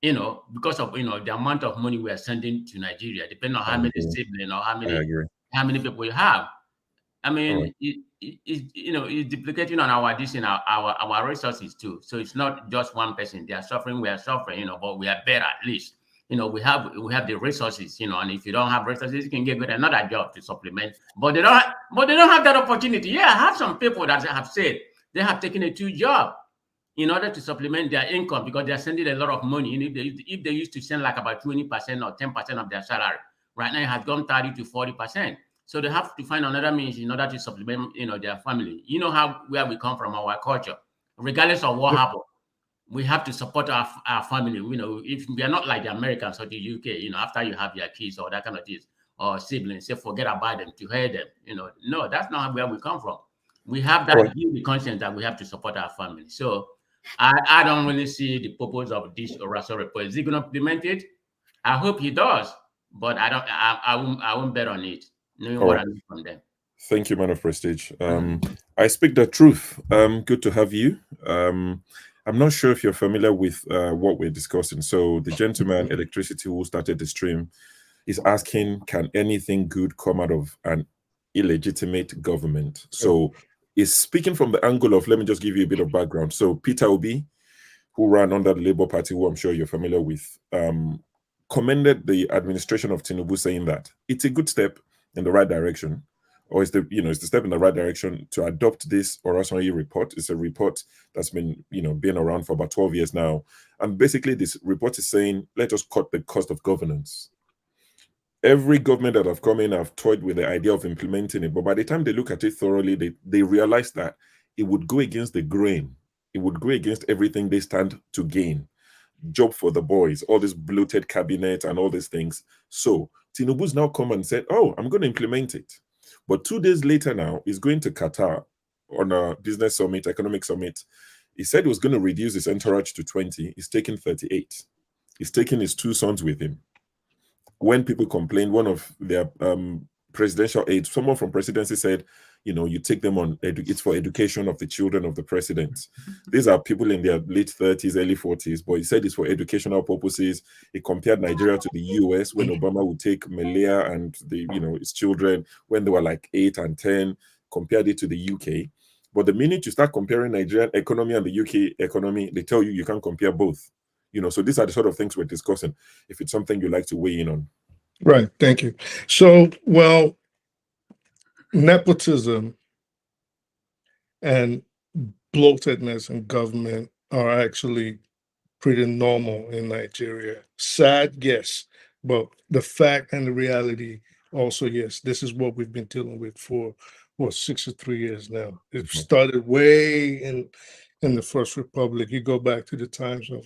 because of, the amount of money we are sending to Nigeria, depending on how many siblings or how many people you have. I mean, it's duplicating on our resources too. So it's not just one person. They are suffering, we are suffering, but we are better at least. We have the resources, and if you don't have resources, you can get another job to supplement. But they don't have that opportunity. Yeah, I have some people that have said they have taken a 2 job in order to supplement their income because they are sending a lot of money. If they used to send like about 20% or 10% of their salary, right now it has gone 30 to 40%. So they have to find another means in order to supplement, their family. Where we come from, our culture, regardless of what happened. We have to support our family. If we are not like the Americans or the UK, after you have your kids or that kind of things or siblings, say forget about them, to hear them. No, that's not where we come from. We have that guilty conscience that we have to support our family. So I don't really see the purpose of this Orosenye report. Is he going to implement it? I hope he does, but I won't bet on it. Knowing what I need from them. Thank you, man of prestige. I speak the truth. Good to have you. I'm not sure if you're familiar with what we're discussing. So the gentleman, Electricity, who started the stream, is asking, can anything good come out of an illegitimate government? So he's speaking from the angle of, let me just give you a bit of background. So Peter Obi, who ran under the Labour Party, who I'm sure you're familiar with, commended the administration of Tinubu, saying that it's a good step in the right direction, or it's the step in the right direction to adopt this Orosenye report. It's a report that's been been around for about 12 years now, and basically this report is saying, let us cut the cost of governance. Every government that have come in have toyed with the idea of implementing it, but by the time they look at it thoroughly, they realize that it would go against the grain. It would go against everything they stand to gain. Job for the boys, all this bloated cabinet and all these things. So Tinubu's now come and said, oh, I'm going to implement it. But 2 days later now, he's going to Qatar on a business summit, economic summit. He said he was going to reduce his entourage to 20. He's taking 38. He's taking his 2 sons with him. When people complained, one of their presidential aides, someone from presidency said, you take them on, it's for education of the children of the president. These are people in their late 30s, early 40s, but he said it's for educational purposes. He compared Nigeria to the US when Obama would take Melia and his children when they were like 8 and 10, compared it to the UK. But the minute you start comparing Nigerian economy and the UK economy, they tell you can't compare both. So these are the sort of things we're discussing, if it's something you'd like to weigh in on. Right, thank you. So, nepotism and bloatedness in government are actually pretty normal in Nigeria. Sad, yes, but the fact and the reality also, yes, this is what we've been dealing with for 63 years now. It started way in the First Republic. You go back to the times of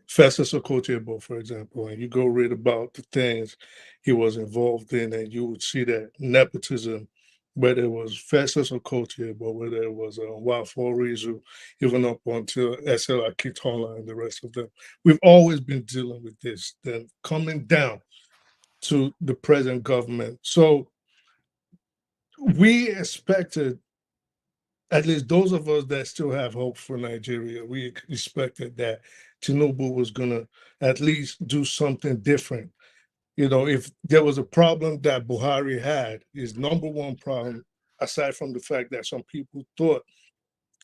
Festus Okotie-Eboh, for example, and you go read about the things he was involved in, and you would see that nepotism, whether it was Festus Okotie-Eboh, whether it was Wafo Rizu, even up until SL Akitola and the rest of them. We've always been dealing with this, then coming down to the present government. So we expected at least those of us that still have hope for Nigeria, we expected that Tinubu was going to at least do something different. You know, if there was a problem that Buhari had, his number one problem, aside from the fact that some people thought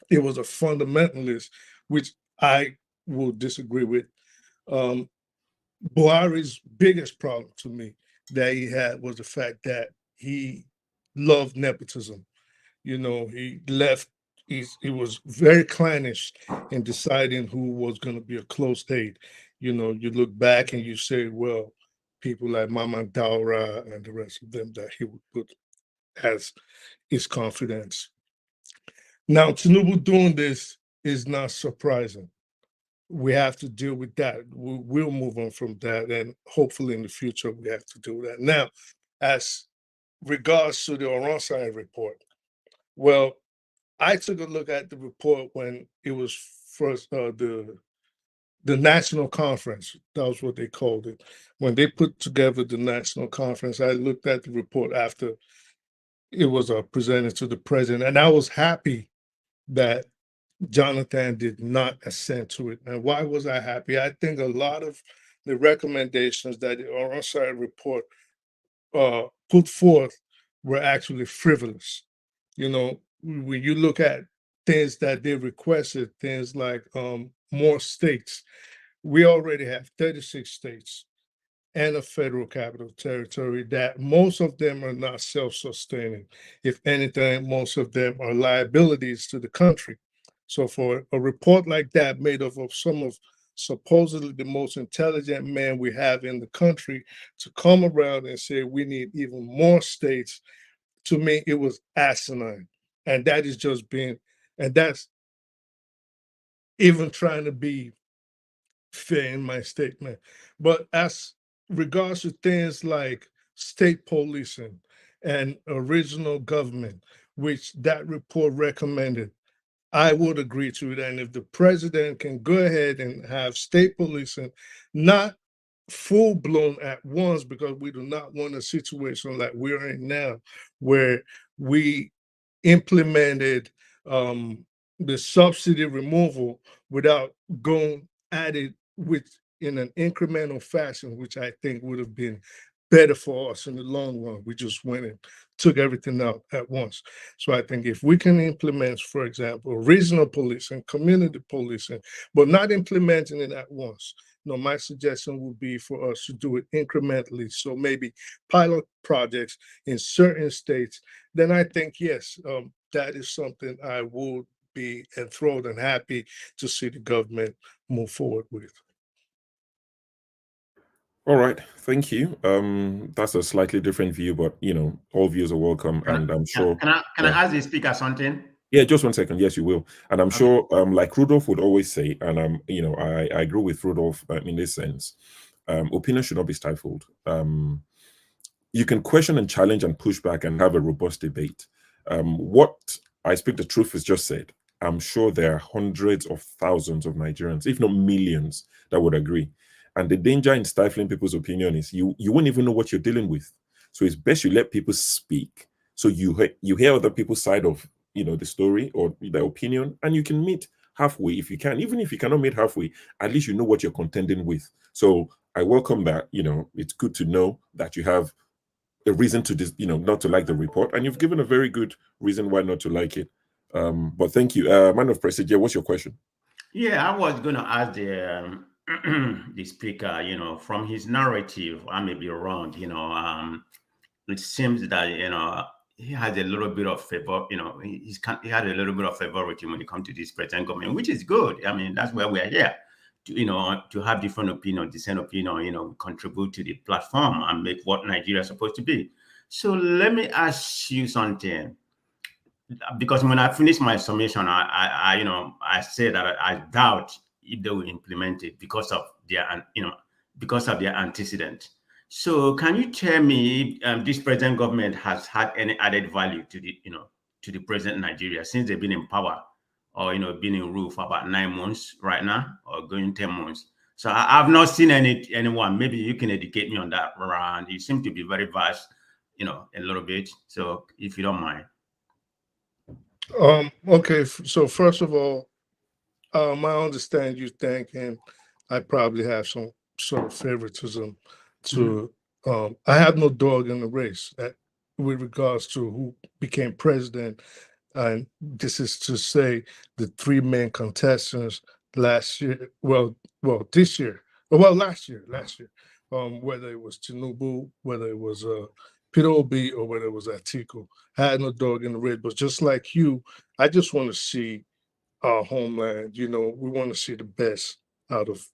it was a fundamentalist, which I will disagree with. Buhari's biggest problem to me that he had was the fact that he loved nepotism. You know, he left, he was very clannish in deciding who was going to be a close aide. You know, you look back and you say, well, people like Mama Daura and the rest of them that he would put as his confidence. Now, Tinubu doing this is not surprising. We have to deal with that. We'll move on from that, and hopefully in the future we have to do that. Now, as regards to the Orosenye report, well, I took a look at the report when it was first the national conference. That was what they called it. When they put together the national conference, I looked at the report after it was presented to the president, and I was happy that Jonathan did not assent to it. And why was I happy? I think a lot of the recommendations that the Orosenye report put forth were actually frivolous. You know, when you look at things that they requested, things like more states, we already have 36 states and a federal capital territory that most of them are not self-sustaining. If anything, most of them are liabilities to the country. So for a report like that made up of some of supposedly the most intelligent men we have in the country to come around and say we need even more states, to me, it was asinine. And that is just being, and that's even trying to be fair in my statement. But as regards to things like state policing and original government, which that report recommended, I would agree to it. And if the president can go ahead and have state policing, not full blown at once, because we do not want a situation like we're in now, where we implemented the subsidy removal without going at it with in an incremental fashion, which I think would have been better for us in the long run. We just went and took everything out at once. So I think if we can implement, for example, regional policing, community policing, but not implementing it at once. No, my suggestion would be for us to do it incrementally. So maybe pilot projects in certain states. Then I think, yes, that is something I would be enthralled and happy to see the government move forward with. All right, thank you. That's a slightly different view, but all views are welcome, and I'm sure. Can I ask the speaker something? Yeah, just 1 second. Yes, you will, and I'm sure. Like Rudolph would always say, and I agree with Rudolph in this sense. Opinion should not be stifled. You can question and challenge and push back and have a robust debate. What I speak the truth is just said. I'm sure there are hundreds of thousands of Nigerians, if not millions, that would agree. And the danger in stifling people's opinion is you won't even know what you're dealing with. So it's best you let people speak. So you hear other people's side of the story or their opinion, and you can meet halfway if you can. Even if you cannot meet halfway, at least you know what you're contending with. So I welcome that. It's good to know that you have a reason to not to like the report, and you've given a very good reason why not to like it. But thank you, man of Prestige. What's your question? Yeah, I was going to ask the the speaker, from his narrative, I may be wrong, it seems that, he has a little bit of favor, he had a little bit of favoritism when it comes to this present government, which is good. I mean, that's why we're here, to have different opinion, dissent opinion, contribute to the platform and make what Nigeria is supposed to be. So let me ask you something. Because when I finished my summation, I said that I doubt if they will implement it because of their antecedent. So can you tell me if this present government has had any added value to the present Nigeria since they've been in power or been in rule for about 9 months right now or going 10 months? So I've not seen anyone. Maybe you can educate me on that round. You seem to be very vast, a little bit. So if you don't mind. Okay, so first of all, I understand you thinking I probably have some sort of favoritism to. I have no dog in the race with regards to who became president, and this is to say the three main contestants last year. This year. Well, last year. Whether it was Tinubu, whether it was Peter Obi, or whether it was Atiku, I had no dog in the race. But just like you, I just want to see our homeland. We want to see the best out of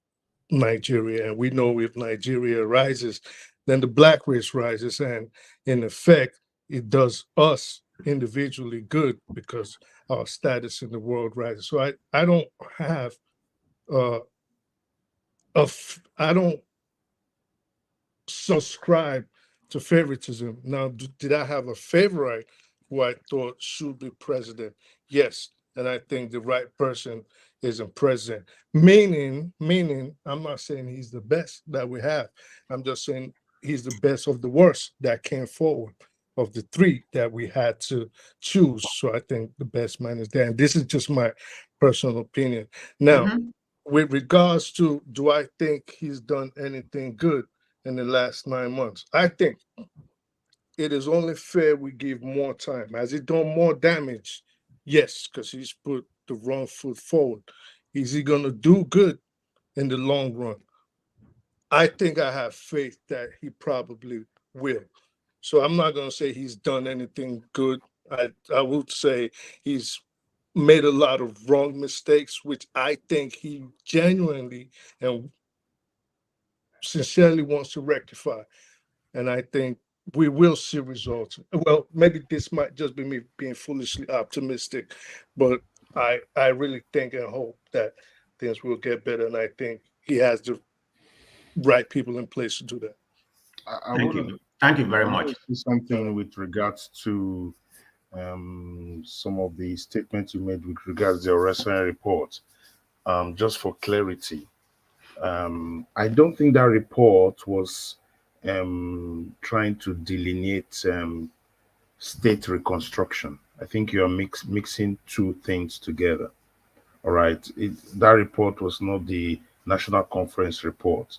Nigeria. And we know if Nigeria rises, then the black race rises. And in effect, it does us individually good because our status in the world rises. So I don't have I don't subscribe to favoritism. Now, did I have a favorite who I thought should be president? Yes. And I think the right person isn't president. Meaning, I'm not saying he's the best that we have. I'm just saying he's the best of the worst that came forward of the three that we had to choose. So I think the best man is there. And this is just my personal opinion. Now, with regards to do I think he's done anything good in the last 9 months? I think it is only fair we give more time. Has he done more damage? Yes, because he's put the wrong foot forward. Is he going to do good in the long run? I think I have faith that he probably will. So I'm not going to say he's done anything good. I would say he's made a lot of wrong mistakes, which I think he genuinely and sincerely wants to rectify. And I think we will see results. Well, maybe this might just be me being foolishly optimistic, but I really think and hope that things will get better. And I think he has the right people in place to do that. Thank you. Thank you very much. Something with regards to some of the statements you made with regards to the Orosenye Report. Just for clarity, I don't think that report was trying to delineate state reconstruction. I think you are mixing two things together. All right. That report was not the National Conference report.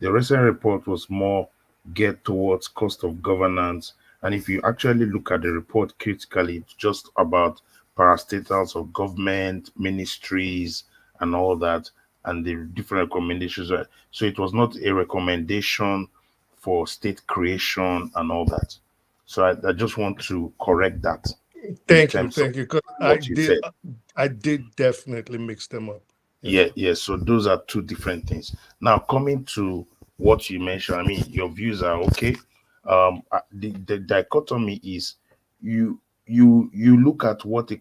The Orosenye Report was more geared towards cost of governance. And if you actually look at the report critically, it's just about parastatals of government, ministries, and all that, and the different recommendations. So it was not a recommendation for state creation and all that. So I just want to correct that. Thank you. Because I did definitely mix them up. Yeah. So those are two different things. Now coming to what you mentioned, I mean, your views are okay. The dichotomy is you look at what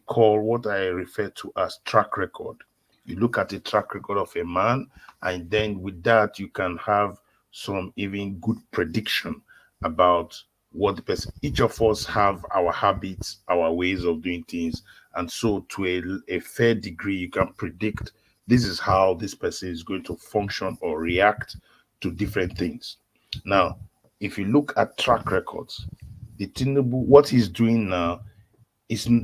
I refer to as track record. You look at the track record of a man, and then with that you can have some even good prediction about what the person. Each of us have our habits, our ways of doing things, and so to a fair degree you can predict this is how this person is going to function or react to different things. Now, if you look at track records, the Tinubu, what he's doing now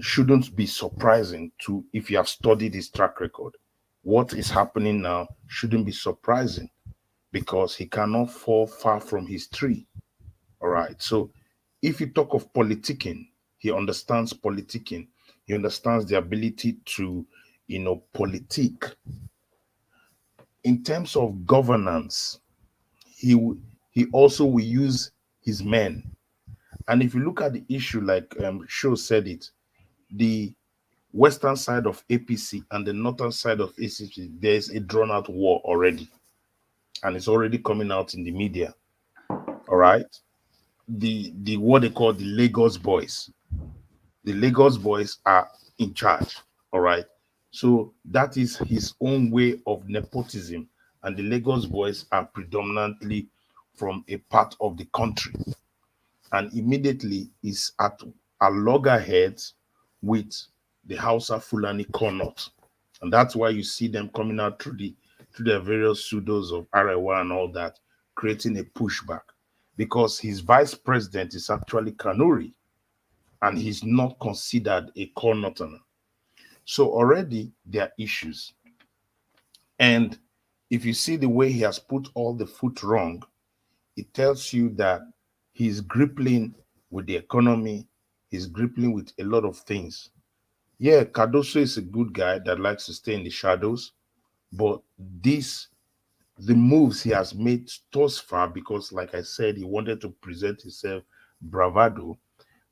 shouldn't be surprising to if you have studied his track record. What is happening now shouldn't be surprising because he cannot fall far from his tree. All right. So if you talk of politicking, he understands politicking. He understands the ability to, politic. In terms of governance, he also will use his men. And if you look at the issue, like Sho said it, the western side of APC and the northern side of ACC, there's a drawn out war already. And it's already coming out in the media. All right. The what they call the Lagos boys. The Lagos boys are in charge. All right. So that is his own way of nepotism. And the Lagos boys are predominantly from a part of the country. And immediately is at loggerheads with the Hausa Fulani Connaught. And that's why you see them coming out through the various pseudos of Arewa and all that, creating a pushback. Because his vice president is actually Kanuri, and he's not considered a Connaughton. So already there are issues. And if you see the way he has put all the foot wrong, it tells you that he's grappling with the economy, he's grappling with a lot of things. Yeah, Cardoso is a good guy that likes to stay in the shadows, but the moves he has made thus far, because like I said, he wanted to present himself bravado,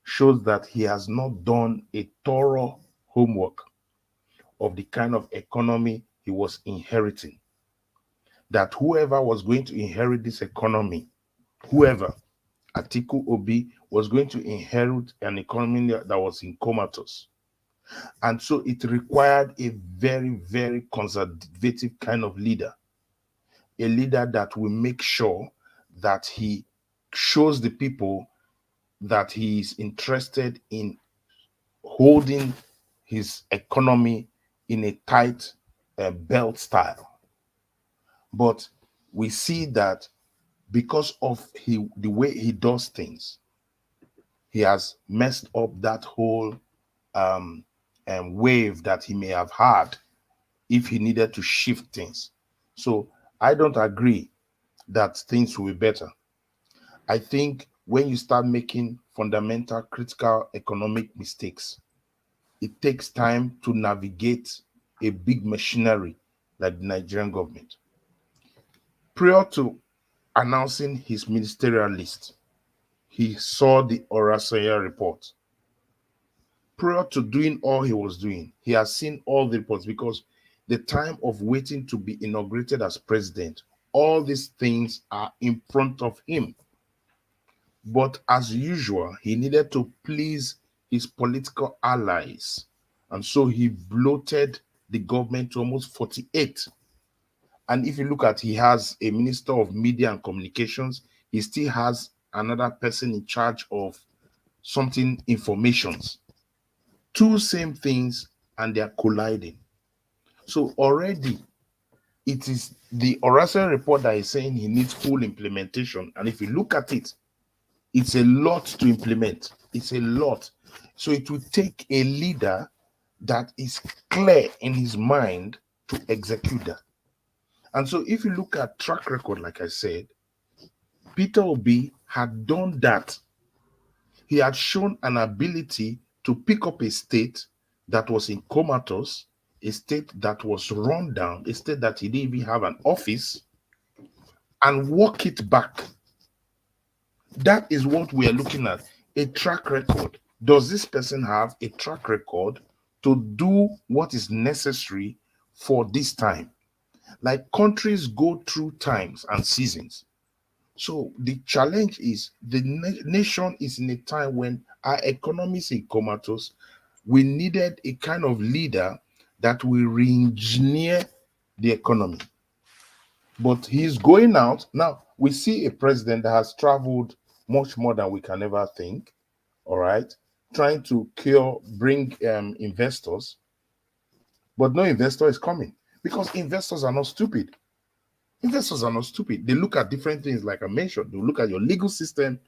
shows that he has not done a thorough homework of the kind of economy he was inheriting. That whoever was going to inherit this economy, whoever, Atiku Obi, was going to inherit an economy that was in comatose. And so it required a very, very conservative kind of leader, a leader that will make sure that he shows the people that he is interested in holding his economy in a tight belt style. But we see that because of the way he does things, he has messed up that whole wave that he may have had if he needed to shift things. So I don't agree that things will be better. I think when you start making fundamental critical economic mistakes, it takes time to navigate a big machinery like the Nigerian government. Prior to announcing his ministerial list, he saw the Orosenye Report. Prior to doing all he was doing, he has seen all the reports, because the time of waiting to be inaugurated as president, all these things are in front of him. But as usual, he needed to please his political allies. And so he bloated the government to almost 48. And if you look at, he has a minister of media and communications, he still has another person in charge of something informations. Two same things, and they're colliding. So already it is the Orosenye Report that is saying he needs full implementation. And if you look at it, it's a lot to implement. It's a lot. So it will take a leader that is clear in his mind to execute that. And so if you look at track record, like I said, Peter Obi had done that. He had shown an ability to pick up a state that was in comatose, a state that was run down, a state that he didn't even have an office, and walk it back. That is what we are looking at, a track record. Does this person have a track record to do what is necessary for this time? Like countries go through times and seasons. So the challenge is the nation is in a time when our economy is in comatose. We needed a kind of leader that will re-engineer the economy. But he's going out. Now, we see a president that has traveled much more than we can ever think, all right, trying to bring investors. But no investor is coming, because investors are not stupid. Investors are not stupid. They look at different things, like I mentioned. They look at your legal system,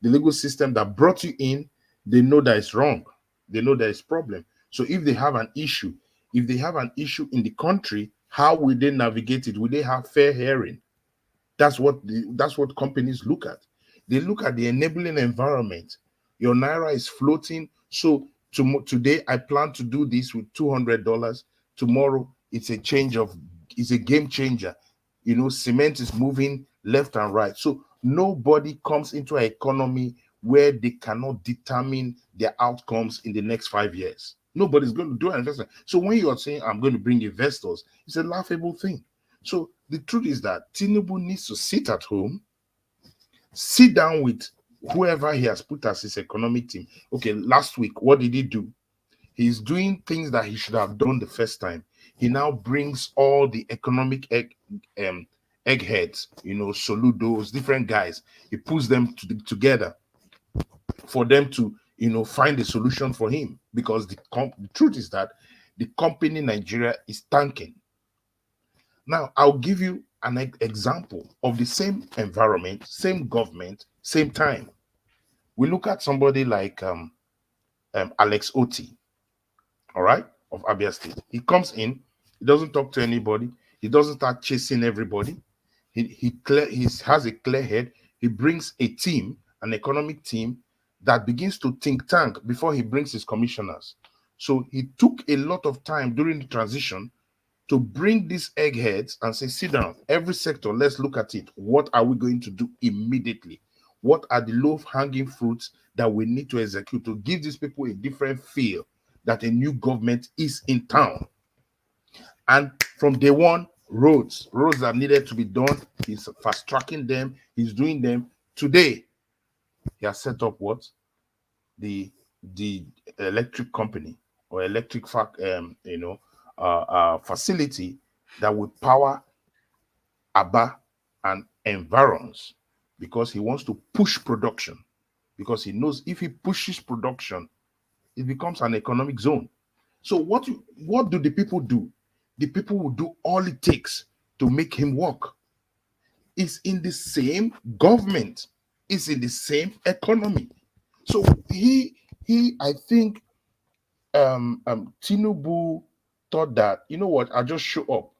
the legal system that brought you in. They know that it's wrong. They know there is problem. So if they have an issue, in the country, how will they navigate it? Will they have fair hearing? That's what companies look at. They look at the enabling environment. Your naira is floating. So today I plan to do this with $200. Tomorrow it's a game changer. You know, cement is moving left and right. So nobody comes into an economy where they cannot determine their outcomes in the next 5 years. Nobody's going to do an investment. So when you're saying I'm going to bring investors, it's a laughable thing. So the truth is that Tinubu needs to sit at home, sit down with whoever he has put as his economic team. Okay, last week, what did he do? He's doing things that he should have done the first time. He now brings all the economic eggheads, you know, Soludos, different guys. He puts them together for them to, you know, find a solution for him. Because the truth is that the company Nigeria is tanking. Now, I'll give you an example of the same environment, same government, same time. We look at somebody like Alex Oti. All right. of Abia State. He comes in, he doesn't talk to anybody, he doesn't start chasing everybody. He has a clear head. He brings a team, an economic team, that begins to think tank before he brings his commissioners. So he took a lot of time during the transition to bring these eggheads and say, sit down, every sector, let's look at it. What are we going to do immediately? What are the low-hanging fruits that we need to execute to give these people a different feel that a new government is in town? And from day one, roads that needed to be done, he's fast-tracking them, he's doing them. Today, he has set up what? The electric company or electric facility that will power Aba and environs, because he wants to push production, because he knows if he pushes production, it becomes an economic zone. So what do the people do? The people will do all it takes to make him work. It's in the same government, it's in the same economy. So I think Tinubu thought that, you know what, I'll just show up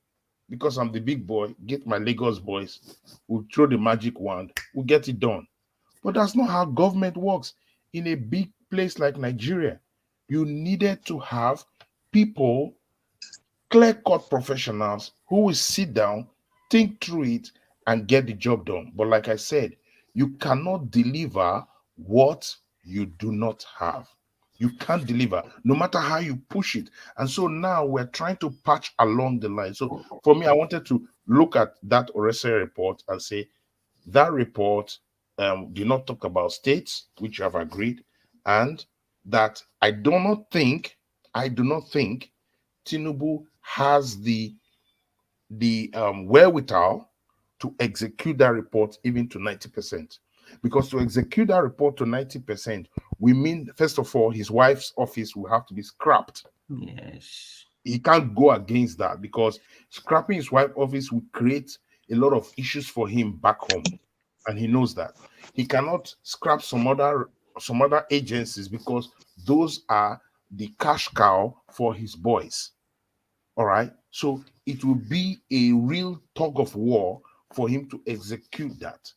because I'm the big boy, get my Lagos boys, we'll throw the magic wand, we'll get it done. But that's not how government works. In a big place like Nigeria, you needed to have people, clear-cut professionals who will sit down, think through it, and get the job done. But like I said, you cannot deliver what you do not have. You can't deliver, no matter how you push it. And so now we're trying to patch along the line. So for me, I wanted to look at that Orosenye report and say, that report did not talk about states, which you have agreed, and that I do not think Tinubu has the wherewithal to execute that report even to 90%. Because to execute that report to 90%, we mean, first of all, his wife's office will have to be scrapped. Yes. He can't go against that, because scrapping his wife's office will create a lot of issues for him back home. And he knows that. He cannot scrap some other agencies, because those are the cash cow for his boys. All right. So it will be a real tug of war for him to execute that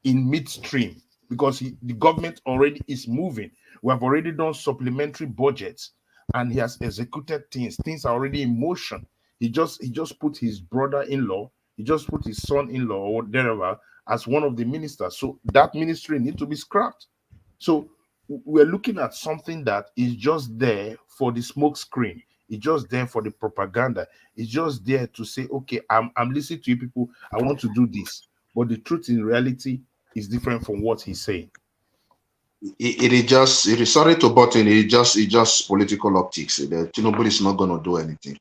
in midstream, because the government already is moving. We have already done supplementary budgets, and he has executed things. Things are already in motion. He just put his brother-in-law, he just put his son-in-law or whatever as one of the ministers. So that ministry needs to be scrapped. So we're looking at something that is just there for the smoke screen. It's just there for the propaganda. It's just there to say, okay, I'm listening to you people, I want to do this. But the truth in reality is different from what he's saying. It is sorry to button. It's just political optics. Tinubu is not going to do anything.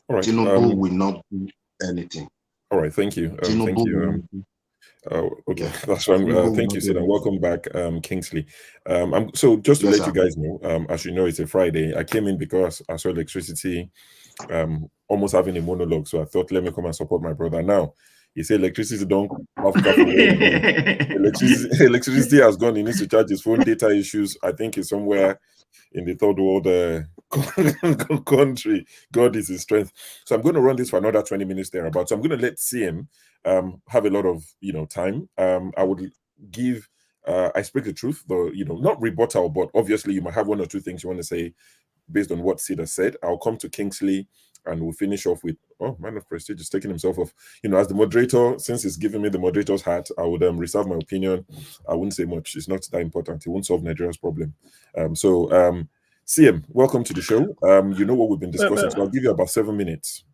All right. Tinubu will not do anything. All right. Thank you. Thank you. Okay, yeah. That's fine. Thank you, Sid, and welcome back, Kingsley. So just to let you guys know, as you know, it's a Friday. I came in because I saw electricity almost having a monologue, so I thought, let me come and support my brother. Now, he said electricity don't have electricity has gone. He needs to charge his phone. Data issues, I think, is somewhere in the third world country. God is his strength. So I'm going to run this for another 20 minutes thereabout. So I'm going to let CM have a lot of time. I would give I speak the truth, though, not rebuttal, but obviously you might have one or two things you want to say based on what Sid has said. I'll come to Kingsley and we'll finish off with, man of prestige is taking himself off. As the moderator, since he's giving me the moderator's hat, I would reserve my opinion. I wouldn't say much. It's not that important. It won't solve Nigeria's problem. CM, welcome to the show. You know what we've been discussing, so I'll give you about 7 minutes.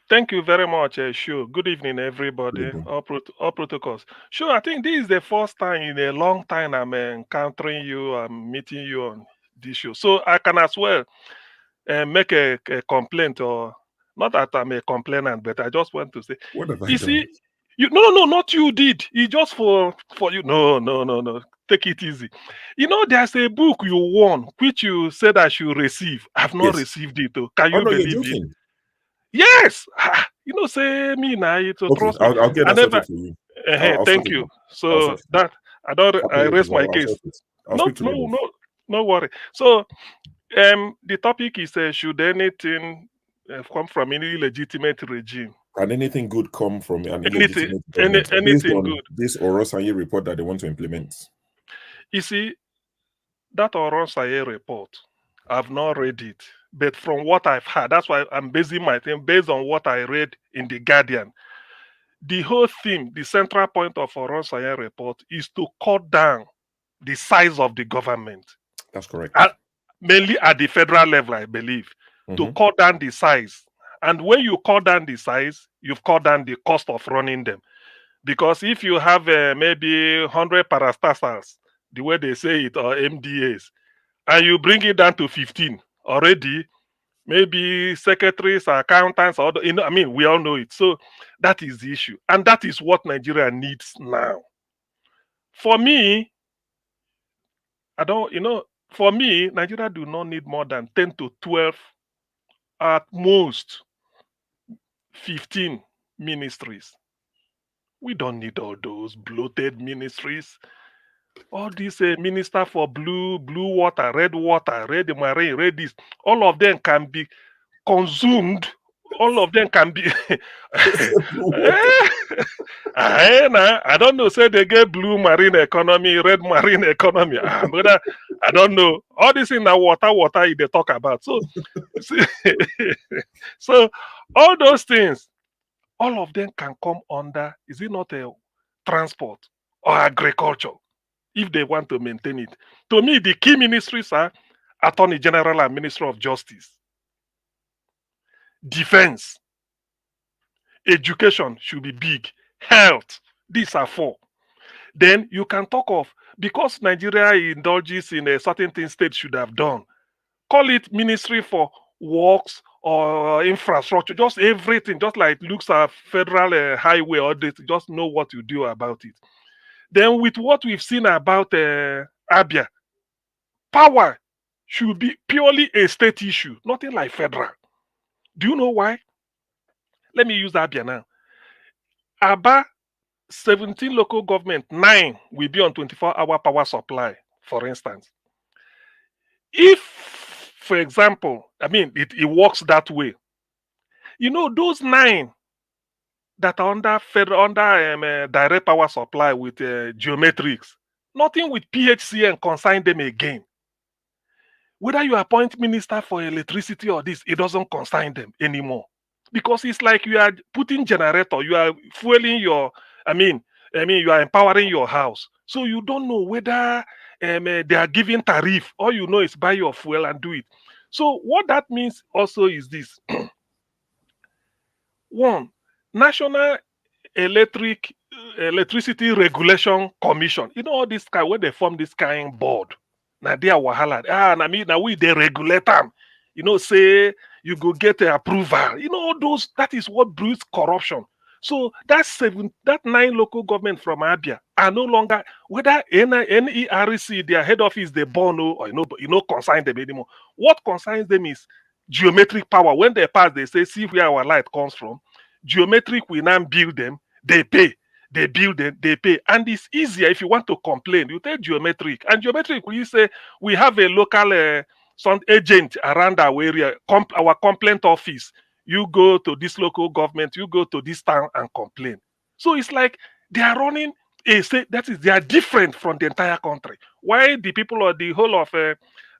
Thank you very much, Sure. Good evening, everybody. All protocols. Sure, I think this is the first time in a long time I'm encountering you, I'm meeting you on this show. So I can as well make a complaint, or not that I'm a complainant, but I just want to say, what have I you done? see, no, not you did. It's just for you. No. Take it easy. There's a book you won, which you said I should receive. I've not received it. Can you believe it? Yes. Say me now. Trust me. I'll get that sorted for you. Thank you. So that I raise my case. No worry. So The topic is should anything come from any illegitimate regime? Can anything good come from an Anything, illegitimate government based anything on good. this Orosenye report that they want to implement? You see, that Orosenye report, I've not read it, but from what I've heard, that's why I'm basing my thing based on what I read in the Guardian. The whole theme, the central point of Orosenye report is to cut down the size of the government. That's correct. Mainly at the federal level, I believe, to Mhm. cut down the size. And when you cut down the size, you've cut down the cost of running them. Because if you have maybe 100 parastatals, the way they say it, or MDAs, and you bring it down to 15 already, maybe secretaries, accountants, or I mean, we all know it. So that is the issue, and that is what Nigeria needs now. For me, I don't, for me, Nigeria do not need more than 10 to 12, at most 15 ministries. We don't need all those bloated ministries. All these minister for blue water, red marine, red this, all of them can be consumed. All of them can be. I don't know. Say they get blue marine economy, red marine economy. But I don't know. All this in the water they talk about. So, so all those things, all of them can come under. Is it not a transport or agriculture? If they want to maintain it. To me, the key ministries are Attorney General and Minister of Justice. Defense. Education should be big. Health. These are four. Then you can talk of, because Nigeria indulges in a certain thing state should have done, call it Ministry for Works or Infrastructure, just everything, just like it looks at federal highway or this, just know what you do about it. Then with what we've seen about Abia, power should be purely a state issue, nothing like federal. Do you know why? Let me use Abia now. Aba, 17 local government, 9 will be on 24-hour power supply, for instance. If, for example, I mean, it works that way. Those 9 that are under direct power supply with geometrics, nothing with PHC and consign them again. Whether you appoint minister for electricity or this, it doesn't concern them anymore. Because it's like you are putting generator, you are fueling your, you are empowering your house. So you don't know whether they are giving tariff. All you know is buy your fuel and do it. So what that means also is this. One, National Electricity Regulation Commission. All this kind, when they form this kind of board, now they are wahala. Now we they regulate them. Say you go get approval. Those, that is what breeds corruption. So that 9 local government from Abia are no longer, whether NERC, their head office, they born or concern them anymore. What concerns them is geometric power. When they pass, they say, see where our light comes from. Geometric, we now build them, they pay. They build them, they pay. And it's easier if you want to complain. You take geometric. And geometric, we say we have a local some agent around our area, our complaint office. You go to this local government, you go to this town and complain. So it's like they are running a state, that is, they are different from the entire country. Why the people or the whole of I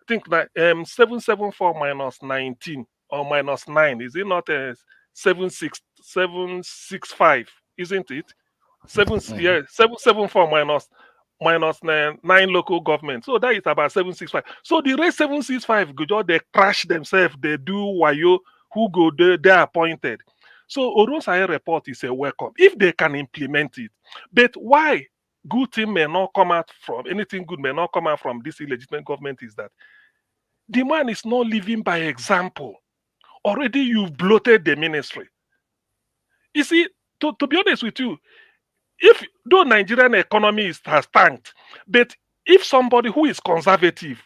think that 774 minus 19 or minus 9, is it not 765, isn't it? 774 minus 9 local government. So that is about 765. So the rest 765 go just they crash themselves, they do wayo, who go there, they are appointed. So Orosenye report is a welcome if they can implement it. But why good thing may not come out from anything good may not come out from this illegitimate government is that the man is not living by example. Already you've bloated the ministry. You see, to be honest with you, though Nigerian economy has tanked, but if somebody who is conservative,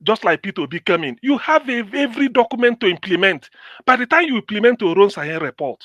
just like Peter becoming, you have every document to implement. By the time you implement the Orosenye report,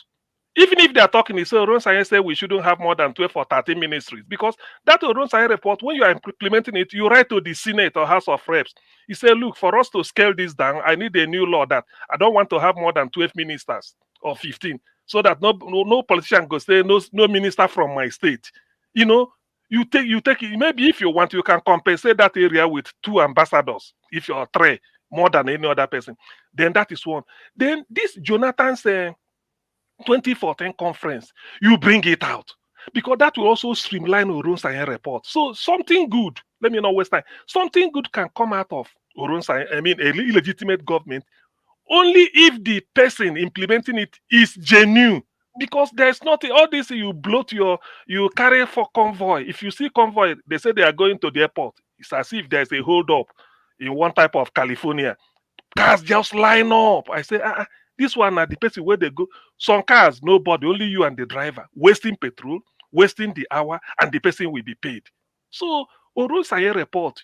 Even if they are talking, it's Orosenye say we shouldn't have more than 12 or 13 ministries, because that Orosenye report, when you are implementing it, you write to the Senate or House of Reps. You say, look, for us to scale this down, I need a new law that I don't want to have more than 12 ministers or 15, so that no politician go say no minister from my state. You know, you take it. Maybe if you want, you can compensate that area with 2 ambassadors if you're 3 more than any other person. Then that is one. Then this Jonathan's 2014 conference, you bring it out, because that will also streamline Orosenye report. So something good, let me not waste time, something good can come out of Orosenye, I mean, a illegitimate government, only if the person implementing it is genuine. Because there's nothing, all this you you carry for convoy. If you see convoy, they say they are going to the airport. It's as if there's a hold up in one type of California. Cars just line up. I say, this one are the person where they go. Some cars, nobody, only you and the driver, wasting petrol, wasting the hour, and the person will be paid. So Orosenye report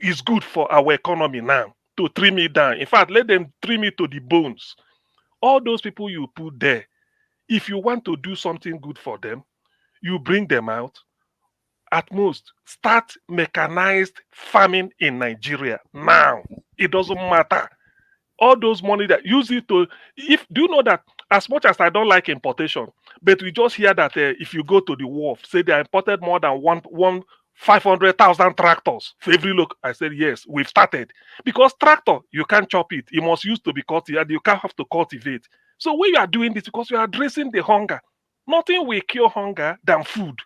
is good for our economy now to trim it down. In fact, let them trim it to the bones. All those people you put there, if you want to do something good for them, you bring them out. At most, start mechanized farming in Nigeria now. It doesn't matter. All those money that use it to, if do you know that, as much as I don't like importation, but we just hear that if you go to the wharf, say they imported more than 500,000 tractors for every look. I said yes, we've started, because tractor you can't chop it, it must use to be cultivated, you can't have to cultivate. So we are doing this because we are addressing the hunger. Nothing will cure hunger than food.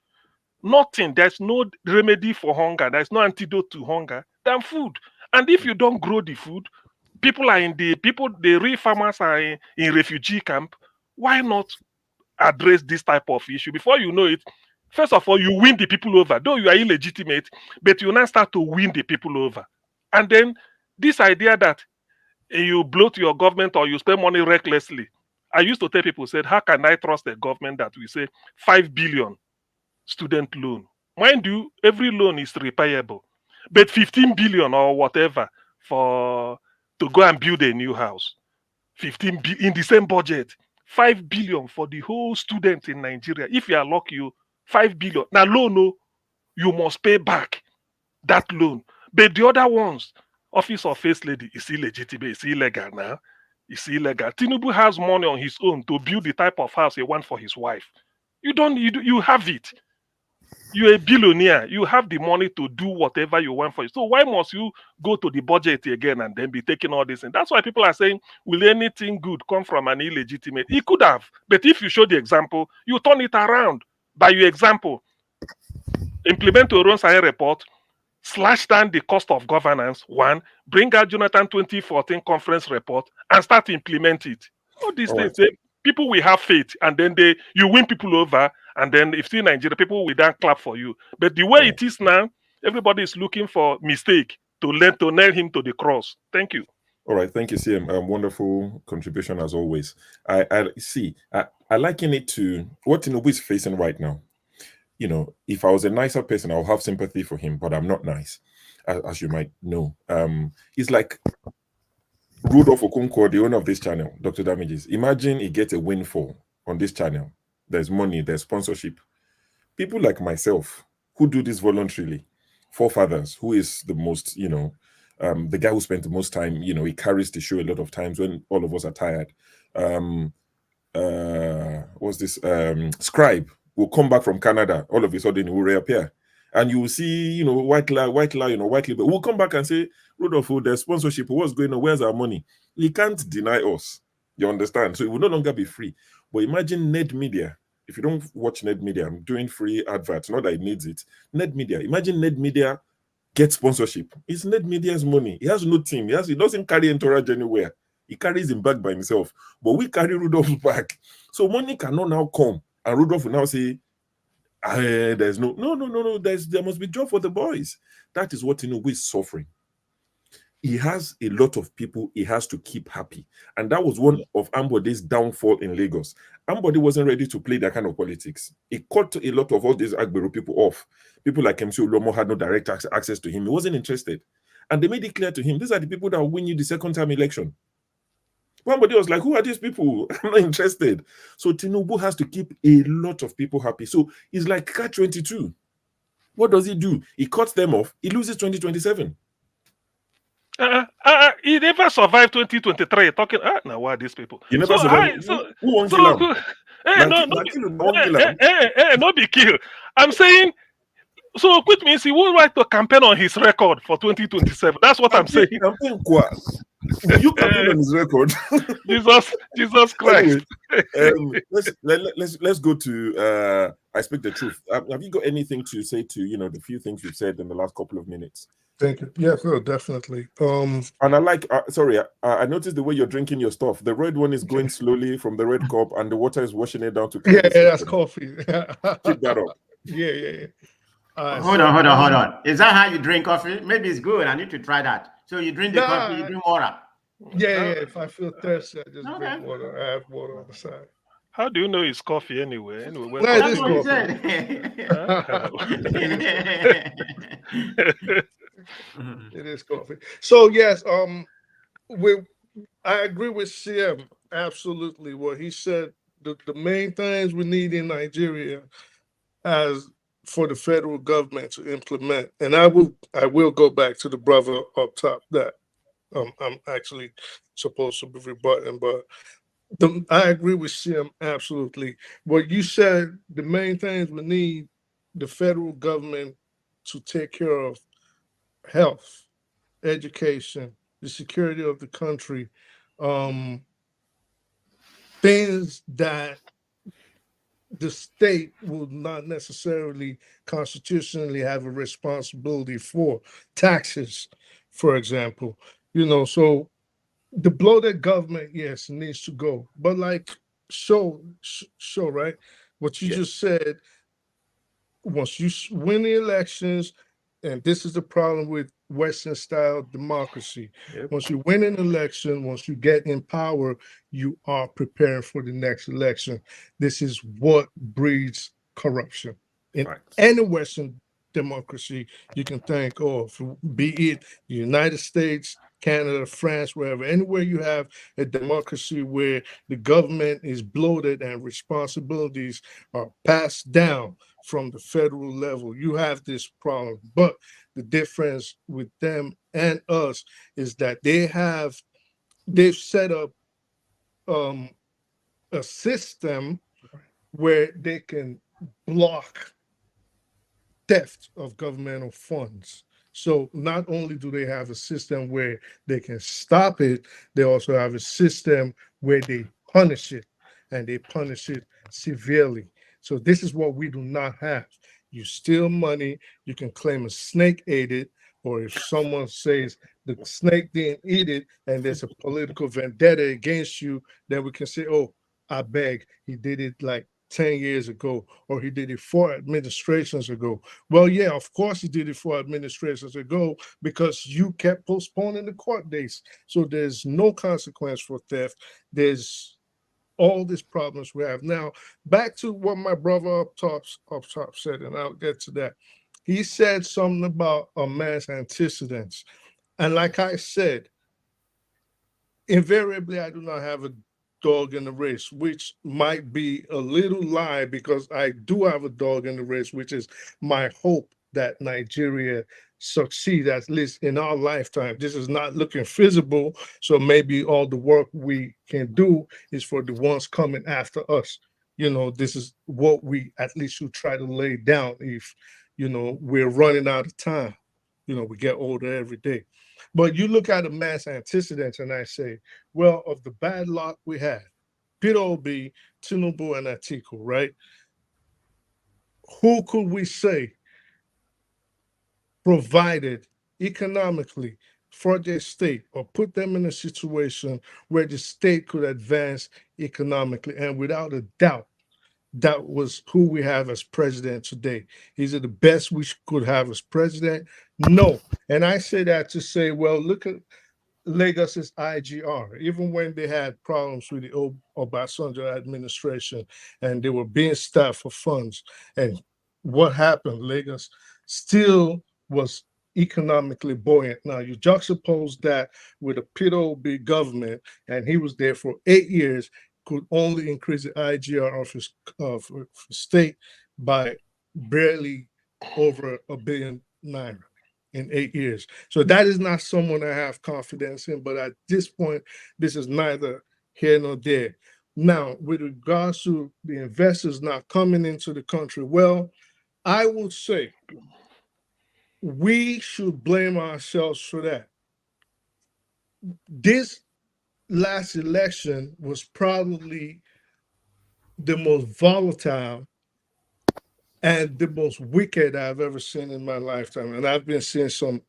Nothing. There's no remedy for hunger. There's no antidote to hunger than food. And if you don't grow the food, the real farmers are in refugee camp. Why not address this type of issue? Before you know it, first of all, you win the people over. Though you are illegitimate, but you now start to win the people over. And then this idea that you bloat your government or you spend money recklessly. I used to tell people, said, how can I trust a government that we say 5 billion student loan? Mind you, every loan is repayable. But 15 billion or whatever to go and build a new house. 15 in the same budget. 5 billion for the whole student in Nigeria. If you are lucky, 5 billion. Now, loan, you must pay back that loan. But the other ones, Office of First Lady, is illegitimate, it's illegal now. It's illegal. Tinubu has money on his own to build the type of house he wants for his wife. You have it. You're a billionaire. You have the money to do whatever you want for you. So why must you go to the budget again and then be taking all this? And that's why people are saying, will anything good come from an illegitimate? It could have. But if you show the example, you turn it around by your example. Implement the Orosenye report, slash down the cost of governance, one, bring out Jonathan 2014 conference report, and start implement it. All these things, people will have faith, and then you win people over, and then if you see Nigeria, people will then clap for you. But the way it is now, everybody is looking for mistake to nail him to the cross. Thank you. All right, thank you, CM. Wonderful contribution as always. I liken it to what Tinubu is facing right now. You know, if I was a nicer person, I'll have sympathy for him, but I'm not nice, as you might know. It's like Rudolph Okonkwo, the owner of this channel, Dr. Damages. Imagine he gets a windfall on this channel. There's money, there's sponsorship. People like myself who do this voluntarily, Forefathers, who is the most, the guy who spent the most time, he carries the show a lot of times when all of us are tired. What's this? Scribe will come back from Canada, all of a sudden he will reappear. And you will see, white lie, but we'll come back and say, Rudolph, there's sponsorship, what's going on, where's our money? He can't deny us, you understand? So it will no longer be free. But imagine Ned Media. If you don't watch Ned Media, I'm doing free adverts, not that it needs it. Ned Media, imagine Ned Media gets sponsorship. It's Ned Media's money. He has no team. He doesn't carry entourage anywhere. He carries him back by himself. But we carry Rudolph back. So money cannot now come. And Rudolph will now say, there's no, there must be job for the boys. That is what Tinubu is suffering. He has a lot of people he has to keep happy. And that was one of Ambode's downfall in Lagos. Ambode wasn't ready to play that kind of politics. He cut a lot of all these Agbero people off. People like MC Olomo had no direct access to him. He wasn't interested. And they made it clear to him, these are the people that will win you the second time election. Somebody was like, who are these people? I'm not interested. So Tinubu has to keep a lot of people happy. So it's like catch-22. What does he do? He cuts them off. He loses 2027. He never survived 2023. Talking now, why are these people? He never So survived. Who won't kill him? No be kill. I'm saying. So, which means he won't write to campaign on his record for 2027. That's what I'm saying. Will you campaign on his record? Jesus Christ. Anyway, let's go to I speak the truth. Have you got anything to say to the few things you've said in the last couple of minutes? Thank you. Yeah, sure, definitely. And I like. Sorry, I noticed the way you're drinking your stuff. The red one is going slowly from the red cup, and the water is washing it down to. Yeah, that's coffee. Keep that up. Yeah. Hold on. Is that how you drink coffee? Maybe it's good. I need to try that. So you drink the coffee, you drink water. Yeah. If I feel thirsty, I just drink water. I have water on the side. How do you know it's coffee anyway? That's what he said. It is coffee. So yes, I agree with CM absolutely. What he said, the main things we need in Nigeria as for the federal government to implement, and I will go back to the brother up top that I'm actually supposed to be rebutting, but I agree with CM absolutely. What you said, the main things we need the federal government to take care of: health, education, the security of the country, things that the state will not necessarily constitutionally have a responsibility for. Taxes, for example. So the bloated government, yes, needs to go. But like show right? What you just said, once you win the elections, and this is the problem with Western style democracy. Yep. Once you win an election, once you get in power, you are preparing for the next election. This is what breeds corruption. In any Western democracy, you can think of, be it the United States, Canada, France, wherever, anywhere you have a democracy where the government is bloated and responsibilities are passed down from the federal level, you have this problem. But the difference with them and us is that they've set up a system where they can block theft of governmental funds. So not only do they have a system where they can stop it, they also have a system where they punish it, and they punish it severely. So this is what we do not have. You steal money, you can claim a snake ate it, or if someone says the snake didn't eat it and there's a political vendetta against you, then we can say, oh, I beg, he did it like 10 years ago, or he did it 4 administrations ago. Well, yeah, of course he did it 4 administrations ago because you kept postponing the court dates. So there's no consequence for theft. There's all these problems we have. Now, back to what my brother up top said, and I'll get to that. He said something about a mass antecedents. And like I said, invariably, I do not have a dog in the race, which might be a little lie because I do have a dog in the race, which is my hope that Nigeria succeed, at least in our lifetime. This is not looking feasible, so maybe all the work we can do is for the ones coming after us. This is what we at least should try to lay down if, we're running out of time. We get older every day. But you look at the mass antecedents and I say, well, of the bad luck we had, Peter Obi, Tinubu, and Atiku, right? Who could we say provided economically for their state or put them in a situation where the state could advance economically? And without a doubt, that was who we have as president today. Is it the best we could have as president? No. And I say that to say, well, look at Lagos's IGR. Even when they had problems with the Obasanjo administration and they were being staffed for funds, and what happened? Lagos still was economically buoyant. Now you juxtapose that with a Peter Obi government, and he was there for 8 years, could only increase the IGR of his state by barely over $1 billion in 8 years. So that is not someone I have confidence in. But at this point, this is neither here nor there. Now, with regards to the investors not coming into the country, well, I would say we should blame ourselves for that. This last election was probably the most volatile and the most wicked I've ever seen in my lifetime. And I've been seeing some,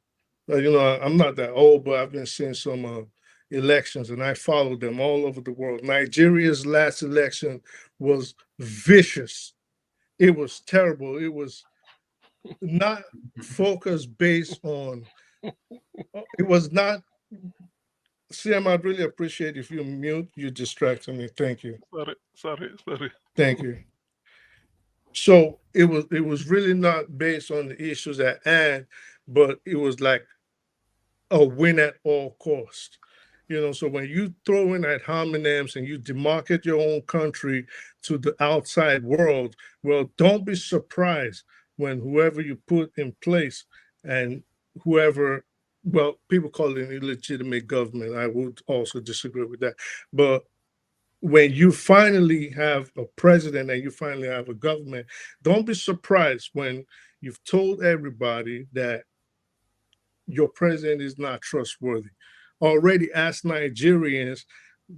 I'm not that old, but I've been seeing some elections, and I followed them all over the world. Nigeria's last election was vicious. It was terrible. It was not focused based on, it was not, Sam, I'd really appreciate if you mute, you distracted me. Thank you. Sorry. Thank you. So it was really not based on the issues at hand, but it was like a win at all cost. So when you throw in ad hominems and you demarcate your own country to the outside world, well, don't be surprised when whoever you put in place and whoever, well, people call it an illegitimate government. I would also disagree with that. But when you finally have a president and you finally have a government, don't be surprised when you've told everybody that your president is not trustworthy. Already, as Nigerians,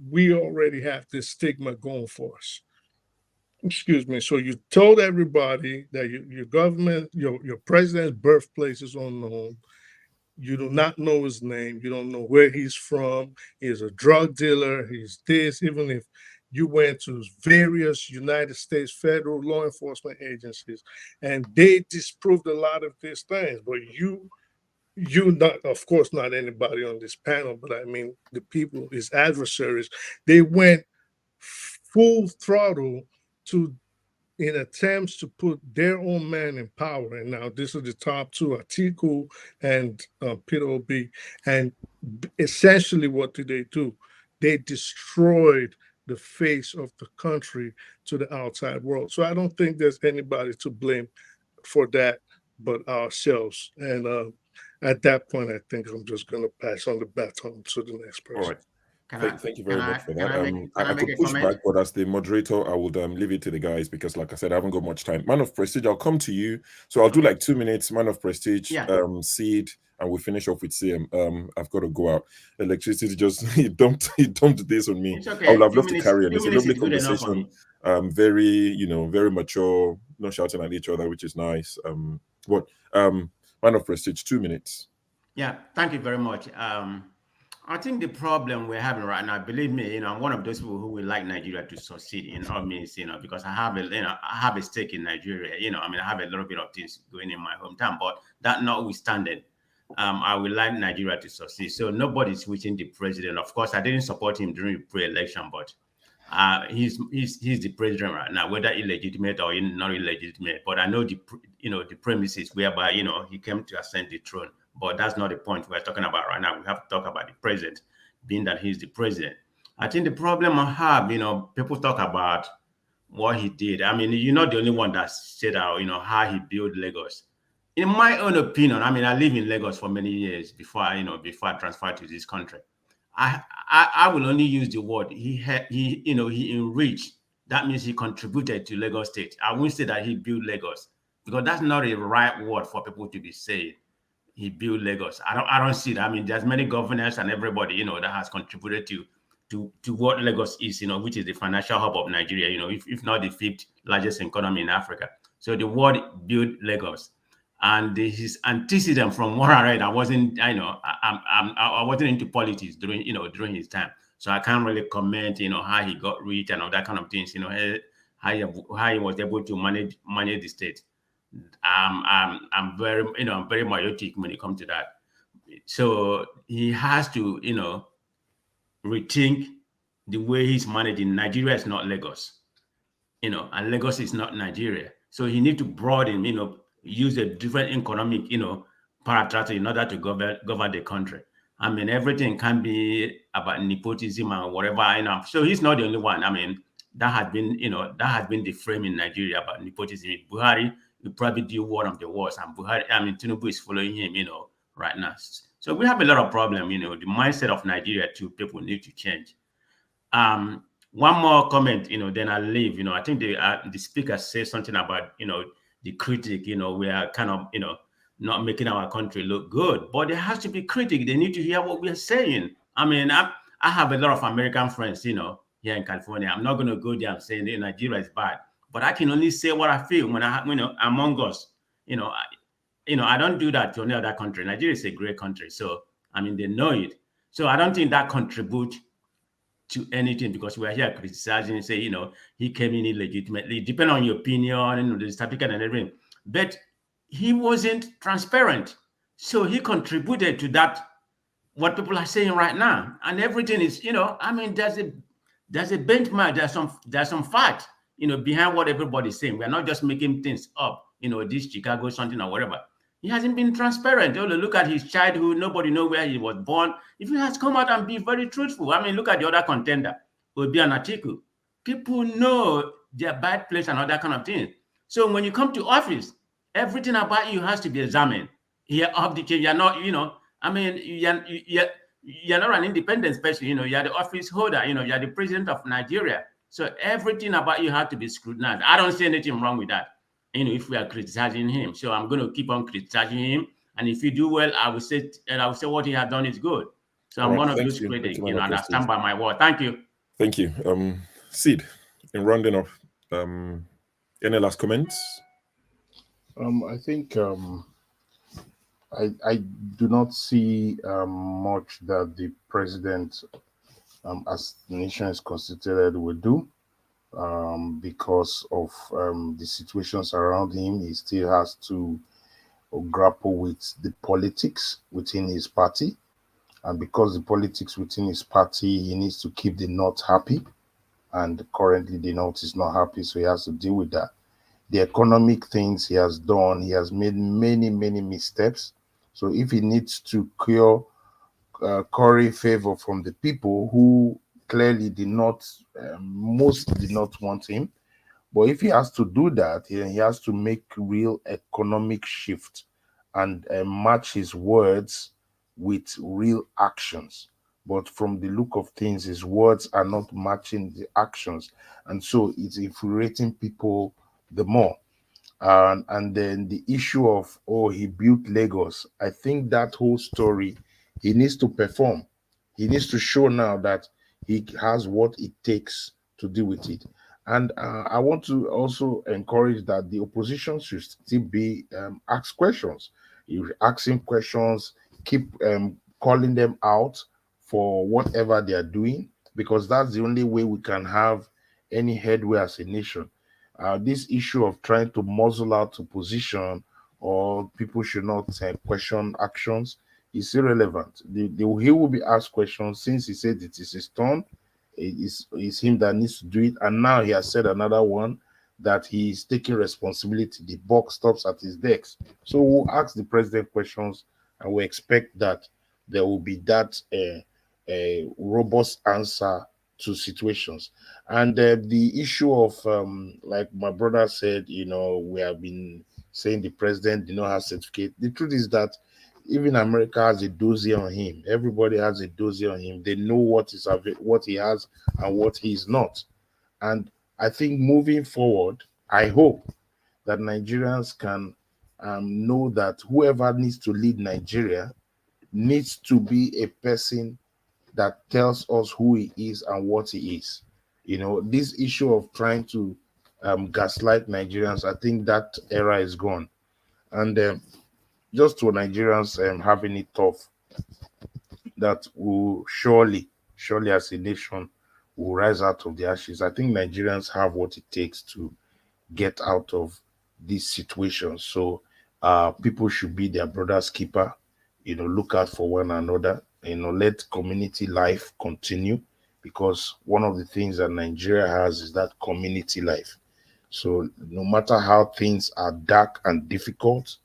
we already have this stigma going for us. Excuse me. So you told everybody that your government, your president's birthplace is unknown. You do not know his name. You don't know where he's from. He's a drug dealer. He's this. Even if you went to various United States federal law enforcement agencies and they disproved a lot of these things, but you not, of course, not anybody on this panel, but I mean the people, his adversaries, they went full throttle in attempts to put their own man in power. And now this is the top two, Atiku and Peter Obi. And essentially what did they do? They destroyed the face of the country to the outside world. So I don't think there's anybody to blame for that but ourselves. And at that point, I think I'm just going to pass on the baton to the next person. All right. Thank you very much for that. I could push back, but as the moderator, I would leave it to the guys because, like I said, I haven't got much time. Man of Prestige, I'll come to you. So I'll do like 2 minutes. Man of Prestige, Seed, and we'll finish off with CM. I've got to go out. Electricity just he dumped this on me. Okay. I would have loved to carry on. It's a lovely conversation. Very, very mature, not shouting at each other, which is nice. But Man of Prestige, 2 minutes. Yeah, thank you very much. I think the problem we're having right now, believe me, I'm one of those people who would like Nigeria to succeed in all means, because I have a stake in Nigeria. I have a little bit of things going in my hometown, but that notwithstanding, I would like Nigeria to succeed. So nobody's switching the president. Of course, I didn't support him during the pre-election, but he's the president right now, whether illegitimate or not illegitimate. But I know the premises whereby he came to ascend the throne. But that's not the point we're talking about right now. We have to talk about the president, being that he's the president. I think the problem I have, people talk about what he did. I mean, you're not the only one that said how he built Lagos. In my own opinion, I live in Lagos for many years before I transferred to this country. I will only use the word he enriched. That means he contributed to Lagos State. I won't say that he built Lagos because that's not a right word for people to be saying. He built Lagos. I don't see that. There's many governors and everybody, that has contributed to what Lagos is, which is the financial hub of Nigeria, if not the 5th largest economy in Africa. So the word built Lagos, and his antecedent from what I read, I wasn't into politics during his time, so I can't really comment, how he got rich and all that kind of things, how he was able to manage the state. I'm very myopic when it comes to that. So he has to, rethink the way he's managing. Nigeria is not Lagos, and Lagos is not Nigeria. So he needs to broaden, use a different economic, paratrooper in order to govern the country. I mean, everything can be about nepotism and whatever, you know. So he's not the only one. I mean, that had been, you know, that has been the frame in Nigeria about nepotism. Buhari will probably do one of the worst, and Buhari, I mean, Tinubu is following him, you know, right now. So we have a lot of problem, you know. The mindset of Nigeria too, people need to change. One more comment, you know, then I'll leave. You know, I think the speaker says something about, you know, the critic, you know, we are kind of, you know, not making our country look good, but there has to be critic. They need to hear what we are saying. I mean, I have a lot of American friends, you know, here in California. I'm not going to go there and say Nigeria is bad, but I can only say what I feel when I, you know, among us, you know, I don't do that to any other country. Nigeria is a great country. So, I mean, they know it. So I don't think that contributes to anything, because we're here criticizing and say, you know, he came in illegitimately, depending on your opinion, you know, the certificate and everything. But he wasn't transparent. So he contributed to that, what people are saying right now. And everything is, you know, I mean, there's a benchmark, there's some fact, you know, behind what everybody's saying. We're not just making things up, you know, this Chicago something or whatever. He hasn't been transparent. Oh, look at his childhood. Nobody knows where he was born. If he has come out and be very truthful, I mean, look at the other contender, will be an article. People know their bad place and all that kind of thing. So when you come to office, everything about you has to be examined. You're not, you know, I mean, you're not an independent person, you know, you're the office holder, you know, you're the president of Nigeria. So everything about you has to be scrutinized. I don't see anything wrong with that, you know, if we are criticizing him. So I'm going to keep on criticizing him. And if you do well, I will say what he has done is good. So I'm one of those critics, you know, and I stand by my word. Thank you. Thank you. Sid, in rounding off, any last comments? I think I do not see much that the president, as the nation is constituted, will do. Because of the situations around him. He still has to grapple with the politics within his party. And because the politics within his party, he needs to keep the North happy. And currently the North is not happy, so he has to deal with that. The economic things he has done, he has made many, many missteps. So if he needs to curry favor from the people who clearly did not, most did not want him. But if he has to do that, he has to make real economic shift and match his words with real actions. But from the look of things, his words are not matching the actions. And so it's infuriating people the more. And then the issue of, he built Lagos. I think that whole story, he needs to perform. He needs to show now that he has what it takes to deal with it. And I want to also encourage that the opposition should still be asked questions. You ask him questions, keep calling them out for whatever they are doing, because that's the only way we can have any headway as a nation. This issue of trying to muzzle out opposition or people should not question actions is irrelevant. He will be asked questions since he said it is his turn. It's him that needs to do it. And now he has said another one that he is taking responsibility. The buck stops at his desk. So we'll ask the president questions and we expect that there will be that robust answer to situations. And the issue of, like my brother said, you know, we have been saying the president did not have certificate. The truth is that even America has a dossier on him. Everybody has a dossier on him. They know what he has and what he is not. And I think moving forward, I hope that Nigerians can know that whoever needs to lead Nigeria needs to be a person that tells us who he is and what he is. You know, this issue of trying to gaslight Nigerians, I think that era is gone. And just to Nigerians having it tough, that will surely as a nation will rise out of the ashes. I think Nigerians have what it takes to get out of this situation. So people should be their brother's keeper, you know, look out for one another, you know, let community life continue, because one of the things that Nigeria has is that community life. So no matter how things are dark and difficult,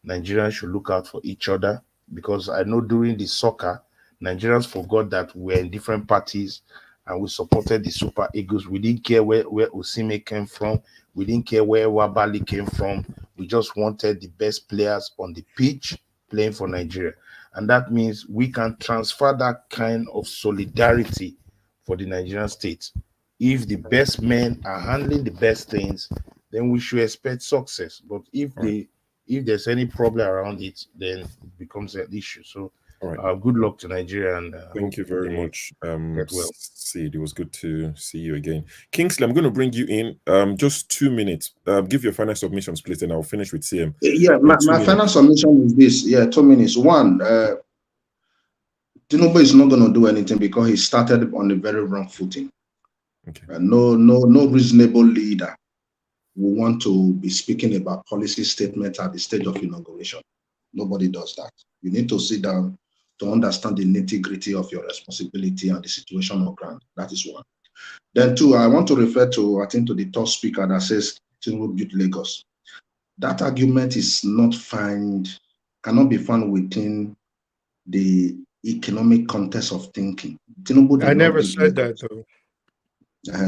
Nigerians should look out for each other, because I know during the soccer, Nigerians forgot that we're in different parties and we supported the Super Eagles. We didn't care where Osimhen came from. We didn't care where Wabali came from. We just wanted the best players on the pitch playing for Nigeria. And that means we can transfer that kind of solidarity for the Nigerian state. If the best men are handling the best things, then we should expect success. But if there's any problem around it, then it becomes an issue. So good luck to Nigeria, and thank you very much. Get well. Sid, it was good to see you again. Kingsley, I'm going to bring you in. Just 2 minutes. Give your final submissions, please, and I'll finish with CM. Yeah, my final submission is this. Yeah, 2 minutes. One, Tinubu is not going to do anything because he started on a very wrong footing. Okay. No reasonable leader will want to be speaking about policy statements at the stage of inauguration. Nobody does that. You need to sit down to understand the nitty-gritty of your responsibility and the situation on ground. That is one. Then two, I want to refer to, I think, to the third speaker that says Tinubu built Lagos. That argument is cannot be found within the economic context of thinking. Tinubu did I not never build said Lagos. that, though.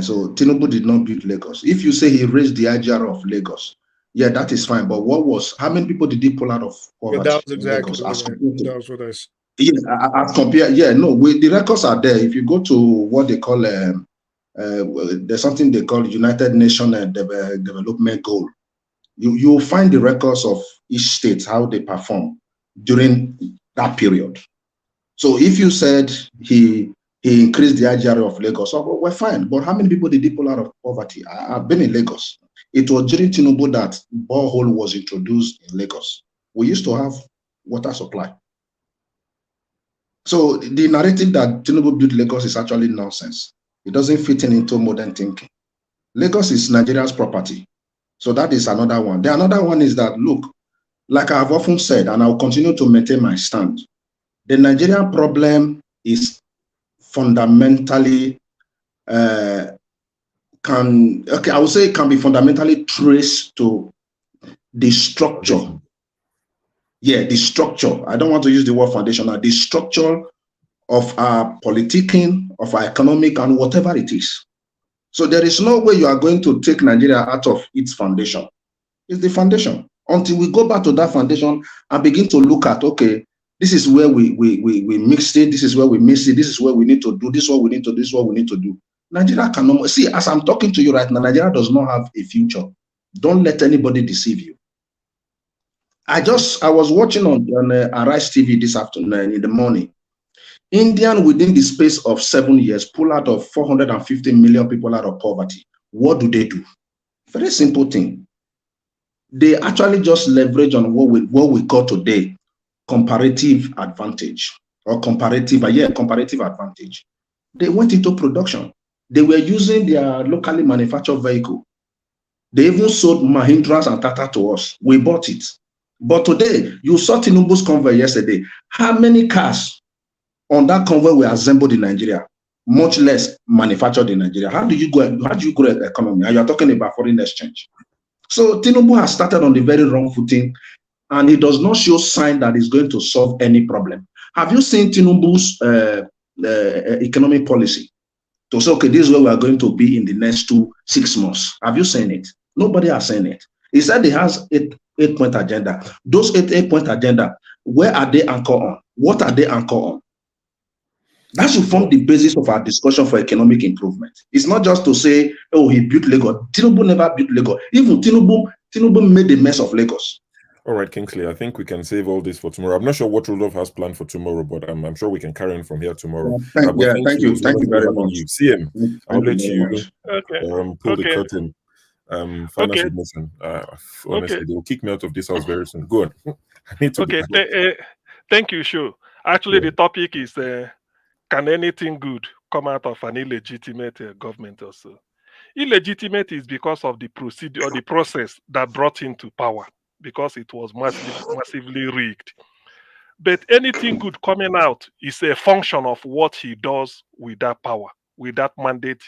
So Tinubu did not build Lagos. If you say he raised the IGR of Lagos, yeah, that is fine. But how many people did he pull out of poverty? That was exactly Lagos, that was what I said. Yeah, as compared, the records are there. If you go to what they call, there's something they call United Nations Development Goal. You'll find the records of each state, how they perform during that period. So if you said he increased the IGR of Lagos, we're fine. But how many people did he pull out of poverty? I've been in Lagos. It was during Tinubu that borehole was introduced in Lagos. We used to have water supply. So the narrative that Tinubu built Lagos is actually nonsense. It doesn't fit into modern thinking. Lagos is Nigeria's property. So that is another one. The another one is that, look, like I've often said, and I'll continue to maintain my stand, the Nigerian problem is fundamentally, I would say it can be fundamentally traced to the structure. Yeah, the structure. I don't want to use the word foundational. The structure of our politicking, of our economic, and whatever it is. So there is no way you are going to take Nigeria out of its foundation. It's the foundation. Until we go back to that foundation and begin to look at, okay, this is where we mixed it, this is where we missed it, this is where we need to do, this is what we need to do, this is what we need to do. Nigeria cannot, see, as I'm talking to you right now, Nigeria does not have a future. Don't let anybody deceive you. I was watching on Arise TV this afternoon, in the morning. Indian, within the space of 7 years, pull out of 450 million people out of poverty. What do? Very simple thing. They actually just leverage on what we call today comparative advantage, or comparative advantage. They went into production. They were using their locally manufactured vehicle. They even sold Mahindras and Tata to us. We bought it. But today, you saw Tinubu's convoy yesterday. How many cars on that convoy were assembled in Nigeria, much less manufactured in Nigeria? How do you grow the economy? And you're talking about foreign exchange. So Tinubu has started on the very wrong footing, and he does not show sign that he's going to solve any problem. Have you seen Tinubu's economic policy to say, okay, this is where we are going to be in the next 6 months? Have you seen it? Nobody has seen it. He said he has eight-point agenda. Those eight-point agenda, where are they anchored on? What are they anchored on? That should form the basis of our discussion for economic improvement. It's not just to say, oh, he built Lagos. Tinubu never built Lagos. Even Tinubu made a mess of Lagos. All right, Kingsley, I think we can save all this for tomorrow. I'm not sure what Rudolph has planned for tomorrow, but I'm sure we can carry on from here tomorrow. Thank you very much. CM, I'll let you pull the Okay. curtain. Final submission. Honestly, they will kick me out of this house very soon. Go on. I need to. Okay. Thank you, Shu. Actually, the topic is can anything good come out of an illegitimate government or so? Illegitimate is because of the procedure or the process that brought him to power, because it was massively rigged. But anything good coming out is a function of what he does with that power, with that mandate,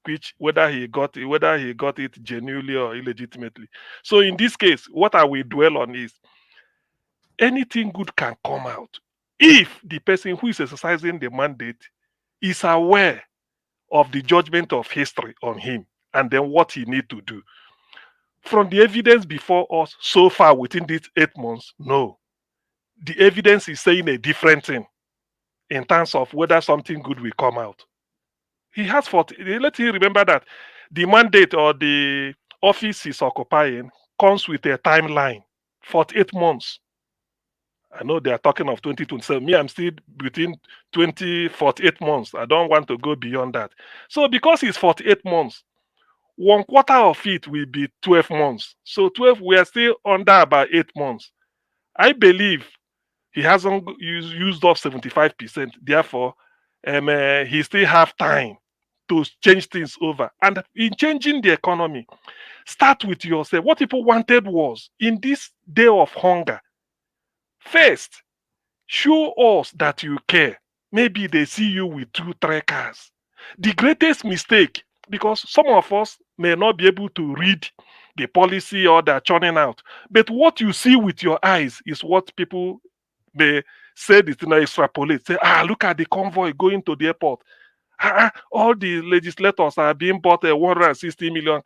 which whether he got it genuinely or illegitimately. So in this case, what I will dwell on is anything good can come out if the person who is exercising the mandate is aware of the judgment of history on him and then what he need to do. From the evidence before us so far within these 8 months, no. The evidence is saying a different thing in terms of whether something good will come out. He has 40. Let him remember that the mandate or the office he's occupying comes with a timeline, 48 months. I know they are talking of 2027. Me, I'm still between 48 months. I don't want to go beyond that. So because it's 48 months, 1/4 of it will be 12 months. So 12, we are still under about 8 months. I believe he hasn't used up 75%. Therefore, he still have time to change things over. And in changing the economy, start with yourself. What people wanted was, in this day of hunger, first, show us that you care. Maybe they see you with 2, 3 cars. The greatest mistake, because some of us may not be able to read the policy or they're churning out, but what you see with your eyes is what people may say, this extrapolate. Say, look at the convoy going to the airport. All the legislators are being bought a 160 million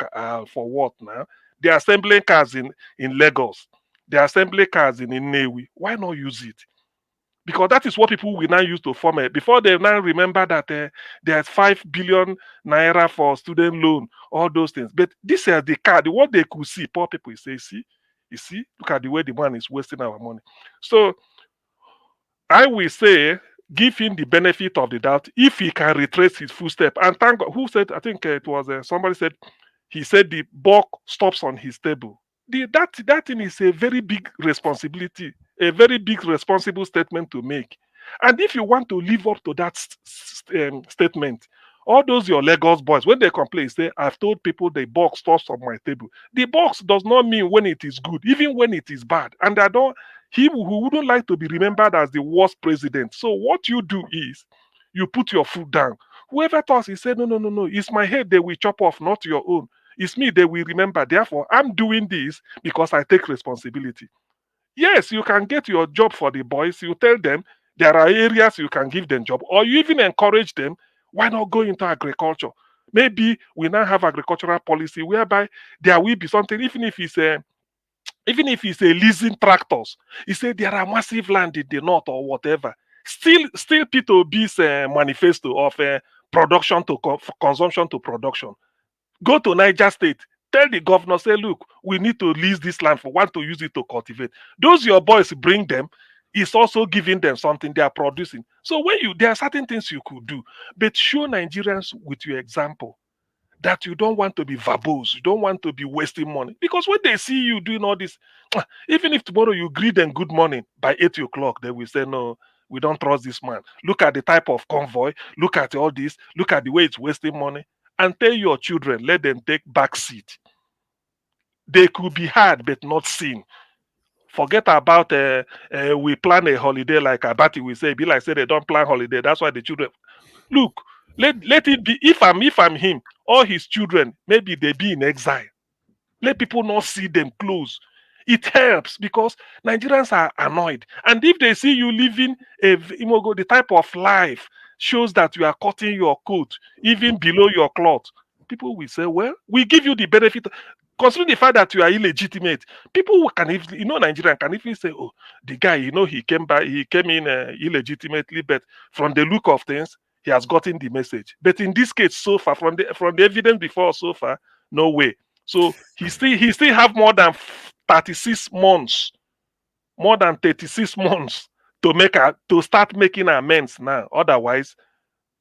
for what now? They're assembling cars in Lagos. They're assembling cars in Nnewi. Why not use it? Because that is what people will now use to form it. Before they now remember that there's 5 billion naira for student loan, all those things. But this is the car, what they could see, poor people say, you see, look at the way the man is wasting our money. So I will say, give him the benefit of the doubt if he can retrace his footstep. And thank God, who said, I think it was somebody said, he said the buck stops on his table. That thing is a very big responsibility, a very big responsible statement to make. And if you want to live up to that statement, all those your Lagos boys, when they complain, say, I've told people the box stops on my table. The box does not mean when it is good, even when it is bad. And he who wouldn't like to be remembered as the worst president. So what you do is you put your foot down. Whoever thought, he said, no, it's my head they will chop off, not your own. It's me they will remember. Therefore, I'm doing this because I take responsibility. Yes, you can get your job for the boys. You tell them there are areas you can give them job, or you even encourage them. Why not go into agriculture? Maybe we now have agricultural policy whereby there will be something, even if it's a leasing tractors. He said there are massive land in the north or whatever. Still P2B's manifesto of production to consumption to production. Go to Niger State. Tell the governor, say, look, we need to lease this land for one to use it to cultivate. Those your boys bring them, is also giving them something they are producing. So there are certain things you could do, but show Nigerians with your example that you don't want to be verbose, you don't want to be wasting money. Because when they see you doing all this, even if tomorrow you greet them good morning, by 8 o'clock, they will say, no, we don't trust this man. Look at the type of convoy, look at all this, look at the way it's wasting money. And tell your children, let them take back seat. They could be heard but not seen. Forget about we plan a holiday like Abati will say. Be like say they don't plan holiday. That's why the children look. Let it be. If I'm him, all his children maybe they be in exile. Let people not see them close. It helps because Nigerians are annoyed, and if they see you living the type of life shows that you are cutting your coat even below your cloth, people will say, well, we give you the benefit. Considering the fact that you are illegitimate, people can even, Nigerian can even say, oh, the guy, he came in illegitimately, but from the look of things, he has gotten the message. But in this case, so far, from the evidence before so far, no way. So he still have more than 36 months, to start making amends now. Otherwise,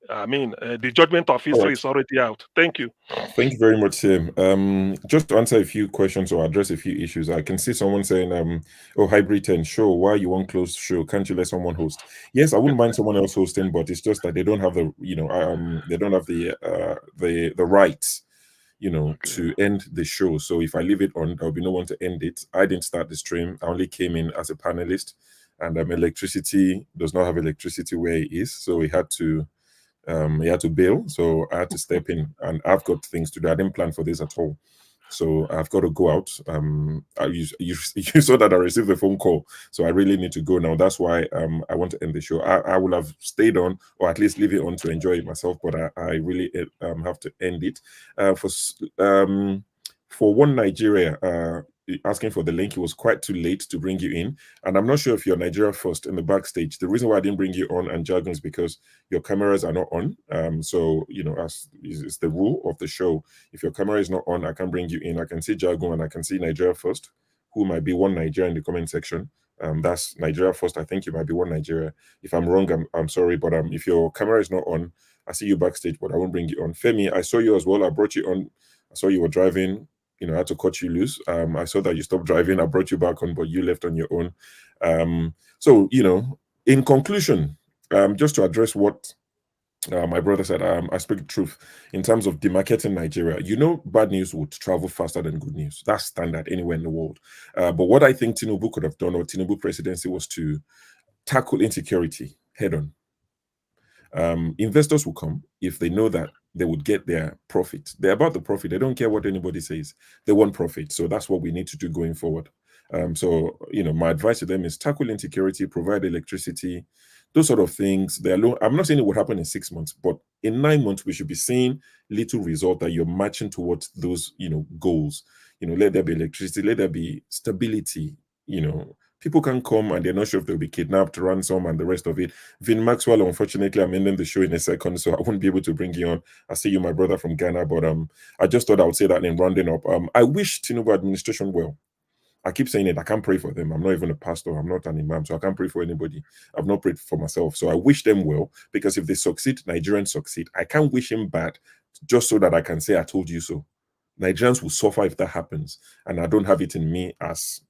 the judgment of history is already out. Thank you. Thank you very much, Sam. Just to answer a few questions or address a few issues, I can see someone saying, "Oh, hybrid 10 show. Why you won't close show? Can't you let someone host?" Yes, I wouldn't mind someone else hosting, but it's just that they don't have the, they don't have the rights, to end the show. So if I leave it on, there'll be no one to end it. I didn't start the stream. I only came in as a panelist, and electricity does not have electricity where it is, so he had to bail. So I had to step in, and I've got things to do. I didn't plan for this at all. So I've got to go out. You saw that I received a phone call, so I really need to go now. That's why I want to end the show. I would have stayed on, or at least leave it on to enjoy it myself, but I really have to end it. For One Nigeria, asking for the link, it was quite too late to bring you in, and I'm not sure if you're Nigeria First in the backstage. The reason why I didn't bring you on and jargon is because your cameras are not on. So as is the rule of the show, if your camera is not on, I can bring you in. I can see jargon and I can see Nigeria First, who might be One Nigeria in the comment section. That's Nigeria First. I think you might be One Nigeria. If I'm wrong, I'm sorry, but if your camera is not on, I see you backstage, but I won't bring you on. Femi, I saw you as well. I brought you on. I saw you were driving. I had to cut you loose. I saw that you stopped driving. I brought you back on, but you left on your own. So, in conclusion, just to address what my brother said, I speak the truth in terms of demarketing Nigeria. Bad news would travel faster than good news. That's standard anywhere in the world. But what I think Tinubu could have done, or Tinubu presidency, was to tackle insecurity head on. Investors will come if they know that they would get their profit. They're about the profit. They don't care what anybody says. They want profit. So that's what we need to do going forward. My advice to them is tackle insecurity, provide electricity, those sort of things. I'm not saying it would happen in 6 months, but in 9 months, we should be seeing little result that you're marching towards those, goals. Let there be electricity, let there be stability, People can come and they're not sure if they'll be kidnapped, ransom, and the rest of it. Vin Maxwell, unfortunately, I'm ending the show in a second, so I won't be able to bring you on. I see you, my brother from Ghana, but I just thought I would say that in rounding up. I wish Tinubu administration well. I keep saying it. I can't pray for them. I'm not even a pastor. I'm not an imam, so I can't pray for anybody. I've not prayed for myself, so I wish them well, because if they succeed, Nigerians succeed. I can't wish him bad just so that I can say I told you so. Nigerians will suffer if that happens, and I don't have it in me as...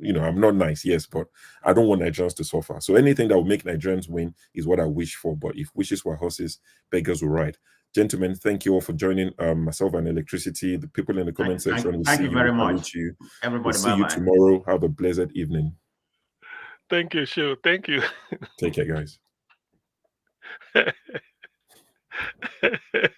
I'm not nice, yes, but I don't want Nigerians to suffer. So anything that will make Nigerians win is what I wish for. But if wishes were horses, beggars will ride. Gentlemen, thank you all for joining myself and Electricity. The people in the comment section will see you very much. Everybody, we'll see you tomorrow. Have a blessed evening. Thank you, Shu. Thank you. Take care, guys.